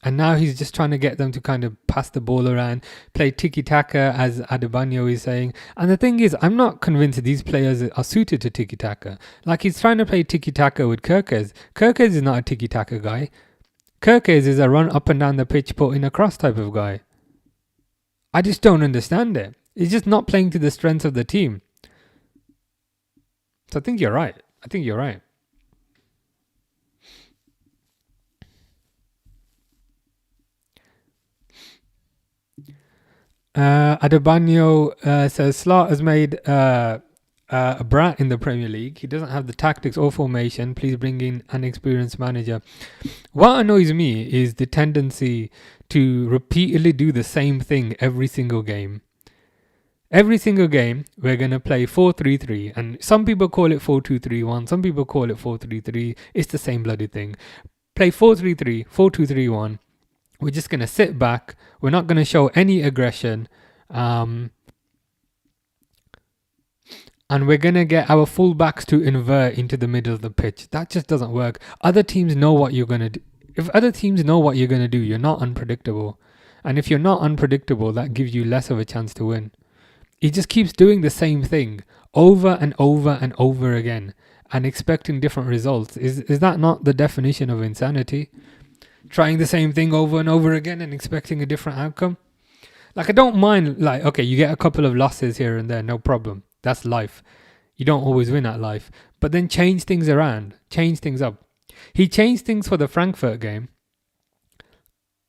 And now he's just trying to get them to kind of pass the ball around, play tiki-taka, as Adebayo is saying. And the thing is, I'm not convinced these players are suited to tiki-taka. Like, he's trying to play tiki-taka with Kerkez. Kerkez is not a tiki-taka guy. Kerkez is a run up and down the pitch, put in a cross type of guy. I just don't understand it. He's just not playing to the strengths of the team. So I think you're right. Adebayo says Slot has made a brat in the Premier League. He doesn't have the tactics or formation. Please bring in an experienced manager. What annoys me is the tendency to repeatedly do the same thing every single game. Every single game, we're going to play 4-3-3. And some people call it 4-2-3-1. Some people call it 4-3-3. It's the same bloody thing. Play 4-3-3, 4-2-3-1. We're just going to sit back. We're not going to show any aggression. And we're going to get our fullbacks to invert into the middle of the pitch. That just doesn't work. Other teams know what you're going to do. If other teams know what you're going to do, you're not unpredictable. And if you're not unpredictable, that gives you less of a chance to win. He just keeps doing the same thing over and over and over again and expecting different results. Is that not the definition of insanity? Trying the same thing over and over again and expecting a different outcome? Like, I don't mind, like, okay, you get a couple of losses here and there, no problem. That's life. You don't always win at life. But then change things around. Change things up. He changed things for the Frankfurt game.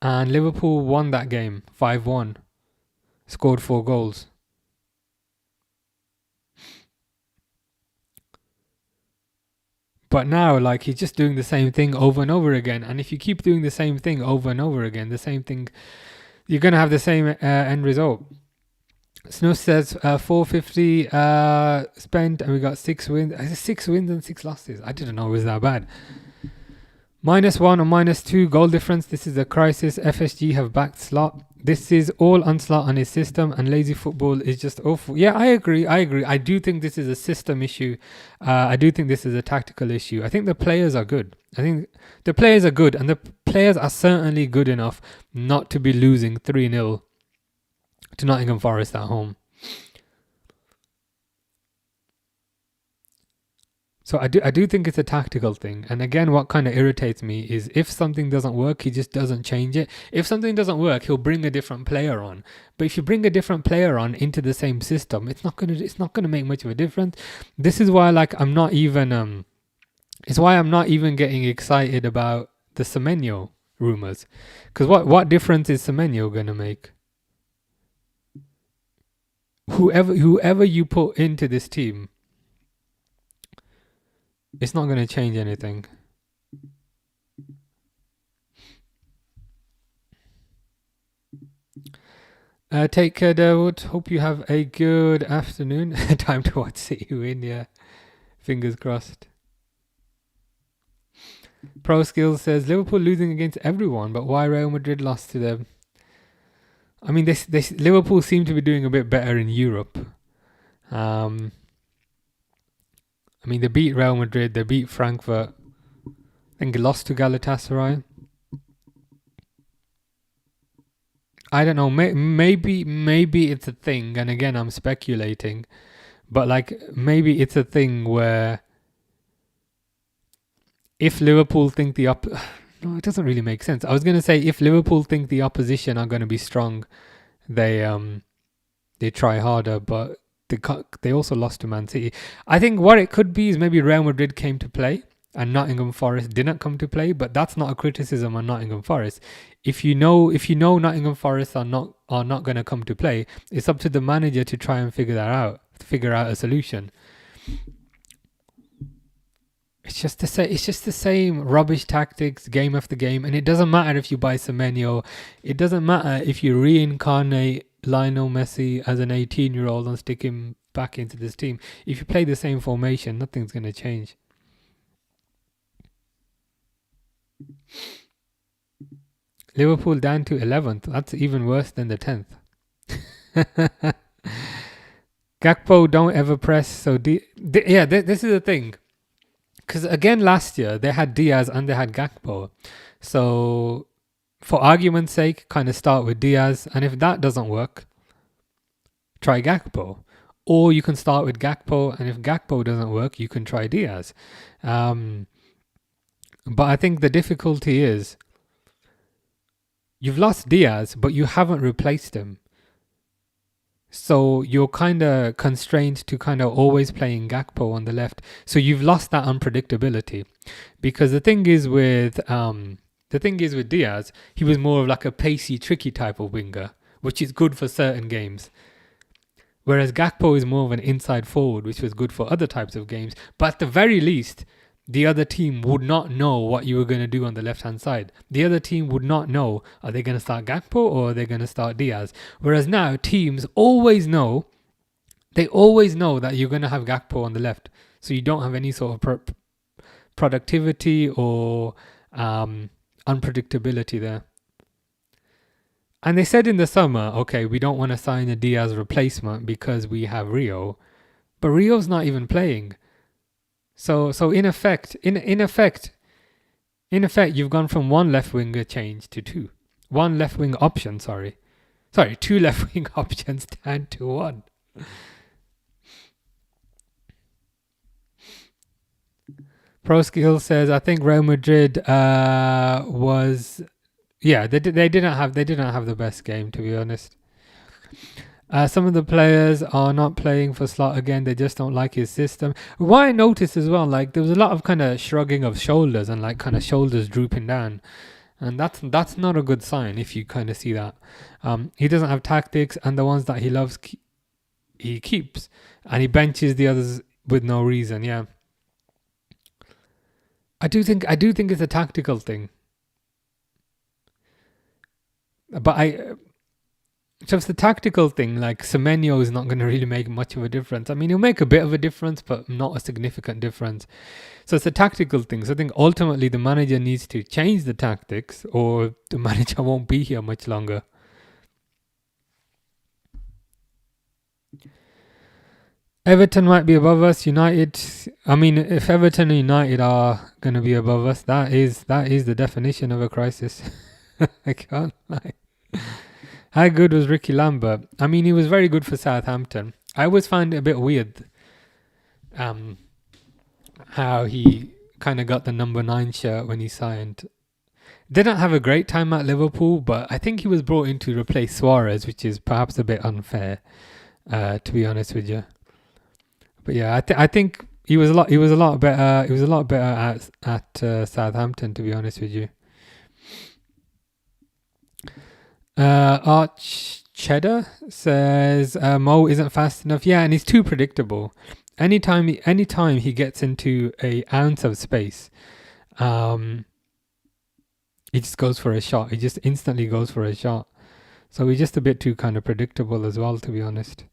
And Liverpool won that game 5-1. Scored 4 goals. But now, like, he's just doing the same thing over and over again. And if you keep doing the same thing over and over again, the same thing, you're going to have the same end result. Snus says 450 spent and we got 6 wins. 6 wins and 6 losses. I didn't know it was that bad. -1 or -2 goal difference. This is a crisis. FSG have backed Slot. This is all on Slot and his system, and lazy football is just awful. Yeah, I agree. I do think this is a system issue. I do think this is a tactical issue. I think the players are good. And the players are certainly good enough not to be losing 3-0 to Nottingham Forest at home. So I do think it's a tactical thing. And again, what kind of irritates me is if something doesn't work, he just doesn't change it. If something doesn't work, he'll bring a different player on. But if you bring a different player on into the same system, it's not gonna make much of a difference. This is why, like, I'm not even getting excited about the Semenyo rumors. Because what difference is Semenyo gonna make? Whoever you put into this team, it's not going to change anything. Take care, Dawood. Hope you have a good afternoon. Time to watch City win, yeah. Fingers crossed. Pro Skills says Liverpool losing against everyone, but why Real Madrid lost to them? I mean, Liverpool seem to be doing a bit better in Europe. I mean, they beat Real Madrid, they beat Frankfurt. I think they lost to Galatasaray. I don't know. Maybe it's a thing, and again, I'm speculating. But like, maybe it's a thing where if Liverpool think no, it doesn't really make sense. I was going to say if Liverpool think the opposition are going to be strong, they try harder, but they also lost to Man City. I think what it could be is maybe Real Madrid came to play and Nottingham Forest didn't come to play, but that's not a criticism on Nottingham Forest. If you know Nottingham Forest are not going to come to play, it's up to the manager to try and figure out a solution. It's just the same rubbish tactics game after game, and it doesn't matter if you buy Semenyo. It doesn't matter if you reincarnate Lionel Messi as an 18-year-old and stick him back into this team. If you play the same formation, nothing's going to change. Liverpool down to 11th. That's even worse than the 10th. Gakpo don't ever press. So this is the thing. Because again, last year they had Diaz and they had Gakpo. So for argument's sake, kind of start with Diaz, and if that doesn't work, try Gakpo. Or you can start with Gakpo, and if Gakpo doesn't work, you can try Diaz. But I think the difficulty is you've lost Diaz, but you haven't replaced him. So you're kind of constrained to kind of always playing Gakpo on the left. So you've lost that unpredictability. Because the thing is with Diaz, he was more of like a pacey, tricky type of winger, which is good for certain games. Whereas Gakpo is more of an inside forward, which was good for other types of games. But at the very least, the other team would not know what you were going to do on the left-hand side. The other team would not know, are they going to start Gakpo or are they going to start Diaz? Whereas now, teams always know, that you're going to have Gakpo on the left. So you don't have any sort of productivity or unpredictability there. And they said in the summer, okay, we don't want to sign a Diaz replacement because we have Rio. But Rio's not even playing. So in effect, you've gone from one left winger change to two. One left wing option, sorry, two left wing options down to one. Pro Skill says, I think Real Madrid was, they didn't have the best game, to be honest. Some of the players are not playing for Slot again. They just don't like his system. What I noticed as well, like there was a lot of kind of shrugging of shoulders and like kind of shoulders drooping down, and that's not a good sign if you kind of see that. He doesn't have tactics, and the ones that he loves, he keeps, and he benches the others with no reason. Yeah, I do think it's a tactical thing, but so it's the tactical thing, like Semenyo is not going to really make much of a difference. I mean, he'll make a bit of a difference, but not a significant difference. So it's a tactical thing. So I think ultimately the manager needs to change the tactics or the manager won't be here much longer. Everton might be above us. United, I mean, if Everton and United are going to be above us, that is the definition of a crisis. I can't lie. How good was Ricky Lambert? I mean, he was very good for Southampton. I always find it a bit weird how he kind of got the number 9 shirt when he signed. Didn't have a great time at Liverpool, but I think he was brought in to replace Suarez, which is perhaps a bit unfair, to be honest with you. But yeah, I think he was a lot better. He was a lot better at Southampton, to be honest with you. Arch Cheddar says Mo isn't fast enough. Yeah, and he's too predictable. Anytime he gets into an ounce of space, he just goes for a shot. He just instantly goes for a shot. So he's just a bit too kind of predictable as well, to be honest.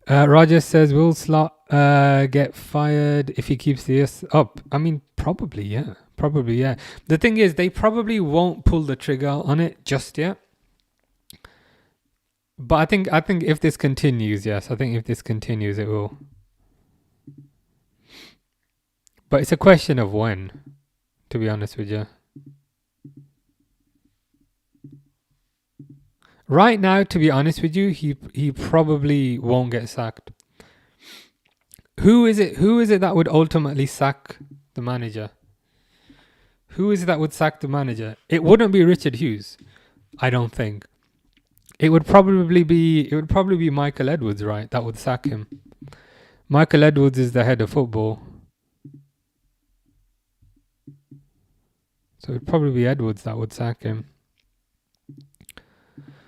Roger says, will Slot get fired if he keeps this up? I mean, probably, yeah. The thing is, they probably won't pull the trigger on it just yet. But I think if this continues, yes, it will. But it's a question of when, to be honest with you. Right now, to be honest with you, he probably won't get sacked. Who is it that would ultimately sack the manager? Who is it that would sack the manager? It wouldn't be Richard Hughes, I don't think. It would probably be Michael Edwards, right? That would sack him. Michael Edwards is the head of football. So it'd probably be Edwards that would sack him.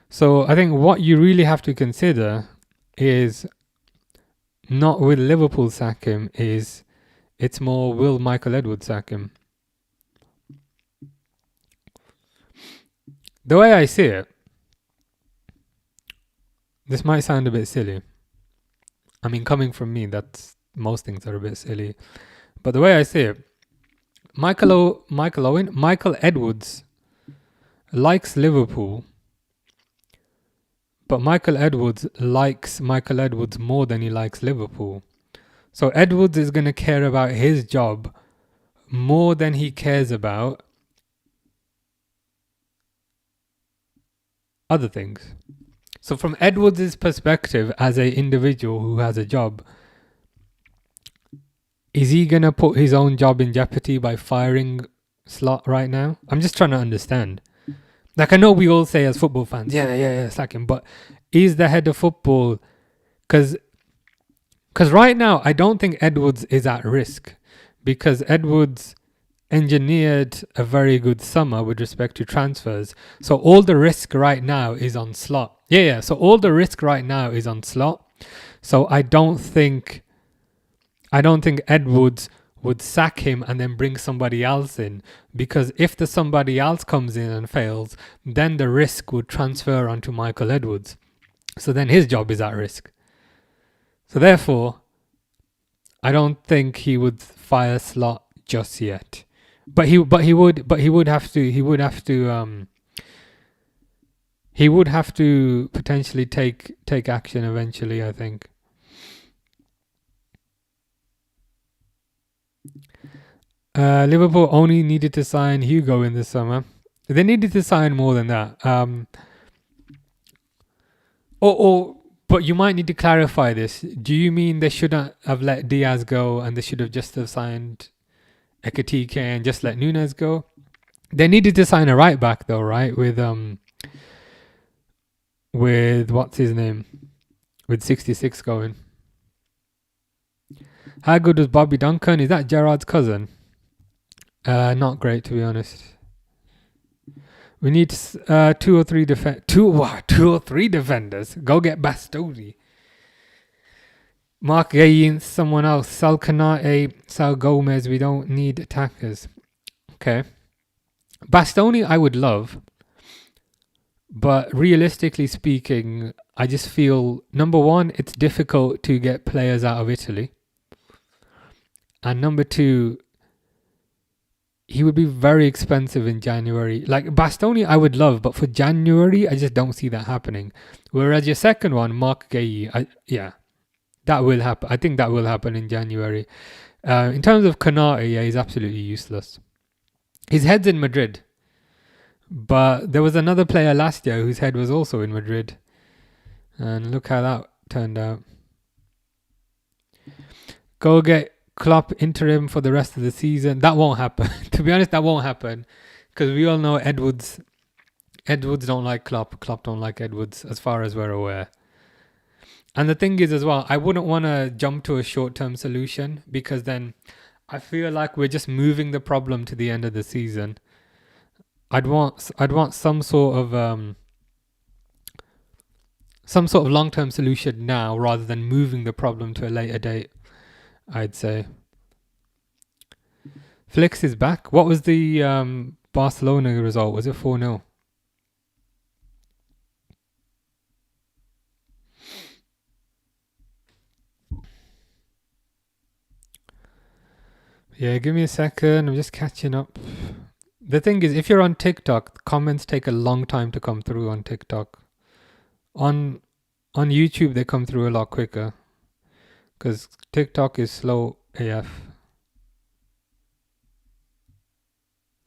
So I think what you really have to consider is not will Liverpool sack him, it's more will Michael Edwards sack him. The way I see it, this might sound a bit silly. I mean, coming from me, most things are a bit silly. But the way I see it, Michael Edwards likes Liverpool, but Michael Edwards likes Michael Edwards more than he likes Liverpool. So Edwards is going to care about his job more than he cares about other things. So from Edwards' perspective as an individual who has a job, is he going to put his own job in jeopardy by firing Slot right now? I'm just trying to understand. Like, I know we all say as football fans, yeah, sack him. But is the head of football... Because right now, I don't think Edwards is at risk. Because Edwards engineered a very good summer with respect to transfers. So all the risk right now is on Slot. Yeah. So all the risk right now is on Slot. So I don't think Edwards would sack him and then bring somebody else in, because if the somebody else comes in and fails, then the risk would transfer onto Michael Edwards. So then his job is at risk. So therefore, I don't think he would fire Slot just yet. But he would have to potentially take action eventually, I think. Liverpool only needed to sign Hugo in the summer. They needed to sign more than that. But you might need to clarify this. Do you mean they shouldn't have let Diaz go and they should have just have signed Ekatike and just let Nunes go? They needed to sign a right back though, right? With what's his name? With 66 going. How good was Bobby Duncan? Is that Gerrard's cousin? Not great, to be honest. We need 2 or 3 defenders. Go get Bastoni. Mark Gay, someone else. Sal Canate, Sal Gomez. We don't need attackers. Okay. Bastoni, I would love. But realistically speaking, I just feel, number one, it's difficult to get players out of Italy. And number two, he would be very expensive in January. Like Bastoni, I would love, but for January, I just don't see that happening. Whereas your second one, Mark Gay, that will happen. I think that will happen in January. In terms of Konate, he's absolutely useless. His head's in Madrid. But there was another player last year whose head was also in Madrid. And look how that turned out. Go get Klopp interim for the rest of the season. That won't happen. To be honest, that won't happen. Because we all know Edwards don't like Klopp. Klopp don't like Edwards, as far as we're aware. And the thing is as well, I wouldn't want to jump to a short-term solution, because then I feel like we're just moving the problem to the end of the season. I'd want some sort of long-term solution now, rather than moving the problem to a later date, I'd say. Flicks is back. What was the Barcelona result? Was it 4-0? Yeah, give me a second. I'm just catching up. The thing is, if you're on TikTok, comments take a long time to come through on TikTok. On YouTube, they come through a lot quicker, because TikTok is slow AF.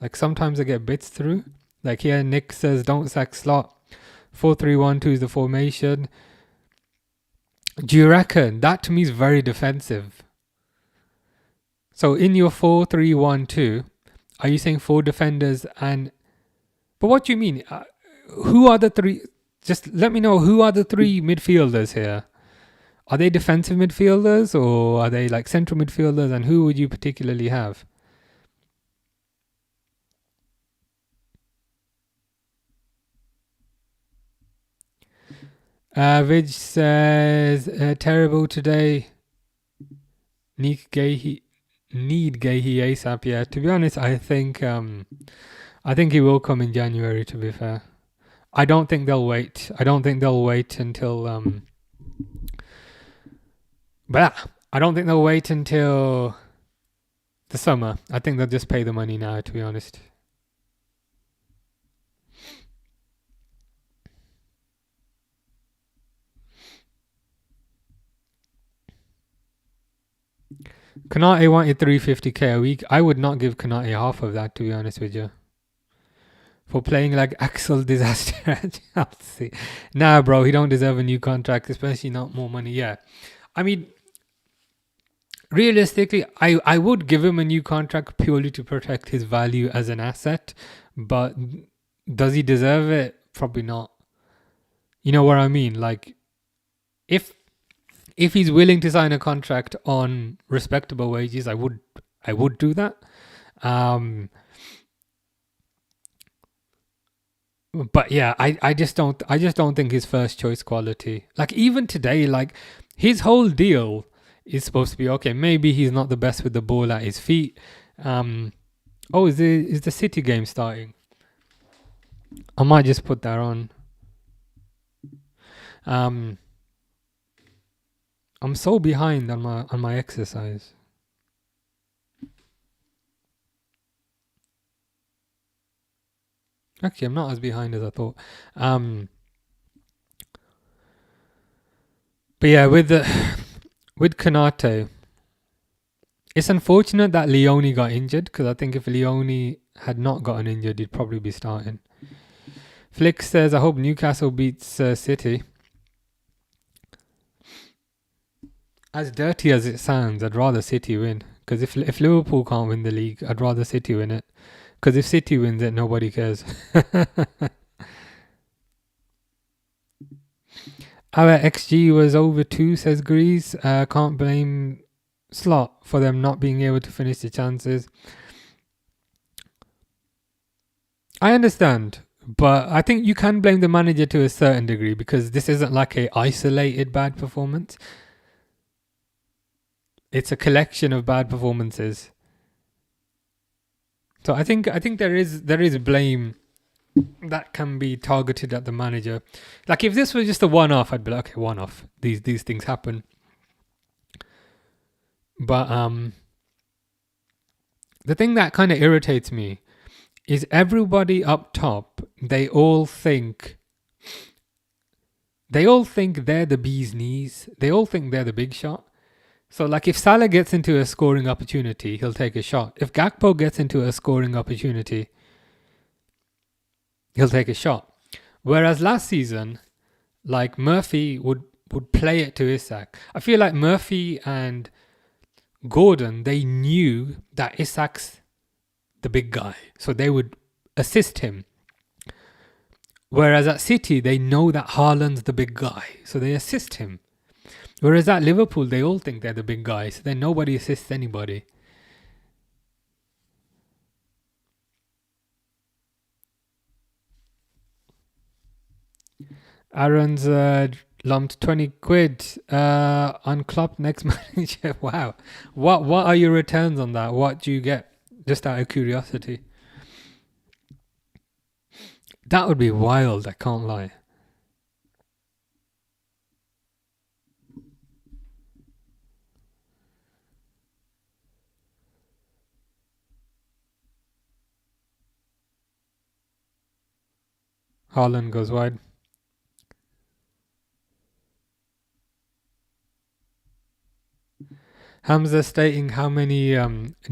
Like sometimes I get bits through. Like here, Nick says, don't sack Slot. 4-3-1-2 is the formation. Do you reckon? That to me is very defensive. So in your 4-3-1-2, are you saying 4 defenders and... But what do you mean? Who are the 3... Just let me know, who are the 3 midfielders here? Are they defensive midfielders or are they like central midfielders, and who would you particularly have? Vidge says, terrible today. Need Gahey ASAP. Yeah, to be honest, I think he will come in January, to be fair. I don't think they'll wait. Until but I don't think they'll wait until the summer. I think they'll just pay the money now, to be honest. Konate wanted 350k a week. I would not give Konate half of that, to be honest with you. For playing like Axel Disaster at Chelsea. Nah, bro, he don't deserve a new contract, especially not more money. Yeah. I mean, realistically, I would give him a new contract purely to protect his value as an asset. But does he deserve it? Probably not. You know what I mean? Like, if he's willing to sign a contract on respectable wages, I would do that. But yeah, I just don't think his first choice quality. Like even today, like his whole deal is supposed to be okay. Maybe he's not the best with the ball at his feet. Is the City game starting? I might just put that on. I'm so behind on my exercise. Actually, I'm not as behind as I thought. But yeah, with Konate, it's unfortunate that Leone got injured, because I think if Leone had not gotten injured, he'd probably be starting. Flick says, I hope Newcastle beats City. As dirty as it sounds, I'd rather City win. Because if Liverpool can't win the league, I'd rather City win it. Because if City wins it, nobody cares. Our XG was over 2, says Grease. Can't blame Slot for them not being able to finish the chances. I understand, but I think you can blame the manager to a certain degree, because this isn't like a isolated bad performance. It's a collection of bad performances. So I think there is blame that can be targeted at the manager. Like if this was just a one-off, I'd be like, okay, one-off. These things happen. But the thing that kind of irritates me is everybody up top, they all think they're the bee's knees. They all think they're the big shot. So like if Salah gets into a scoring opportunity, he'll take a shot. If Gakpo gets into a scoring opportunity, he'll take a shot. Whereas last season, like Murphy would play it to Isak. I feel like Murphy and Gordon, they knew that Isak's the big guy, so they would assist him. Whereas at City, they know that Haaland's the big guy, so they assist him. Whereas at Liverpool, they all think they're the big guy, so then nobody assists anybody. Aaron's lumped 20 quid on Klopp next manager. Wow. What are your returns on that? What do you get? Just out of curiosity. That would be wild, I can't lie. Haaland goes wide. Hamza stating how many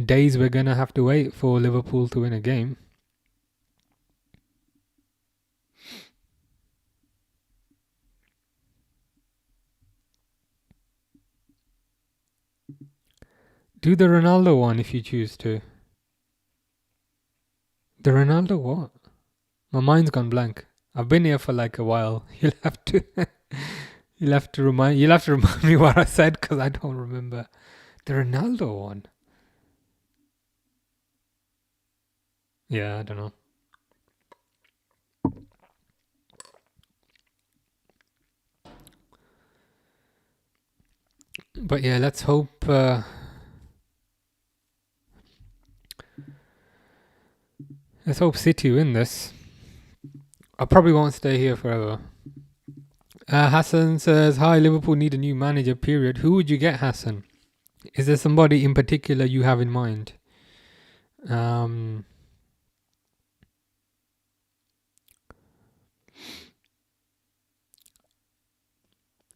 days we're going to have to wait for Liverpool to win a game. Do the Ronaldo one if you choose to. The Ronaldo what? My mind's gone blank. I've been here for like a while. You'll have to remind me what I said because I don't remember. The Ronaldo one. Yeah, I don't know. But yeah, let's hope City win this. I probably won't stay here forever. Hassan says, "Hi, Liverpool need a new manager. Period. Who would you get, Hassan? Is there somebody in particular you have in mind?"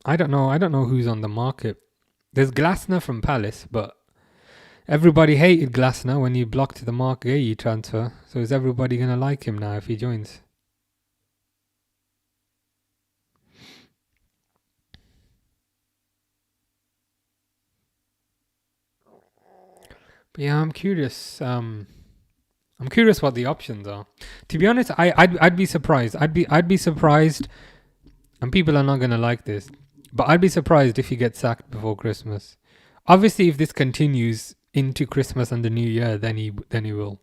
I don't know. I don't know who's on the market. There's Glasner from Palace, but everybody hated Glasner when he blocked the Mark Gay transfer. So is everybody gonna like him now if he joins? But yeah, I'm curious. I'm curious what the options are. To be honest, I'd be surprised. I'd be surprised, and people are not gonna like this, but I'd be surprised if he gets sacked before Christmas. Obviously, if this continues into Christmas and the New Year, then he will.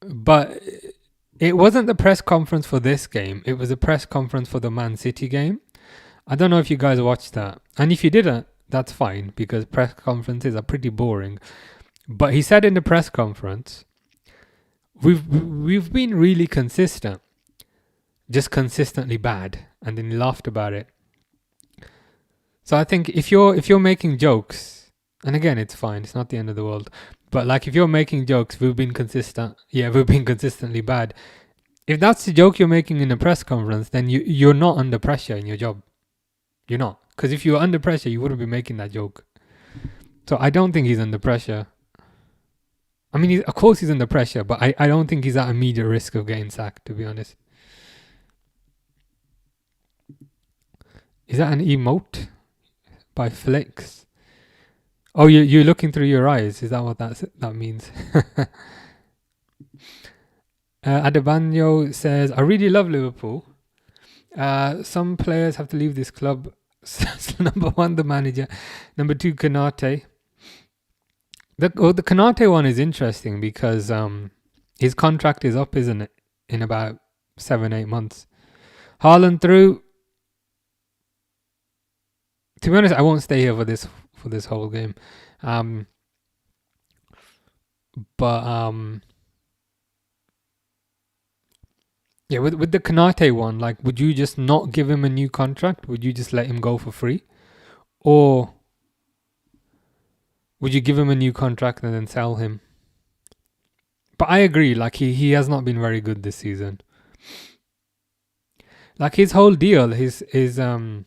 But it wasn't the press conference for this game. It was a press conference for the Man City game. I don't know if you guys watched that, and if you didn't, that's fine because press conferences are pretty boring. But he said in the press conference, we've been really consistent, just consistently bad, and then he laughed about it. So I think if you're making jokes, and again it's fine, it's not the end of the world. But like if you're making jokes, we've been consistent. Yeah, we've been consistently bad. If that's the joke you're making in a press conference, then you're not under pressure in your job. You're not, because if you were under pressure, you wouldn't be making that joke. So I don't think he's under pressure. I mean, of course he's under pressure, but I don't think he's at immediate risk of getting sacked, to be honest. Is that an emote by Flex? Oh, you're looking through your eyes. Is that what that means? Adebanyo says, "I really love Liverpool. Some players have to leave this club. Number one, the manager. Number two, Kanate. The Kanate one is interesting because his contract is up, isn't it? In about 7-8 months. Haaland through. To be honest, I won't stay here for this whole game. Yeah, with the Kanate one, like, would you just not give him a new contract? Would you just let him go for free? Or would you give him a new contract and then sell him? But I agree, like, he has not been very good this season. Like, his whole deal is he's a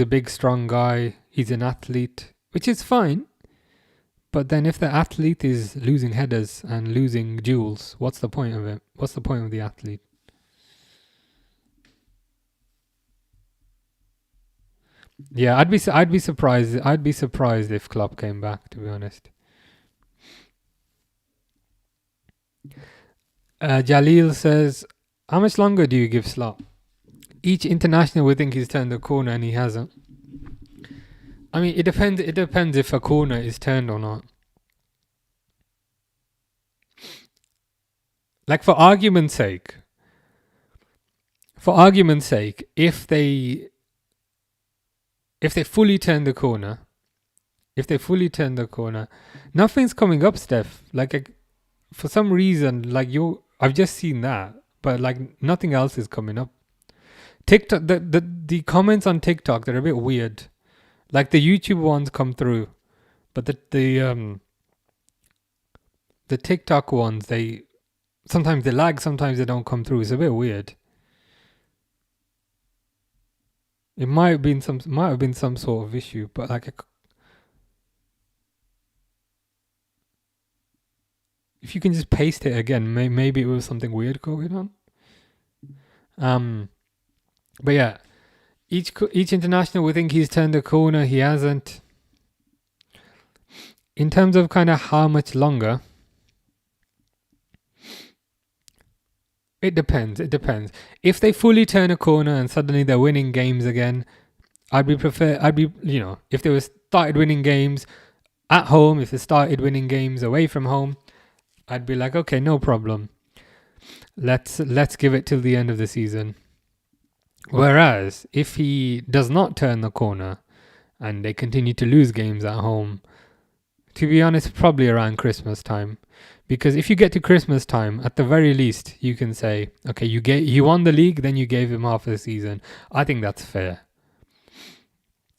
big strong guy, he's an athlete, which is fine. But then if the athlete is losing headers and losing duels, what's the point of it? What's the point of the athlete? Yeah, I'd be surprised. I'd be surprised if Klopp came back, to be honest. Jalil says, "How much longer do you give Slot? Each international would think he's turned the corner and he hasn't." I mean, it depends. It depends if a corner is turned or not. Like, for argument's sake, if they fully turn the corner, nothing's coming up, Steph. Like, for some reason, like, I've just seen that, but like nothing else is coming up. TikTok, the comments on TikTok, they're a bit weird. Like, the YouTube ones come through, but the TikTok ones, sometimes they lag, sometimes they don't come through. It's a bit weird. It might have been some sort of issue, but like, if you can just paste it again, maybe it was something weird going on. But yeah, each international we think he's turned the corner. He hasn't. In terms of kind of how much longer, it depends. It depends. If they fully turn a corner and suddenly they're winning games again, if they were started winning games at home, if they started winning games away from home, I'd be like, okay, no problem. Let's give it till the end of the season. Whereas if he does not turn the corner and they continue to lose games at home, to be honest, probably around Christmas time. Because if you get to Christmas time, at the very least, you can say, okay, you won the league, then you gave him half of the season. I think that's fair.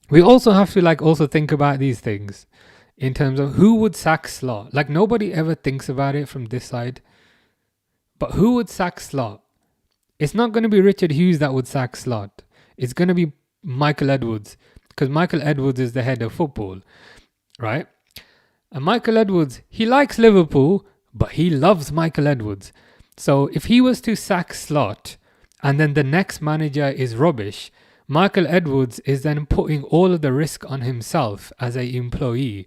We also have to also think about these things in terms of who would sack Slot. Like, nobody ever thinks about it from this side. But who would sack Slot? It's not going to be Richard Hughes that would sack Slot. It's going to be Michael Edwards. Because Michael Edwards is the head of football, right? And Michael Edwards, he likes Liverpool, but he loves Michael Edwards. So if he was to sack Slot and then the next manager is rubbish, Michael Edwards is then putting all of the risk on himself as an employee.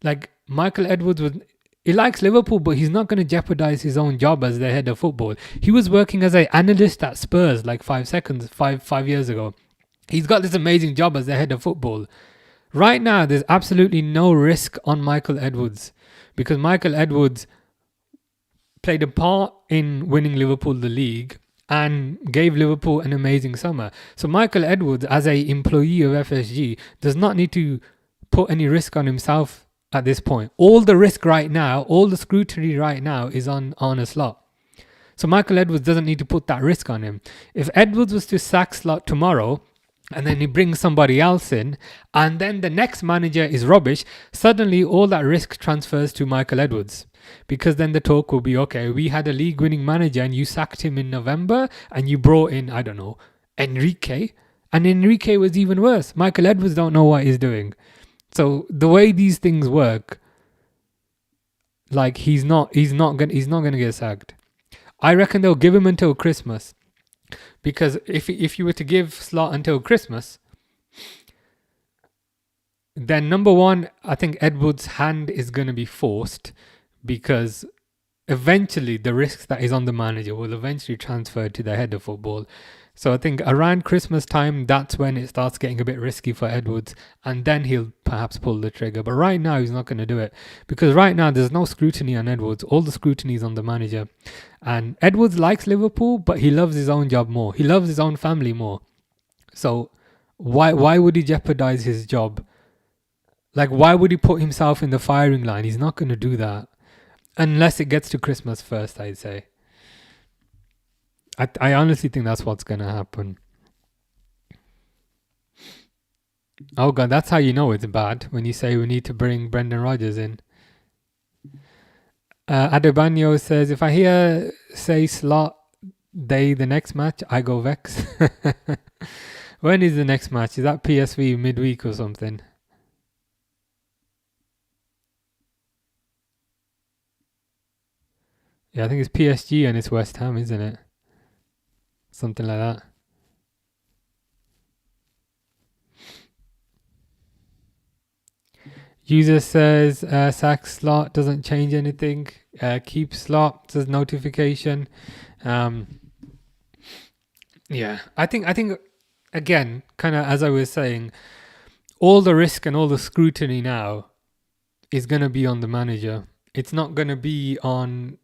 Like, Michael Edwards he likes Liverpool, but he's not going to jeopardize his own job as the head of football. He was working as an analyst at Spurs like 5 years ago. He's got this amazing job as the head of football. Right now, there's absolutely no risk on Michael Edwards because Michael Edwards played a part in winning Liverpool the league and gave Liverpool an amazing summer. So Michael Edwards, as an employee of FSG, does not need to put any risk on himself at this point. All the risk right now, all the scrutiny right now is on a Slot. So Michael Edwards doesn't need to put that risk on him. If Edwards was to sack Slot tomorrow, and then he brings somebody else in, and then the next manager is rubbish, suddenly all that risk transfers to Michael Edwards. Because then the talk will be, okay, we had a league-winning manager and you sacked him in November and you brought in, I don't know, Enrique. And Enrique was even worse. Michael Edwards don't know what he's doing. So the way these things work, like he's not gonna get sacked. I reckon they'll give him until Christmas. Because if you were to give Slot until Christmas, then number one, I think Edwards' hand is going to be forced because eventually the risk that is on the manager will eventually transfer to the head of football. So I think around Christmas time, that's when it starts getting a bit risky for Edwards, and then he'll perhaps pull the trigger. But right now, he's not going to do it because right now there's no scrutiny on Edwards. All the scrutiny is on the manager. And Edwards likes Liverpool, but he loves his own job more. He loves his own family more. So why would he jeopardize his job? Like, why would he put himself in the firing line? He's not going to do that. Unless it gets to Christmas first, I'd say. I honestly think that's what's going to happen. Oh, God, that's how you know it's bad, when you say we need to bring Brendan Rodgers in. Adebanyo says, if I hear say Slot day the next match, I go vex. When is the next match? Is that PSV midweek or something? Yeah, I think it's PSG and it's West Ham, isn't it? Something like that. User says sack Slot doesn't change anything. Keep Slot says notification. Yeah, I think again, kind of as I was saying, all the risk and all the scrutiny now is going to be on the manager. It's not going to be on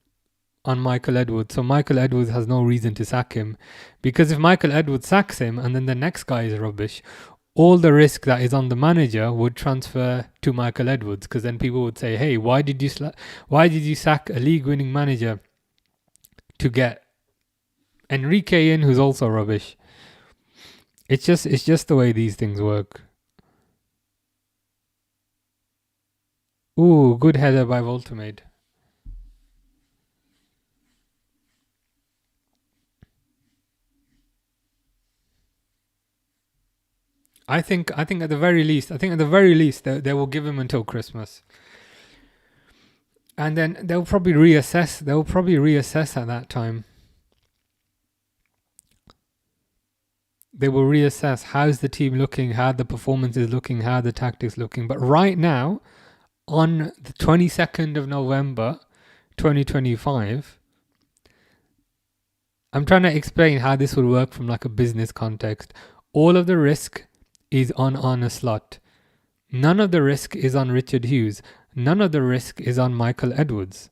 Michael Edwards. So Michael Edwards has no reason to sack him, because if Michael Edwards sacks him and then the next guy is rubbish, all the risk that is on the manager would transfer to Michael Edwards, because then people would say, hey, why did you sack a league-winning manager to get Enrique in, who's also rubbish? It's just the way these things work. Ooh, good header by Voltamade. I think at the very least, they will give him until Christmas, and then they'll probably reassess. At that time. They will reassess how's the team looking, how the performance is looking, how the tactics looking. But right now, on the 22nd of November, 2025, I'm trying to explain how this would work from like a business context. All of the risk is on Arne Slot. None of the risk is on Richard Hughes. None of the risk is on Michael Edwards.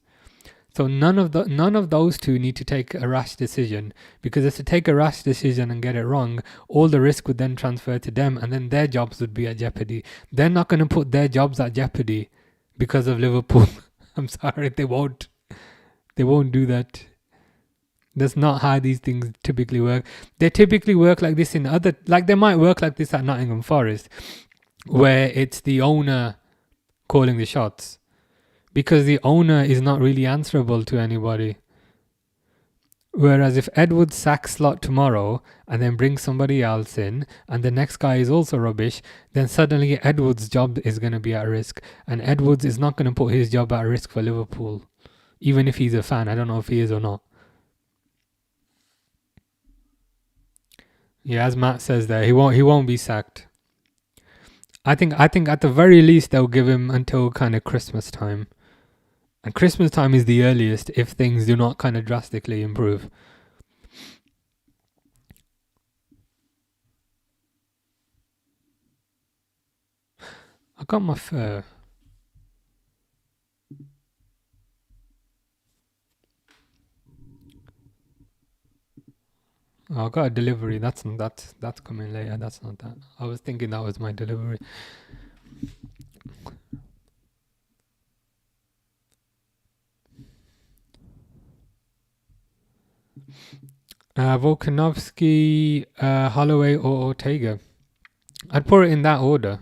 So none of those two need to take a rash decision, because if they take a rash decision and get it wrong, all the risk would then transfer to them, and then their jobs would be at jeopardy. They're not going to put their jobs at jeopardy because of Liverpool. I'm sorry, they won't. They won't do that. That's not how these things typically work. They typically work like this in other, like they might work like this at Nottingham Forest, where it's the owner calling the shots, because the owner is not really answerable to anybody. Whereas if Edwards sacks Slot tomorrow and then brings somebody else in, and the next guy is also rubbish, then suddenly Edwards' job is going to be at risk, and Edwards is not going to put his job at risk for Liverpool, even if he's a fan. I don't know if he is or not. Yeah, as Matt says there, he won't be sacked. I think at the very least they'll give him until kind of Christmas time. And Christmas time is the earliest if things do not kind of drastically improve. I got my fur. Oh, I got a delivery. That's coming later. That's not that. I was thinking that was my delivery. Volkanovski, Holloway, or Ortega. I'd put it in that order.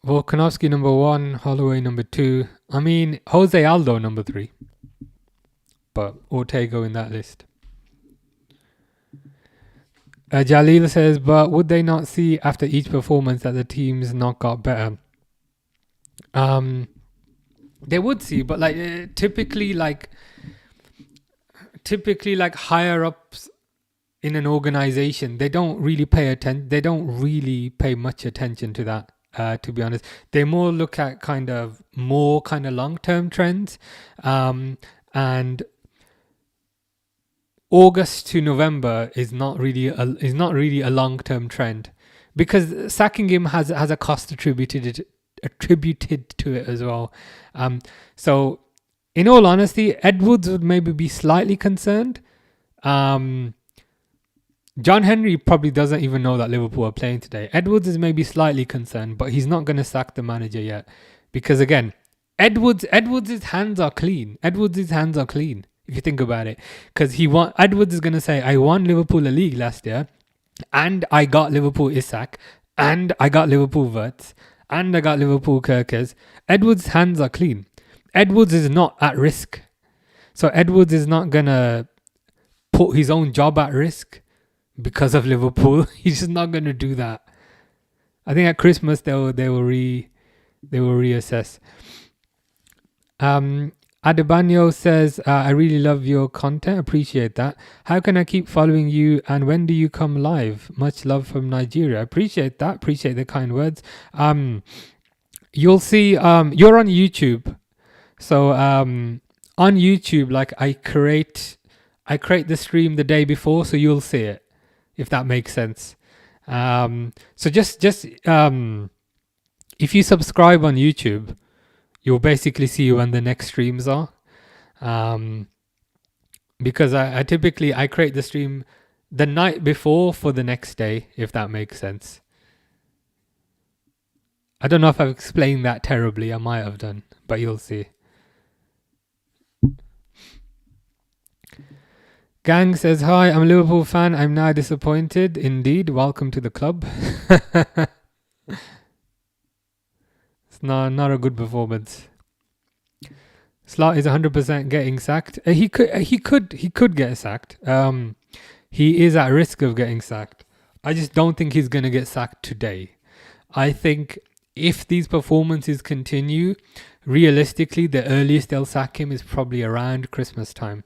Volkanovski number 1, Holloway number 2. I mean, Jose Aldo number 3. But Ortega in that list. Jalil says, but would they not see after each performance that the team's not got better? They would see, but like typically higher ups in an organization, they don't really pay attention. They don't really pay much attention to that. To be honest, they more look at kind of long-term trends, and August to November is not really a long-term trend, because sacking him has a cost attributed to it as well. So in all honesty, Edwards would maybe be slightly concerned. John Henry probably doesn't even know that Liverpool are playing today. Edwards is maybe slightly concerned, but he's not going to sack the manager yet, because again, Edwards' hands are clean. Edwards' hands are clean if you think about it, because Edwards is going to say, I won Liverpool a league last year, and I got Liverpool Isak, and I got Liverpool Wirtz, and I got Liverpool Kirkers. Edwards' hands are clean. Edwards is not at risk, so Edwards is not going to put his own job at risk because of Liverpool. He's just not going to do that. I think at Christmas they will reassess. Adebanyo says, I really love your content. Appreciate that. How can I keep following you, and when do you come live? Much love from Nigeria. Appreciate that. Appreciate the kind words. You'll see, you're on YouTube. So on YouTube, like I create the stream the day before, so you'll see it, if that makes sense. So just if you subscribe on YouTube, you'll basically see when the next streams are. Because I typically create the stream the night before for the next day, if that makes sense. I don't know if I've explained that terribly. I might have done, but you'll see. Gang says, hi, I'm a Liverpool fan. I'm now disappointed. Indeed. Welcome to the club. It's not a good performance. Slot is 100% getting sacked. He could get sacked. He is at risk of getting sacked. I just don't think he's going to get sacked today. I think if these performances continue, realistically, the earliest they'll sack him is probably around Christmas time.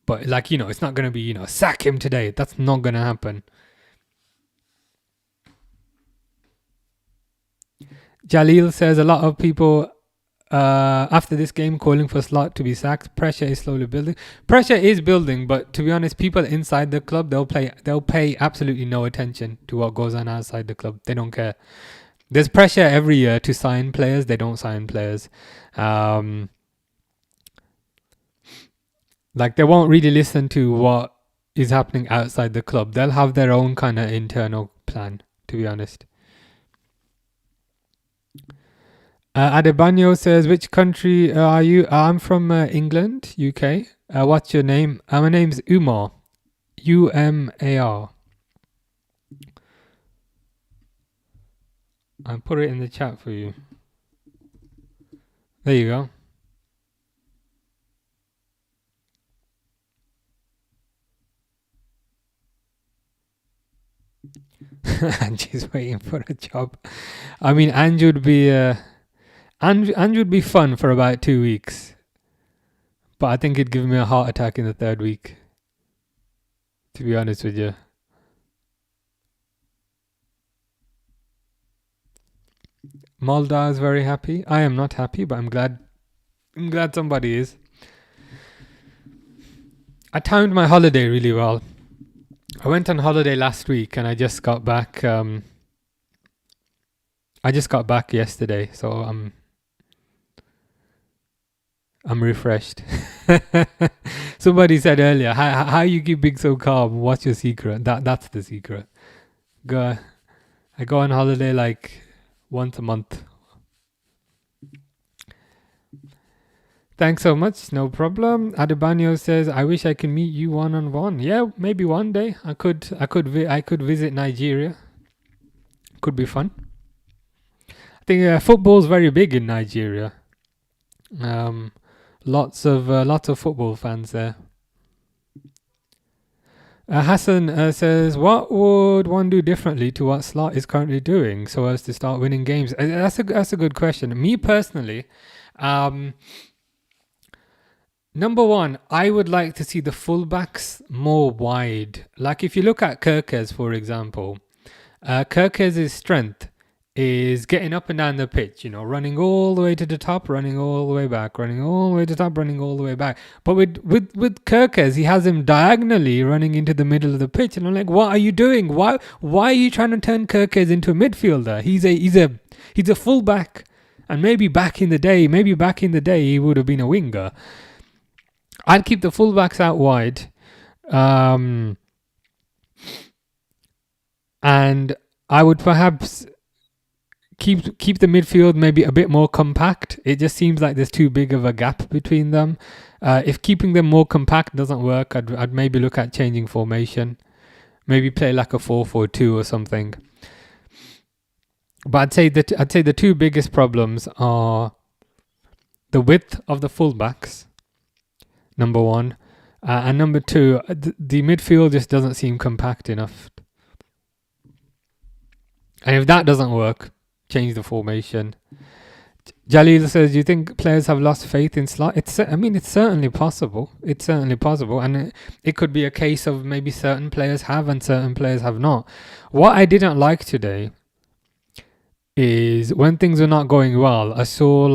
But like, it's not going to be, sack him today. That's not going to happen. Jalil says a lot of people after this game calling for Slot to be sacked. Pressure is slowly building. Pressure is building, but to be honest, people inside the club, they'll pay absolutely no attention to what goes on outside the club. They don't care. There's pressure every year to sign players. They don't sign players. Like, they won't really listen to what is happening outside the club. They'll have their own kind of internal plan, to be honest. Adebanyo says, which country are you? I'm from England, UK. What's your name? My name's Umar. Umar. I'll put it in the chat for you. There you go. Angie's waiting for a job. I mean, Angie would be Angie would be fun for about 2 weeks, but I think it'd give me a heart attack in the 3rd week, to be honest with you. Malda is very happy. I am not happy, but I'm glad somebody is. I timed my holiday really well. I went on holiday last week and I just got back. I just got back yesterday, so I'm refreshed. Somebody said earlier, how you keep being so calm? What's your secret? That's the secret. I go on holiday like once a month. Thanks so much. No problem. Adebanyo says, I wish I could meet you one-on-one. Yeah, maybe one day. I could visit Nigeria. Could be fun. I think football's very big in Nigeria. Lots of football fans there. Hassan says, what would one do differently to what Slot is currently doing so as to start winning games? That's a good question. Me personally, number one, I would like to see the fullbacks more wide. Like if you look at Kerkez, for example, Kerkez's strength is getting up and down the pitch, running all the way to the top, running all the way back, running all the way to the top, running all the way back. But with Kerkez, he has him diagonally running into the middle of the pitch, and I'm like, what are you doing? Why are you trying to turn Kerkez into a midfielder? He's a fullback, and maybe back in the day he would have been a winger. I'd keep the fullbacks out wide, and I would perhaps keep the midfield maybe a bit more compact. It just seems like there's too big of a gap between them. If keeping them more compact doesn't work, I'd maybe look at changing formation. Maybe play like a 4-4-2 or something. But I'd say the two biggest problems are the width of the fullbacks, number one, and number two, the midfield just doesn't seem compact enough. And if that doesn't work, change the formation. Jalil says, do you think players have lost faith in Slot? It's certainly possible. And it could be a case of maybe certain players have and certain players have not. What I didn't like today is when things were not going well, I saw a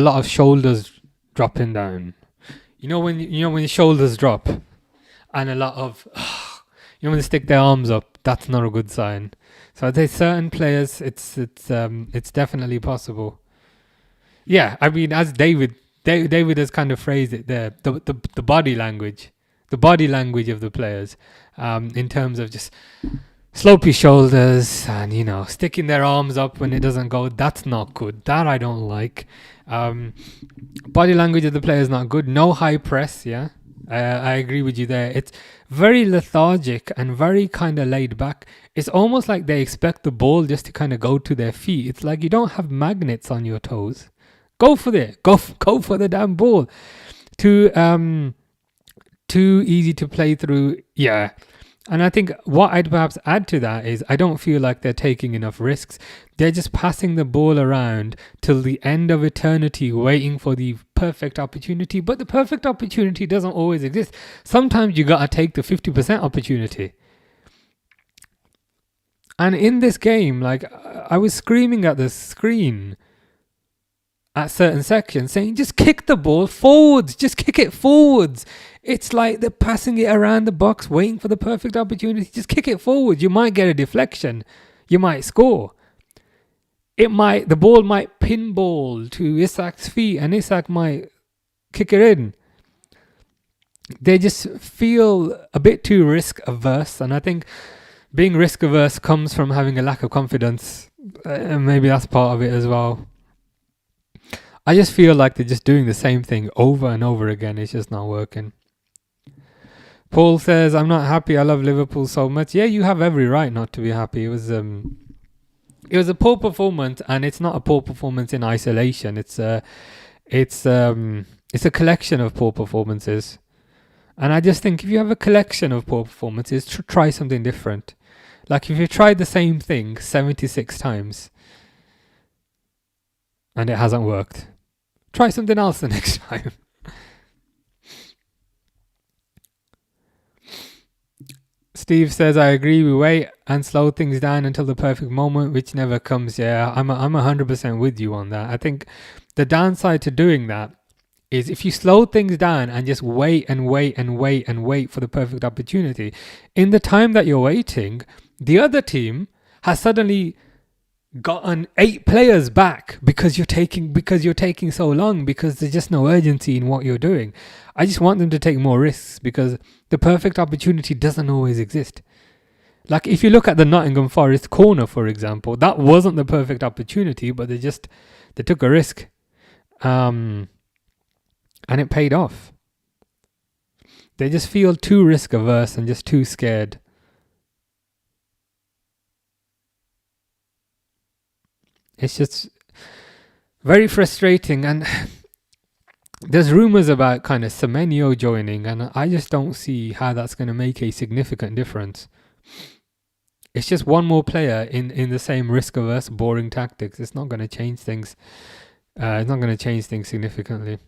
lot of shoulders dropping down. When your shoulders drop, and a lot of when they stick their arms up, that's not a good sign. So I'd say certain players, it's definitely possible. Yeah, I mean, as David has kind of phrased it there, the body language of the players, in terms of just slopey shoulders and sticking their arms up when it doesn't go. That's not good. That I don't like. Body language of the player is not good. No high press. Yeah, I agree with you there. It's very lethargic and very kind of laid back. It's almost like they expect the ball just to kind of go to their feet. It's like you don't have magnets on your toes. Go for it. Go for the damn ball. Too easy to play through. Yeah. And I think what I'd perhaps add to that is I don't feel like they're taking enough risks. They're just passing the ball around till the end of eternity, waiting for the perfect opportunity. But the perfect opportunity doesn't always exist. Sometimes you got to take the 50% opportunity. And in this game, like, I was screaming at the screen at certain sections saying, just kick the ball forwards, just kick it forwards. It's like they're passing it around the box, waiting for the perfect opportunity. Just kick it forward. You might get a deflection. You might score. The ball might pinball to Isak's feet and Isak might kick it in. They just feel a bit too risk averse. And I think being risk averse comes from having a lack of confidence. And maybe that's part of it as well. I just feel like they're just doing the same thing over and over again. It's just not working. Paul says, I'm not happy. I love Liverpool so much. Yeah, you have every right not to be happy. It was a poor performance, and it's not a poor performance in isolation. It's a collection of poor performances. And I just think if you have a collection of poor performances, try something different. Like if you tried the same thing 76 times and it hasn't worked, try something else the next time. Steve says, I agree, we wait and slow things down until the perfect moment, which never comes. Yeah, I'm 100% with you on that. I think the downside to doing that is if you slow things down and just wait and wait and wait and wait for the perfect opportunity, in the time that you're waiting, the other team has suddenly gotten 8 players back because you're taking so long, because there's just no urgency in what you're doing. I just want them to take more risks because the perfect opportunity doesn't always exist. Like if you look at the Nottingham Forest corner, for example, that wasn't the perfect opportunity, but they took a risk, and it paid off. They just feel too risk averse and just too scared. It's just very frustrating, and there's rumours about kind of Semenyo joining, and I just don't see how that's going to make a significant difference. It's just one more player in the same risk-averse, boring tactics. It's not going to change things. It's not going to change things significantly.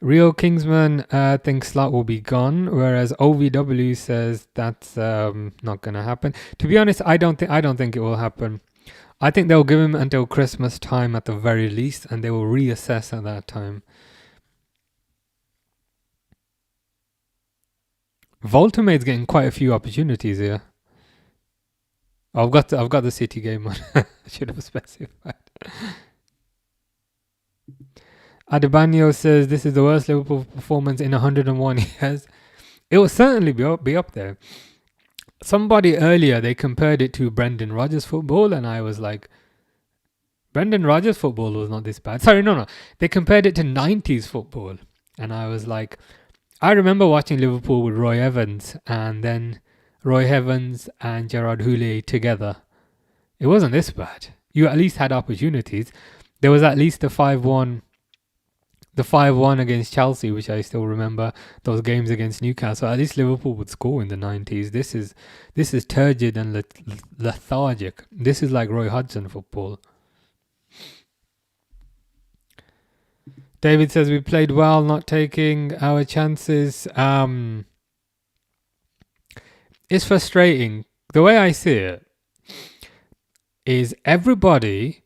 Real Kingsman thinks Slot will be gone, whereas OVW says that's not going to happen. To be honest, I don't think it will happen. I think they'll give him until Christmas time at the very least, and they will reassess at that time. Voltamade's getting quite a few opportunities here. I've got the City game on. I should have specified. Adebanyo says this is the worst Liverpool performance in 101 years. It will certainly be up there. Somebody earlier, they compared it to Brendan Rodgers football, and I was like, Brendan Rodgers football was not this bad. Sorry, no. They compared it to 90s football, and I was like, I remember watching Liverpool with Roy Evans, and then Roy Evans and Gerard Houllier together. It wasn't this bad. You at least had opportunities. There was at least the 5-1 against Chelsea, which I still remember, those games against Newcastle. At least Liverpool would score in the 90s. This is turgid and lethargic. This is like Roy Hodgson football. David says we played well, not taking our chances. It's frustrating. The way I see it is everybody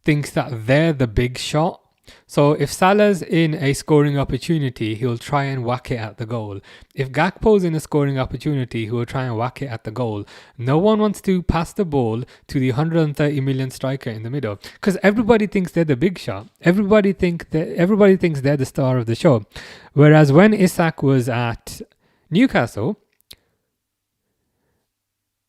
thinks that they're the big shot. So if Salah's in a scoring opportunity, he'll try and whack it at the goal. If Gakpo's in a scoring opportunity, he will try and whack it at the goal. No one wants to pass the ball to the 130 million striker in the middle, because everybody thinks they're the big shot. Everybody thinks they're the star of the show. Whereas when Isak was at Newcastle,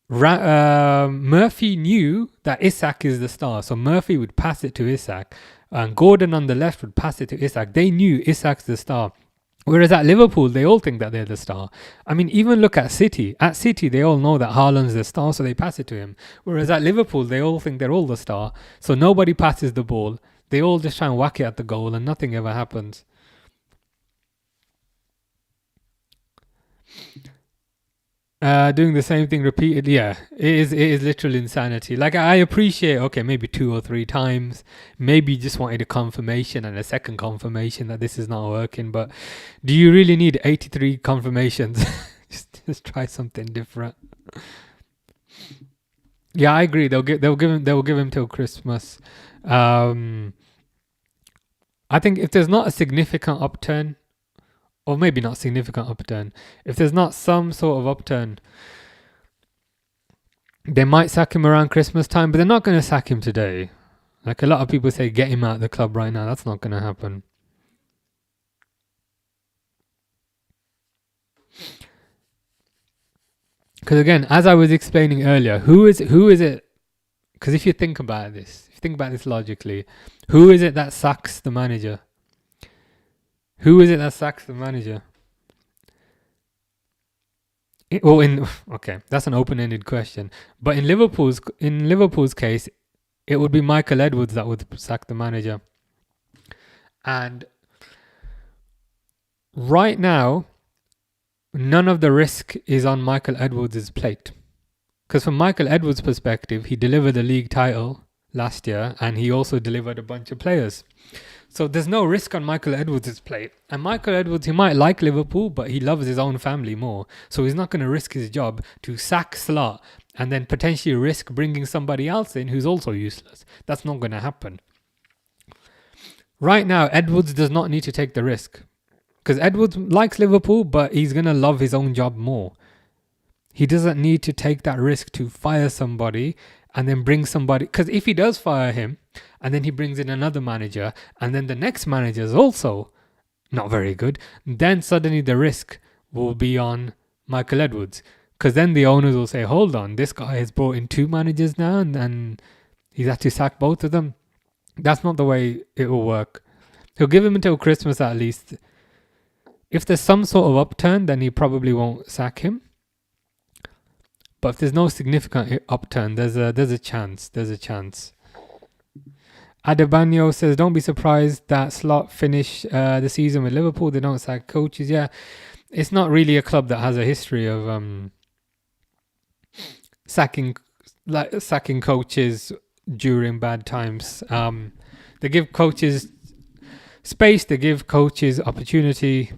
Murphy knew that Isak is the star, so Murphy would pass it to Isak, and Gordon on the left would pass it to Isak. They knew Isak's the star. Whereas at Liverpool, they all think that they're the star. I mean, even look at City. At City, they all know that Haaland's the star, so they pass it to him. Whereas at Liverpool, they all think they're all the star, so nobody passes the ball. They all just try and whack it at the goal, and nothing ever happens. Doing the same thing repeatedly, yeah, it is literal insanity. Like I appreciate, okay, maybe 2 or 3 times, maybe you just wanted a confirmation and a second confirmation that this is not working. But do you really need 83 confirmations? just try something different. Yeah, I agree. They'll give him till Christmas. Um, I think if there's not a significant upturn, or maybe not significant upturn, if there's not some sort of upturn, they might sack him around Christmas time, but they're not going to sack him today. Like a lot of people say, get him out of the club right now. That's not going to happen. Because again, as I was explaining earlier, who is it? Because if you think about this, logically, who is it that sacks the manager? Who is it that sacks the manager? Okay, that's an open-ended question. But in Liverpool's case, it would be Michael Edwards that would sack the manager. And right now, none of the risk is on Michael Edwards' plate. Because from Michael Edwards' perspective, he delivered the league title last year and he also delivered a bunch of players. So there's no risk on Michael Edwards' plate. And Michael Edwards, he might like Liverpool, but he loves his own family more. So he's not going to risk his job to sack Slot and then potentially risk bringing somebody else in who's also useless. That's not going to happen. Right now, Edwards does not need to take the risk. Because Edwards likes Liverpool, but he's going to love his own job more. He doesn't need to take that risk to fire somebody and then bring somebody. Because if he does fire him and then he brings in another manager and then the next manager is also not very good, then suddenly the risk will be on Michael Edwards. Because then the owners will say, hold on, this guy has brought in 2 managers now and he's had to sack both of them. That's not the way it will work. He'll give him until Christmas at least. If there's some sort of upturn, then he probably won't sack him. But if there's no significant upturn, there's a chance. Adebanyo says, don't be surprised that Slot finish the season with Liverpool. They don't sack coaches. Yeah, it's not really a club that has a history of sacking coaches during bad times. They give coaches space. They give coaches opportunity.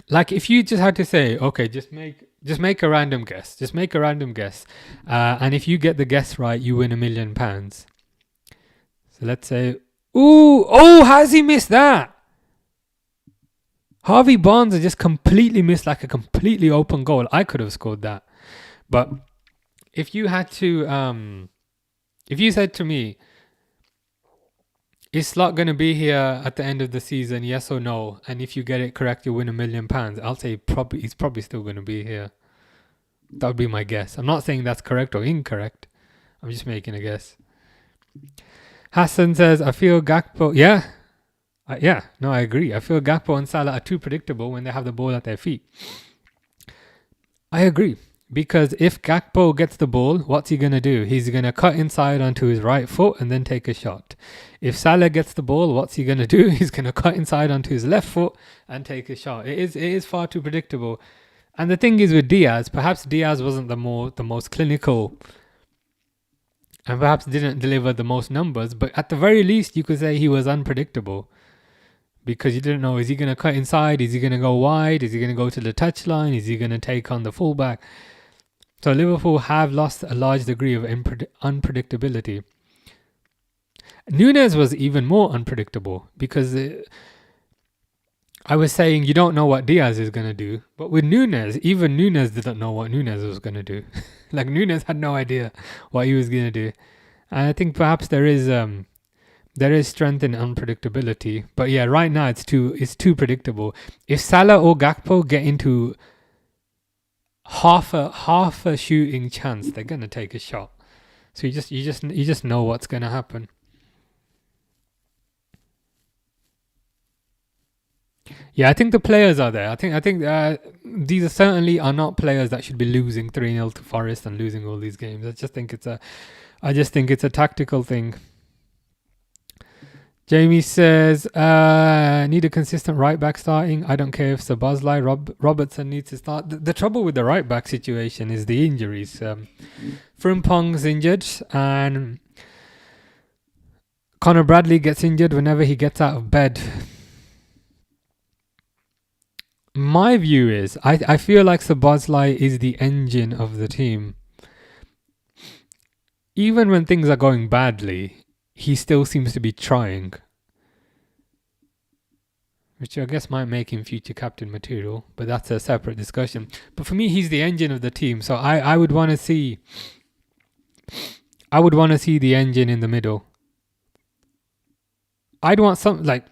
Like if you just had to say, okay, just make a random guess. And if you get the guess right, you win £1 million. So let's say, has he missed that? Harvey Barnes has just completely missed like a completely open goal. I could have scored that. But if you had to, if you said to me, is Slot going to be here at the end of the season, yes or no? And if you get it correct, you win £1 million. I'll say he's probably still going to be here. That would be my guess. I'm not saying that's correct or incorrect. I'm just making a guess. Hassan says, I feel Gakpo... I agree. I feel Gakpo and Salah are too predictable when they have the ball at their feet. I agree. Because if Gakpo gets the ball, what's he going to do? He's going to cut inside onto his right foot and then take a shot. If Salah gets the ball, what's he going to do? He's going to cut inside onto his left foot and take a shot. It is far too predictable. And the thing is with Diaz, perhaps Diaz wasn't the most clinical and perhaps didn't deliver the most numbers, but at the very least you could say he was unpredictable. Because you didn't know, is he going to cut inside? Is he going to go wide? Is he going to go to the touchline? Is he going to take on the fullback? So Liverpool have lost a large degree of unpredictability. Núñez was even more unpredictable because I was saying you don't know what Diaz is going to do. But with Núñez, even Núñez didn't know what Núñez was going to do. Like Núñez had no idea what he was going to do. And I think perhaps there is strength in unpredictability. But yeah, right now it's too predictable. If Salah or Gakpo get into half a shooting chance, they're gonna take a shot. So you just know what's gonna happen. Yeah, I think the players are there. I think these are certainly are not players that should be losing 3-0 to Forest and losing all these games. I just think it's a tactical thing. Jamie says, need a consistent right back starting. I don't care if Szoboszlai, Robertson needs to start. The trouble with the right back situation is the injuries. Frimpong's injured and Connor Bradley gets injured whenever he gets out of bed. My view is, I feel like Szoboszlai is the engine of the team. Even when things are going badly, he still seems to be trying. Which I guess might make him future captain material, but that's a separate discussion. But for me, he's the engine of the team, so I would want to see the engine in the middle. I'd want some like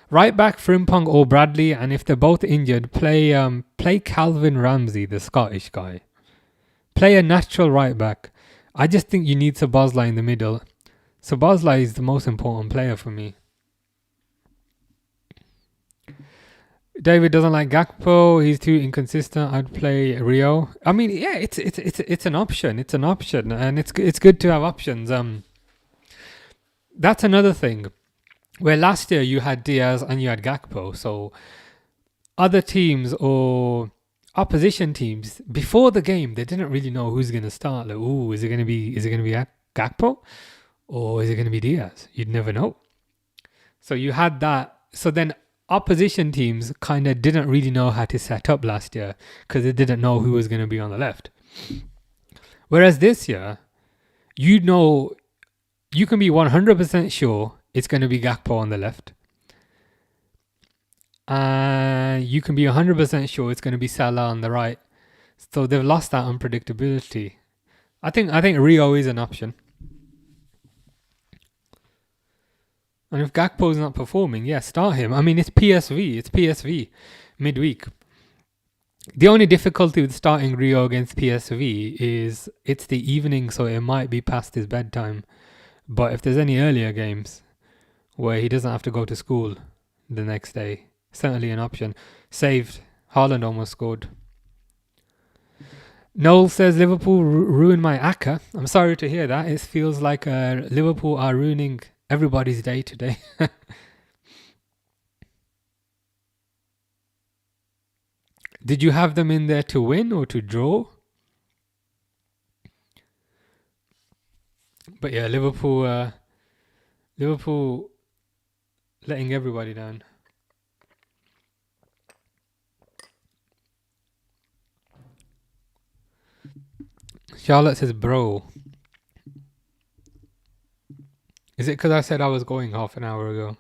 right back Frimpong or Bradley, and if they're both injured, play Calvin Ramsey, the Scottish guy. Play a natural right back. I just think you need Szoboszlai in the middle. Szoboszlai is the most important player for me. David doesn't like Gakpo. He's too inconsistent. I'd play Rio. I mean, yeah, it's an option. It's an option, and it's good to have options. That's another thing. Where last year you had Diaz and you had Gakpo, so other teams or opposition teams before the game they didn't really know who's going to start. Like, ooh, is it going to be Gakpo or is it going to be Diaz? You'd never know. So you had that. So then opposition teams kind of didn't really know how to set up last year because they didn't know who was going to be on the left. Whereas this year, you know, you can be 100% sure it's going to be Gakpo on the left. And you can be 100% sure it's going to be Salah on the right. So they've lost that unpredictability. I think Rio is an option. And if Gakpo's not performing, yeah, start him. I mean, it's PSV midweek. The only difficulty with starting Rio against PSV is it's the evening, so it might be past his bedtime. But if there's any earlier games where he doesn't have to go to school the next day, certainly an option. Saved. Haaland almost scored. Noel says Liverpool ruined my Aka. I'm sorry to hear that. It feels like Liverpool are ruining everybody's day today. Did you have them in there to win or to draw? But yeah, Liverpool letting everybody down. Charlotte says, bro. Is it because I said I was going half an hour ago?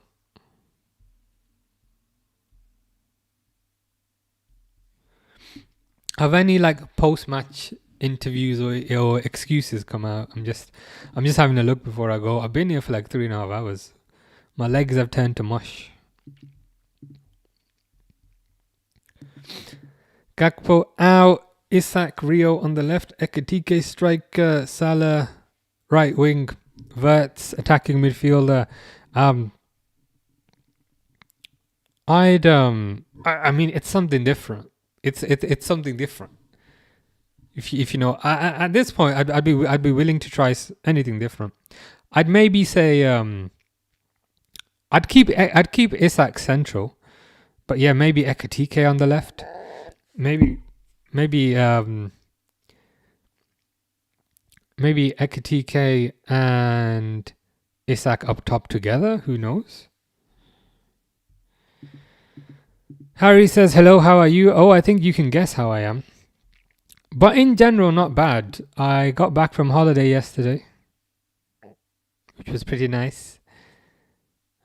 Have any like post-match interviews or excuses come out? I'm just having a look before I go. I've been here for like 3.5 hours. My legs have turned to mush. Gakpo out. Isak, Rio on the left. Ekitike striker. Salah right wing. Verts attacking midfielder. I mean, it's something different. It's something different. If you know, at this point, I'd be willing to try anything different. I'd maybe say I'd keep Isak central, but yeah, maybe Ekitike on the left. Maybe Ekitike and Isak up top together. Who knows? Harry says, hello, how are you? Oh, I think you can guess how I am. But in general, not bad. I got back from holiday yesterday, which was pretty nice.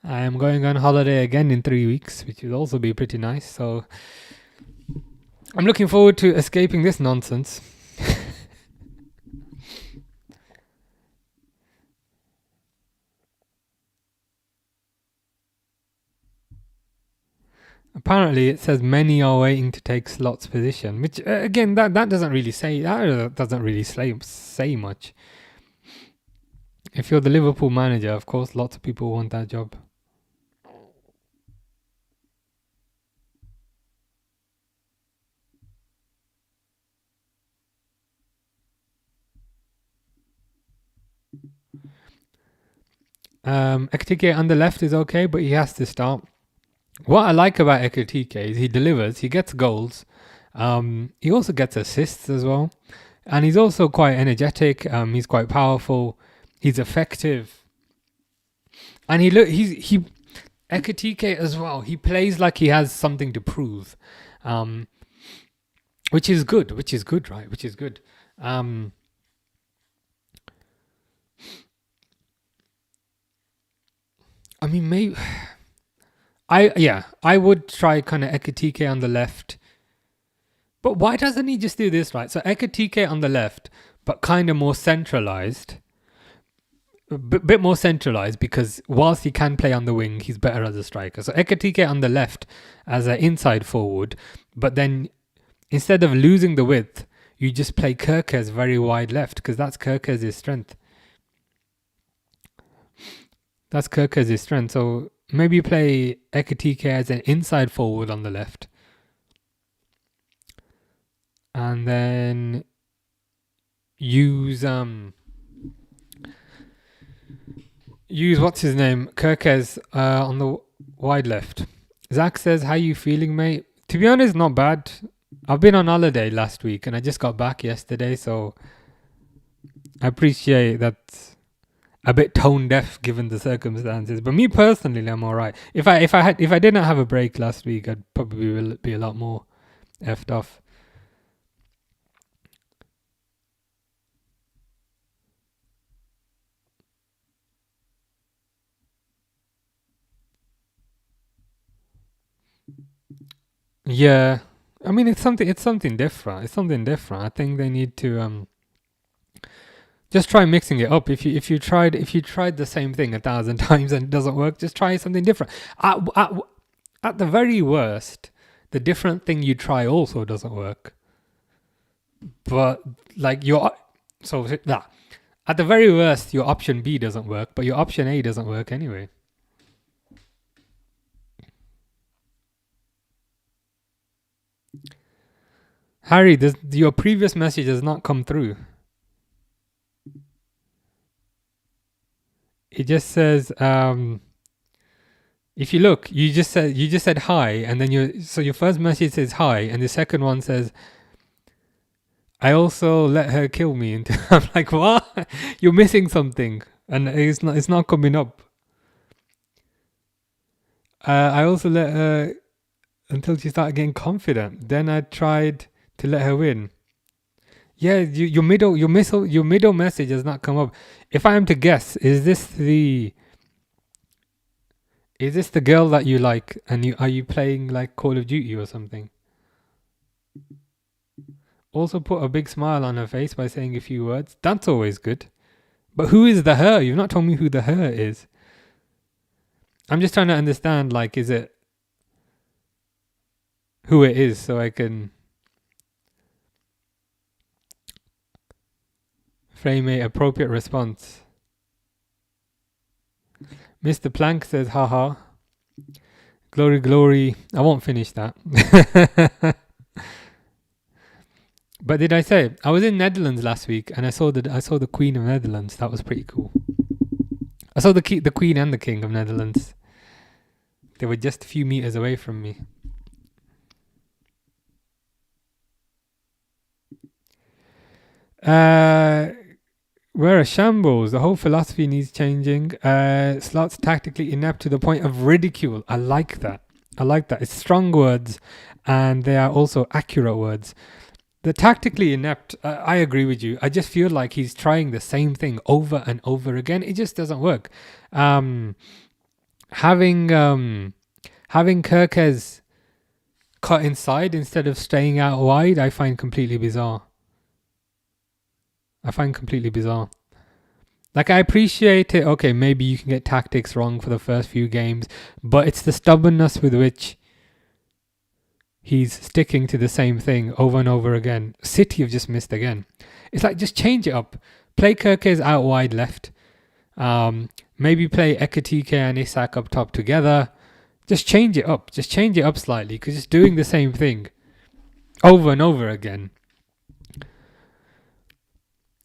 I am going on holiday again in 3 weeks, which will also be pretty nice. So I'm looking forward to escaping this nonsense. Apparently, it says many are waiting to take Slot's position, which again, that doesn't really say say much. If you're the Liverpool manager, of course, lots of people want that job. Ekitike on the left is okay, but he has to start. What I like about Ekitike is he delivers, he gets goals. He also gets assists as well. And he's also quite energetic. He's quite powerful. He's effective. And he Ekitike as well. He plays like he has something to prove. Which is good, right? Which is good. I mean, maybe I would try kind of Ekitike on the left. But why doesn't he just do this, right? So Ekitike on the left, but kind of more centralized. A bit more centralized, because whilst he can play on the wing, he's better as a striker. So Ekitike on the left as an inside forward, but then instead of losing the width, you just play Kerkez very wide left, because that's Kerkez's strength. So maybe you play Ekitike as an inside forward on the left. And then use what's his name? Kerkez on the wide left. Zach says, how you feeling, mate? To be honest, not bad. I've been on holiday last week and I just got back yesterday, so I appreciate that. A bit tone deaf given the circumstances, but me personally, I'm all right. If I didn't have a break last week, I'd probably be a lot more effed off. Yeah, I mean it's something different. I think they need to just try mixing it up. If you tried the same thing 1,000 times and it doesn't work, just try something different. At the very worst, the different thing you try also doesn't work. But like at the very worst, your option B doesn't work, but your option A doesn't work anyway. Harry, your previous message has not come through. It just says, if you look, you just said hi, and then your first message says hi, and the second one says, I also let her kill me. And I'm like, what? You're missing something, and it's not coming up. I also let her until she started getting confident. Then I tried to let her win. Yeah, your middle message has not come up. If I am to guess, is this the girl that you like, and are you playing like Call of Duty or something? Also put a big smile on her face by saying a few words. That's always good. But who is the her? You've not told me who the her is. I'm just trying to understand, like, is it who it is, so I can frame a appropriate response. Mr. Plank says, haha. Glory, glory. I won't finish that. But did I say I was in Netherlands last week and I saw the Queen of Netherlands. That was pretty cool. I saw the Queen and the King of Netherlands. They were just a few meters away from me. We're a shambles. The whole philosophy needs changing. Slots tactically inept to the point of ridicule. I like that. It's strong words, and they are also accurate words. The tactically inept, I agree with you. I just feel like he's trying the same thing over and over again. It just doesn't work. Having Kerkez cut inside instead of staying out wide, I find completely bizarre. Like, I appreciate it. Okay, maybe you can get tactics wrong for the first few games, but it's the stubbornness with which he's sticking to the same thing over and over again. City have just missed again. It's like, just change it up. Play Kerkez out wide left. Maybe play Ekitike and Isak up top together. Just change it up. Slightly, because it's doing the same thing over and over again.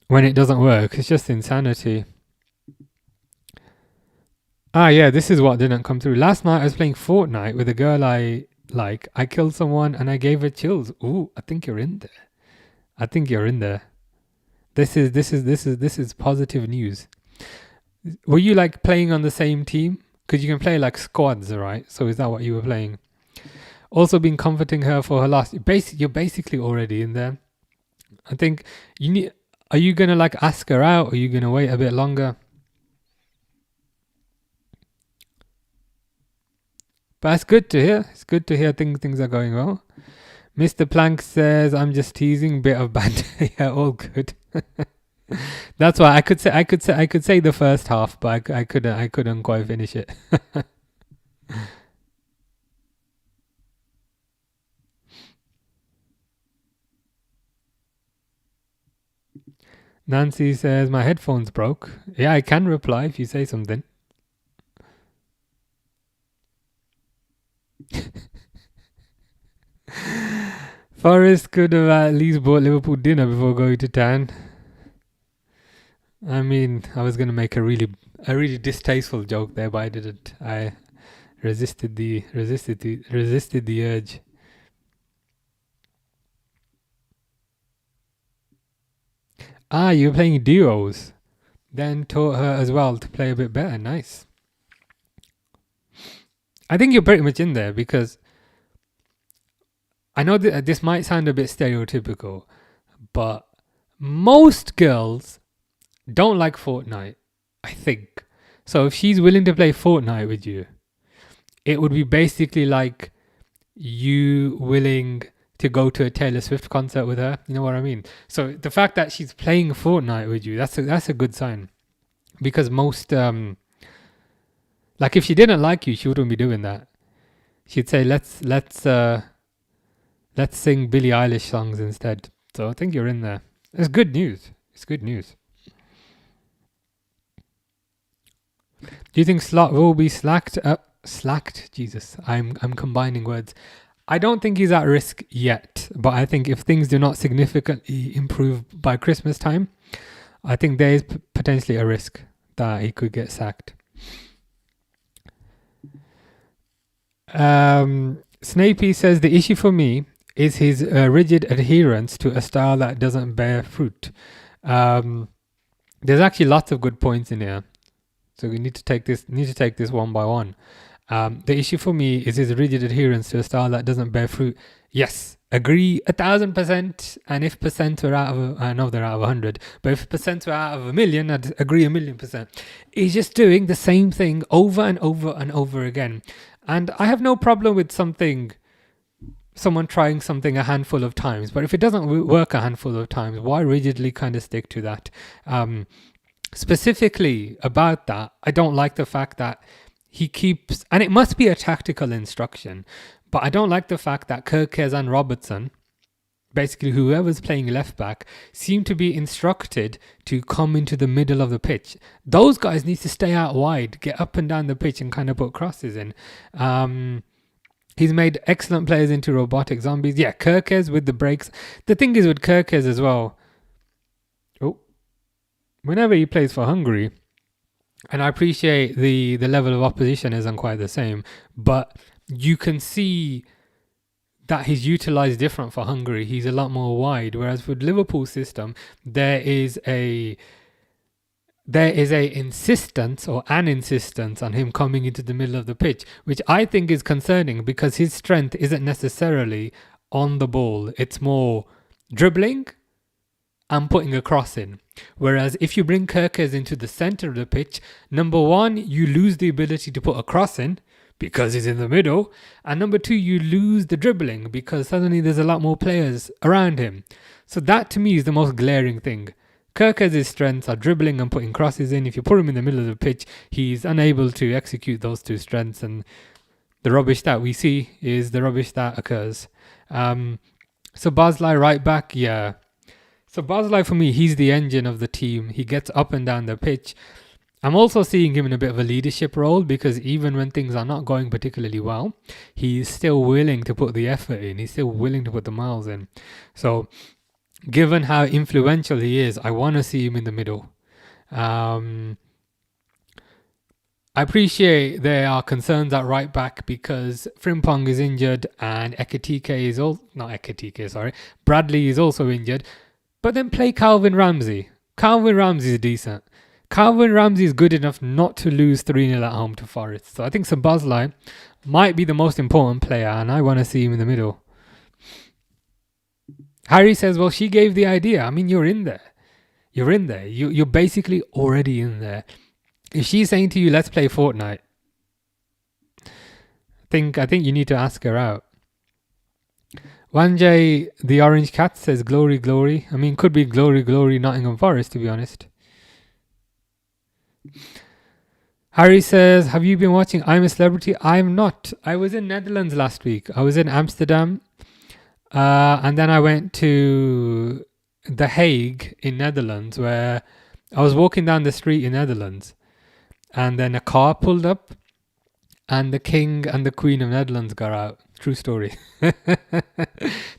When it doesn't work, it's just insanity. Ah, yeah, this is what didn't come through. Last night I was playing Fortnite with a girl I like. I killed someone and I gave her chills. Ooh, I think you're in there. I think you're in there. This is positive news. Were you like playing on the same team? Because you can play like squads, right? So is that what you were playing? Also, been comforting her for her last. You're basically already in there. I think you need. Are you gonna like ask her out? Or are you gonna wait a bit longer? But it's good to hear. It's good to hear things are going well. Mr. Plank says, "I'm just teasing, bit of banter." Yeah, all good. That's why I could say the first half, but I couldn't quite finish it. Nancy says, "My headphones broke." Yeah, I can reply if you say something. Forrest could have at least bought Liverpool dinner before going to town. I mean, I was gonna make a really distasteful joke there, but I didn't. I resisted the urge. Ah, you were playing duos. Then taught her as well to play a bit better. Nice. I think you're pretty much in there because I know that this might sound a bit stereotypical, but most girls don't like Fortnite, I think. So if she's willing to play Fortnite with you, it would be basically like you willing to go to a Taylor Swift concert with her. You know what I mean? So the fact that she's playing Fortnite with you, that's a good sign. Because most like if she didn't like you, she wouldn't be doing that. She'd say let's sing Billie Eilish songs instead. So I think you're in there. It's good news. It's good news. Do you think Slot will be slacked? Slacked? Jesus, I'm combining words. I don't think he's at risk yet, but I think if things do not significantly improve by Christmas time, I think there is potentially a risk that he could get sacked. Snapey says the issue for me is his rigid adherence to a style that doesn't bear fruit. There's actually lots of good points in here, so we need to take this one by one. The issue for me is his rigid adherence to a style that doesn't bear fruit. Yes, agree 1,000%. And if percent were out of, I know they're out of 100, but if percent were out of 1,000,000, I'd agree 1,000,000%. He's just doing the same thing over and over and over again. And I have no problem with someone trying something a handful of times, but if it doesn't work a handful of times, why rigidly kind of stick to that? Specifically about that, I don't like the fact that he keeps, and it must be a tactical instruction, but I don't like the fact that Kirkes and Robertson, basically whoever's playing left back, seem to be instructed to come into the middle of the pitch. Those guys need to stay out wide, get up and down the pitch and kind of put crosses in. He's made excellent players into robotic zombies. Yeah, Kirkes with the breaks. The thing is with Kirkes as well, whenever he plays for Hungary, and I appreciate the level of opposition isn't quite the same, but you can see that he's utilized different for Hungary. He's a lot more wide, whereas with Liverpool's system, there is a insistence or an insistence on him coming into the middle of the pitch, which I think is concerning because his strength isn't necessarily on the ball. It's more dribbling and putting a cross in. Whereas if you bring Kirkes into the center of the pitch, number one, you lose the ability to put a cross in because he's in the middle. And number two, you lose the dribbling because suddenly there's a lot more players around him. So that to me is the most glaring thing. Kirkes' strengths are dribbling and putting crosses in. If you put him in the middle of the pitch, he's unable to execute those two strengths. And the rubbish that we see is the rubbish that occurs. So Bosley right back, yeah. So Bosley, for me, he's the engine of the team. He gets up and down the pitch. I'm also seeing him in a bit of a leadership role because even when things are not going particularly well, he's still willing to put the effort in. He's still willing to put the miles in. So given how influential he is, I want to see him in the middle. I appreciate there are concerns at right back because Frimpong is injured and Ekitike is not Ekitike, sorry. Bradley is also injured. But then play Calvin Ramsey. Calvin Ramsey is decent. Calvin Ramsey is good enough not to lose 3-0 at home to Forest. So I think Sabazlai might be the most important player and I want to see him in the middle. Harry says, well, she gave the idea. I mean, you're in there. You're in there. You're basically already in there. If she's saying to you, let's play Fortnite, I think you need to ask her out. Wanjay, the orange cat, says glory, glory. I mean, could be glory, glory, Nottingham Forest, to be honest. Harry says, have you been watching I'm a Celebrity? I'm not. I was in Netherlands last week. I was in Amsterdam. And then I went to The Hague in Netherlands, where I was walking down the street in Netherlands. And then a car pulled up and the King and the Queen of Netherlands got out. True story. There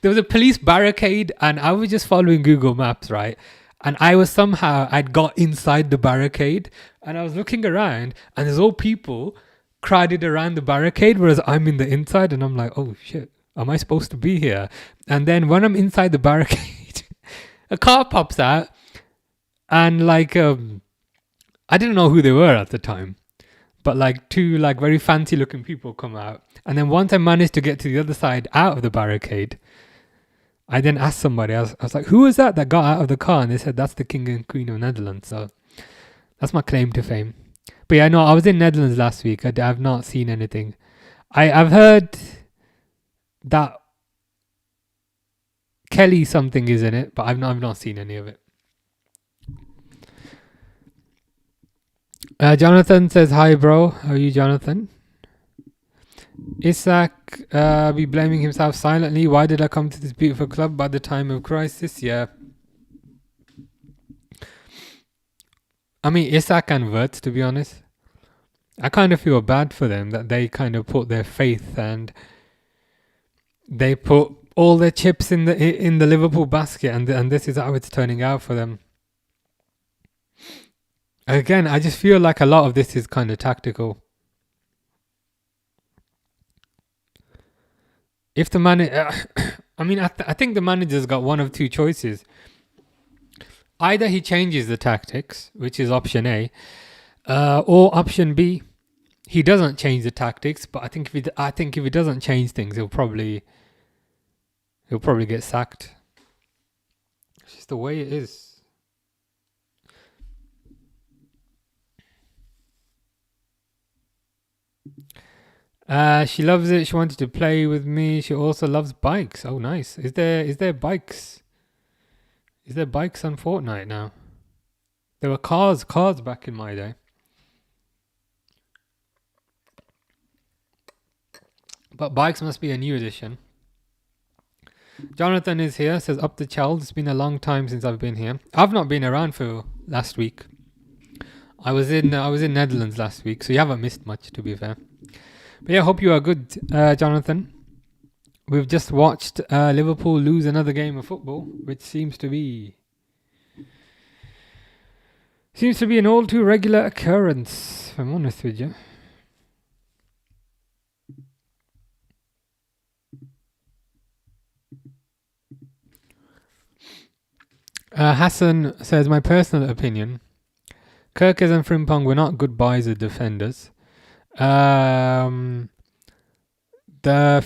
was a police barricade and I was just following Google Maps, right? And I'd got inside the barricade and I was looking around and there's all people crowded around the barricade, whereas I'm in the inside and I'm like, oh shit, am I supposed to be here? And then when I'm inside the barricade, a car pops out and I didn't know who they were at the time, but two very fancy looking people come out. And then once I managed to get to the other side out of the barricade, I then asked somebody, I was like, who was that got out of the car? And they said, that's the King and Queen of Netherlands. So that's my claim to fame. But yeah, no, I was in Netherlands last week. I've not seen anything. I've heard that Kelly something is in it, but I've not seen any of it. Jonathan says, hi bro, how are you, Jonathan? Isak be blaming himself silently. Why did I come to this beautiful club by the time of crisis? Yeah. I mean, Isak and Wirtz, to be honest. I kind of feel bad for them that they kind of put their faith and they put all their chips in the Liverpool basket and this is how it's turning out for them. Again, I just feel like a lot of this is kind of tactical. If the manager, I think the manager's got one of two choices. Either he changes the tactics, which is option A, or option B, he doesn't change the tactics. But I think if he doesn't change things, he'll probably get sacked. It's just the way it is. She loves it. She wanted to play with me. She also loves bikes. Oh, nice. Is there bikes? Is there bikes on Fortnite now? There were cars back in my day. But bikes must be a new edition. Jonathan is here, says up the Cheld. It's been a long time since I've been here. I've not been around for last week. I was in Netherlands last week, so you haven't missed much, to be fair. But yeah, hope you are good, Jonathan. We've just watched Liverpool lose another game of football, which seems to be an all too regular occurrence, if I'm honest with you. Hassan says, my personal opinion, Kirkes and Frimpong were not good buys as defenders. The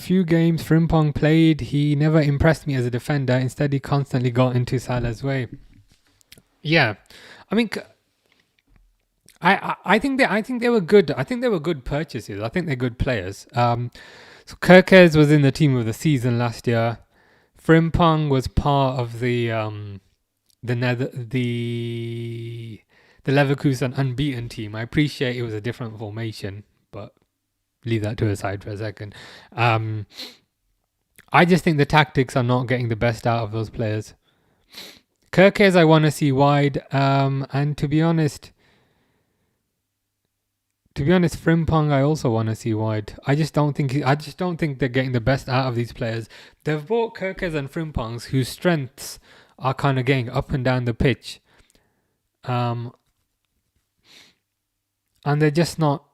few games Frimpong played, he never impressed me as a defender. Instead, he constantly got into Salah's way. Yeah, I mean, I think they were good. I think they were good purchases. I think they're good players. So Kirkes was in the team of the season last year. Frimpong was part of the Leverkusen unbeaten team. I appreciate it was a different formation, but leave that to a side for a second. I just think the tactics are not getting the best out of those players. Kirkes I want to see wide, and to be honest, Frimpong I also want to see wide. I just don't think they're getting the best out of these players. They've bought Kirkes and Frimpongs whose strengths are kind of getting up and down the pitch, and they're just not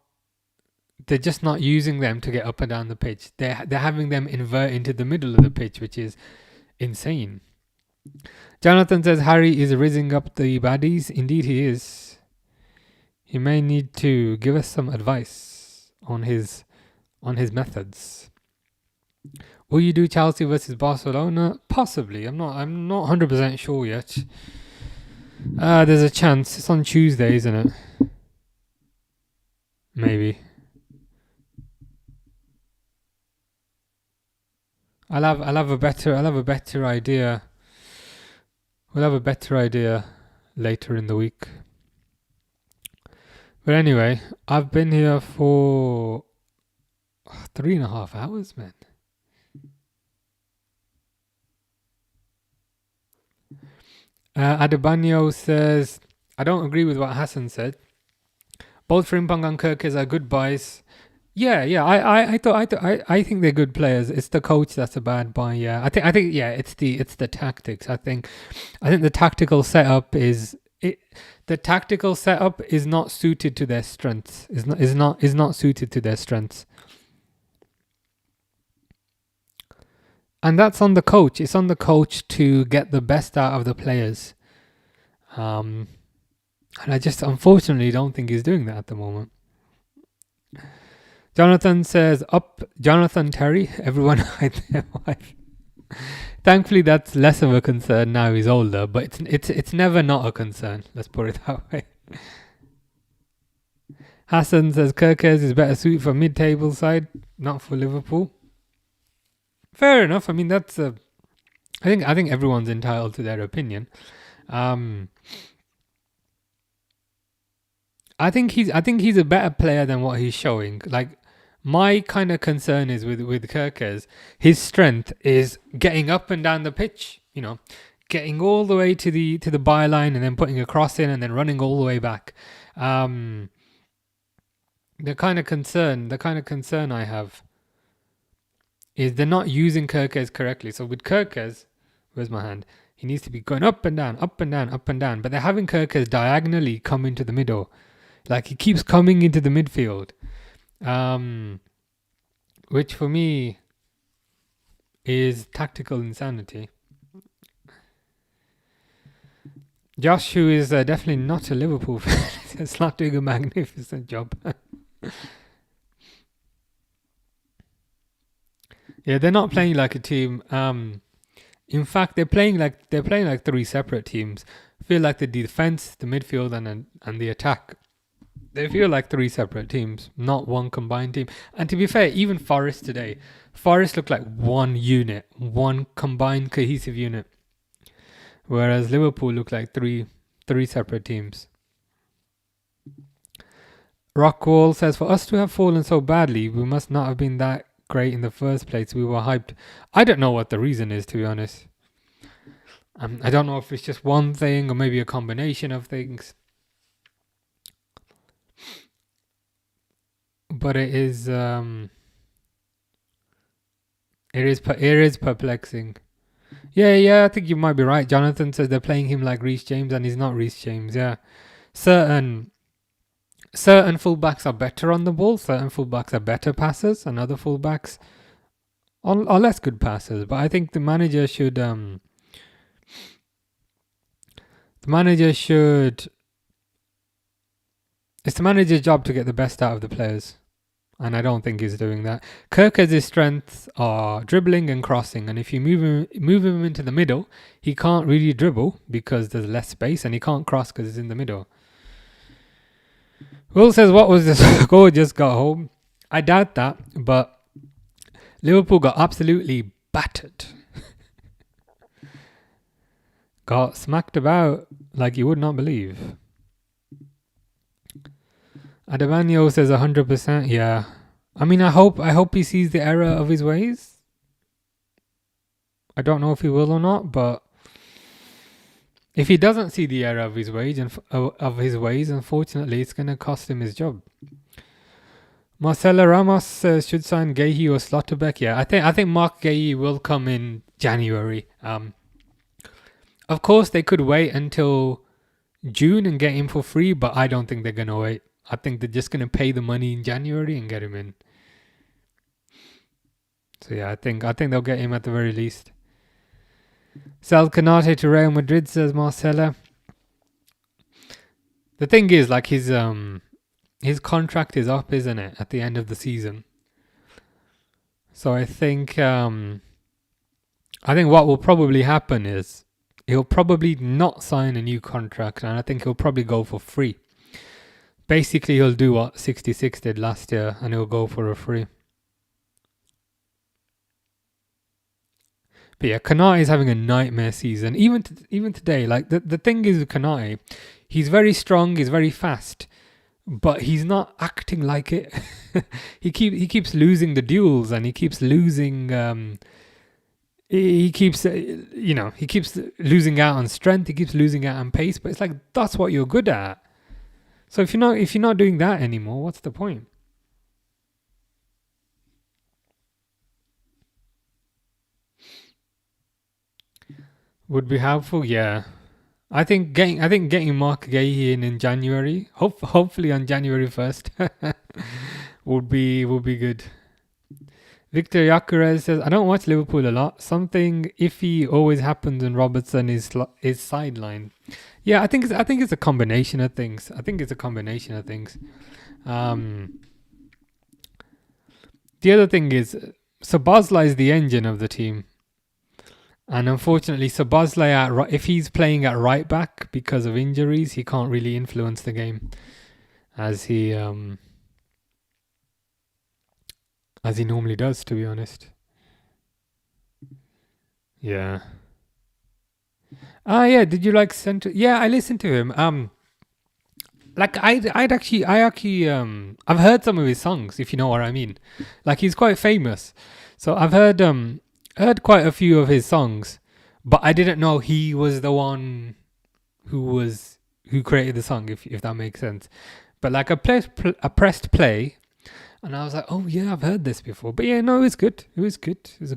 they're just not using them to get up and down the pitch. They're having them invert into the middle of the pitch, which is insane. Jonathan says Harry is raising up the baddies. Indeed, he is. He may need to give us some advice on his methods. Will you do Chelsea versus Barcelona? Possibly. I'm not 100% sure yet. There's a chance. It's on Tuesday, isn't it? Maybe. I'll have a better idea. We'll have a better idea later in the week. But anyway, I've been here for 3.5 hours, man. Adebanyo says, I don't agree with what Hassan said. Both Frimpong and Kirkes are good buys. Yeah. I think they're good players. It's the coach that's a bad buy. Yeah, I think. Yeah, it's the tactics. I think the tactical setup is not suited to their strengths. Is not suited to their strengths. And that's on the coach. It's on the coach to get the best out of the players. And I just unfortunately don't think he's doing that at the moment. Jonathan says, up Jonathan Terry, everyone hide their wife. Thankfully, that's less of a concern now he's older, but it's never not a concern. Let's put it that way. Hassan says Kirkes is better suited for mid-table side, not for Liverpool. Fair enough. I mean, that's I think everyone's entitled to their opinion. I think he's a better player than what he's showing. Like, my kind of concern is with Kirkes, his strength is getting up and down the pitch, you know, getting all the way to the byline and then putting a cross in and then running all the way back. The kind of concern I have is they're not using Kirkes correctly. So with Kirkes, where's my hand? He needs to be going up and down, up and down, up and down. But they're having Kirkes diagonally come into the middle. Like, he keeps coming into the midfield. Which for me is tactical insanity. Josh, who is definitely not a Liverpool fan, is not doing a magnificent job. Yeah, they're not playing like a team. In fact, they're playing like three separate teams. I feel like the defense, the midfield, and the attack, they feel like three separate teams, not one combined team. And to be fair, even Forest today, Forest looked like one unit, one combined cohesive unit, whereas Liverpool looked like three separate teams. Rockwall says, for us to have fallen so badly, we must not have been that great in the first place. We were hyped. I don't know what the reason is, to be honest. I don't know if it's just one thing or maybe a combination of things. But it is perplexing. Yeah, I think you might be right. Jonathan says they're playing him like Reece James and he's not Reece James. Yeah. Certain fullbacks are better on the ball, certain fullbacks are better passers, and other fullbacks are less good passers. But I think the manager should it's the manager's job to get the best out of the players, and I don't think he's doing that. Kirkes' strengths are dribbling and crossing, and if you move him into the middle, he can't really dribble because there's less space, and he can't cross because he's in the middle. Will says, what was the score? Just got home. I doubt that, but Liverpool got absolutely battered. Got smacked about like you would not believe. Adebanyo says 100%. Yeah. I mean, I hope he sees the error of his ways. I don't know if he will or not, but if he doesn't see the error of his ways, unfortunately, it's going to cost him his job. Marcelo Ramos says should sign Guehi or Slotterbeck. Yeah, I think Mark Guehi will come in January. Of course, they could wait until June and get him for free, but I don't think they're going to wait. I think they're just going to pay the money in January and get him in. So yeah, I think they'll get him at the very least. Sell Canate to Real Madrid, says Marcella. The thing is, like, his contract is up, isn't it, at the end of the season? So I think what will probably happen is he'll probably not sign a new contract, and I think he'll probably go for free. Basically, he'll do what 66 did last year, and he'll go for a free. But yeah, Kanate is having a nightmare season. Even today, like the thing is with Kanate, he's very strong, he's very fast, but he's not acting like it. he keeps losing the duels, and he keeps losing. He keeps losing out on strength. He keeps losing out on pace. But it's like, that's what you're good at. So if you're not doing that anymore, what's the point? Would be helpful, yeah. I think getting Mark Gahey in January, hopefully on January 1st, would be good. Victor Yakurez says, I don't watch Liverpool a lot. Something iffy always happens when Robertson is sidelined. Yeah, I think it's a combination of things. The other thing is, Szoboszlai is the engine of the team. And unfortunately, Szoboszlai, if he's playing at right back because of injuries, he can't really influence the game as he normally does, to be honest. Yeah. Yeah. Did you like Central? Yeah, I listened to him. Like I've heard some of his songs, if you know what I mean. Like, he's quite famous, so I've heard quite a few of his songs, but I didn't know he was the one who created the song, if that makes sense. But like, I pressed play, and I was like, oh yeah, I've heard this before. But yeah, no, it was good. It was a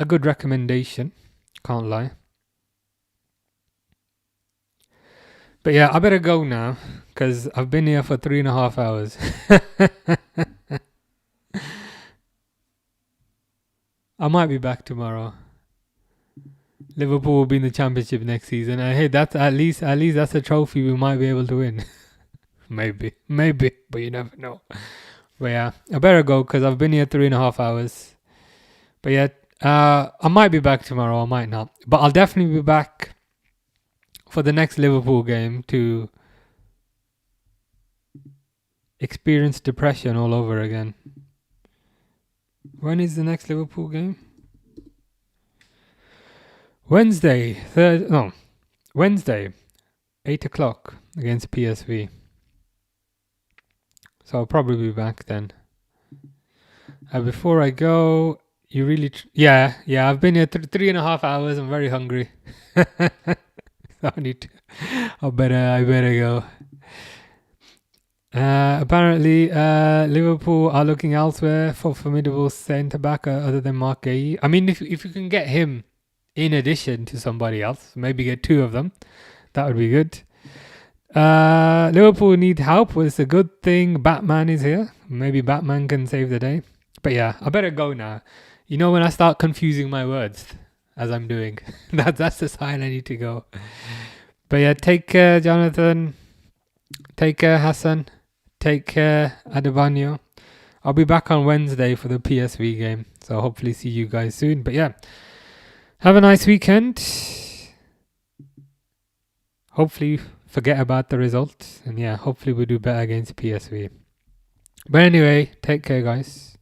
good recommendation. Can't lie. But yeah, I better go now, because I've been here for 3.5 hours. I might be back tomorrow. Liverpool will be in the Championship next season. And hey, that's at least that's a trophy we might be able to win. maybe, but you never know. But yeah, I better go, because I've been here 3.5 hours. But yeah, I might be back tomorrow, I might not. But I'll definitely be back for the next Liverpool game to experience depression all over again. When is the next Liverpool game? Wednesday, 8 o'clock against PSV. So I'll probably be back then. Before I go, you really... yeah, I've been here 3.5 hours. I'm very hungry. I better go. Apparently, Liverpool are looking elsewhere for formidable centre-back other than Mark Gahey. I mean, if you can get him in addition to somebody else, maybe get two of them, that would be good. Liverpool need help. Well, it's a good thing Batman is here. Maybe Batman can save the day. But yeah, I better go now. You know, when I start confusing my words, as I'm doing, that's the sign I need to go. But yeah, take care, Jonathan. Take care, Hassan. Take care, Adebanyo. I'll be back on Wednesday for the PSV game. So hopefully see you guys soon. But yeah, have a nice weekend. Hopefully forget about the result. And yeah, hopefully we'll do better against PSV. But anyway, take care, guys.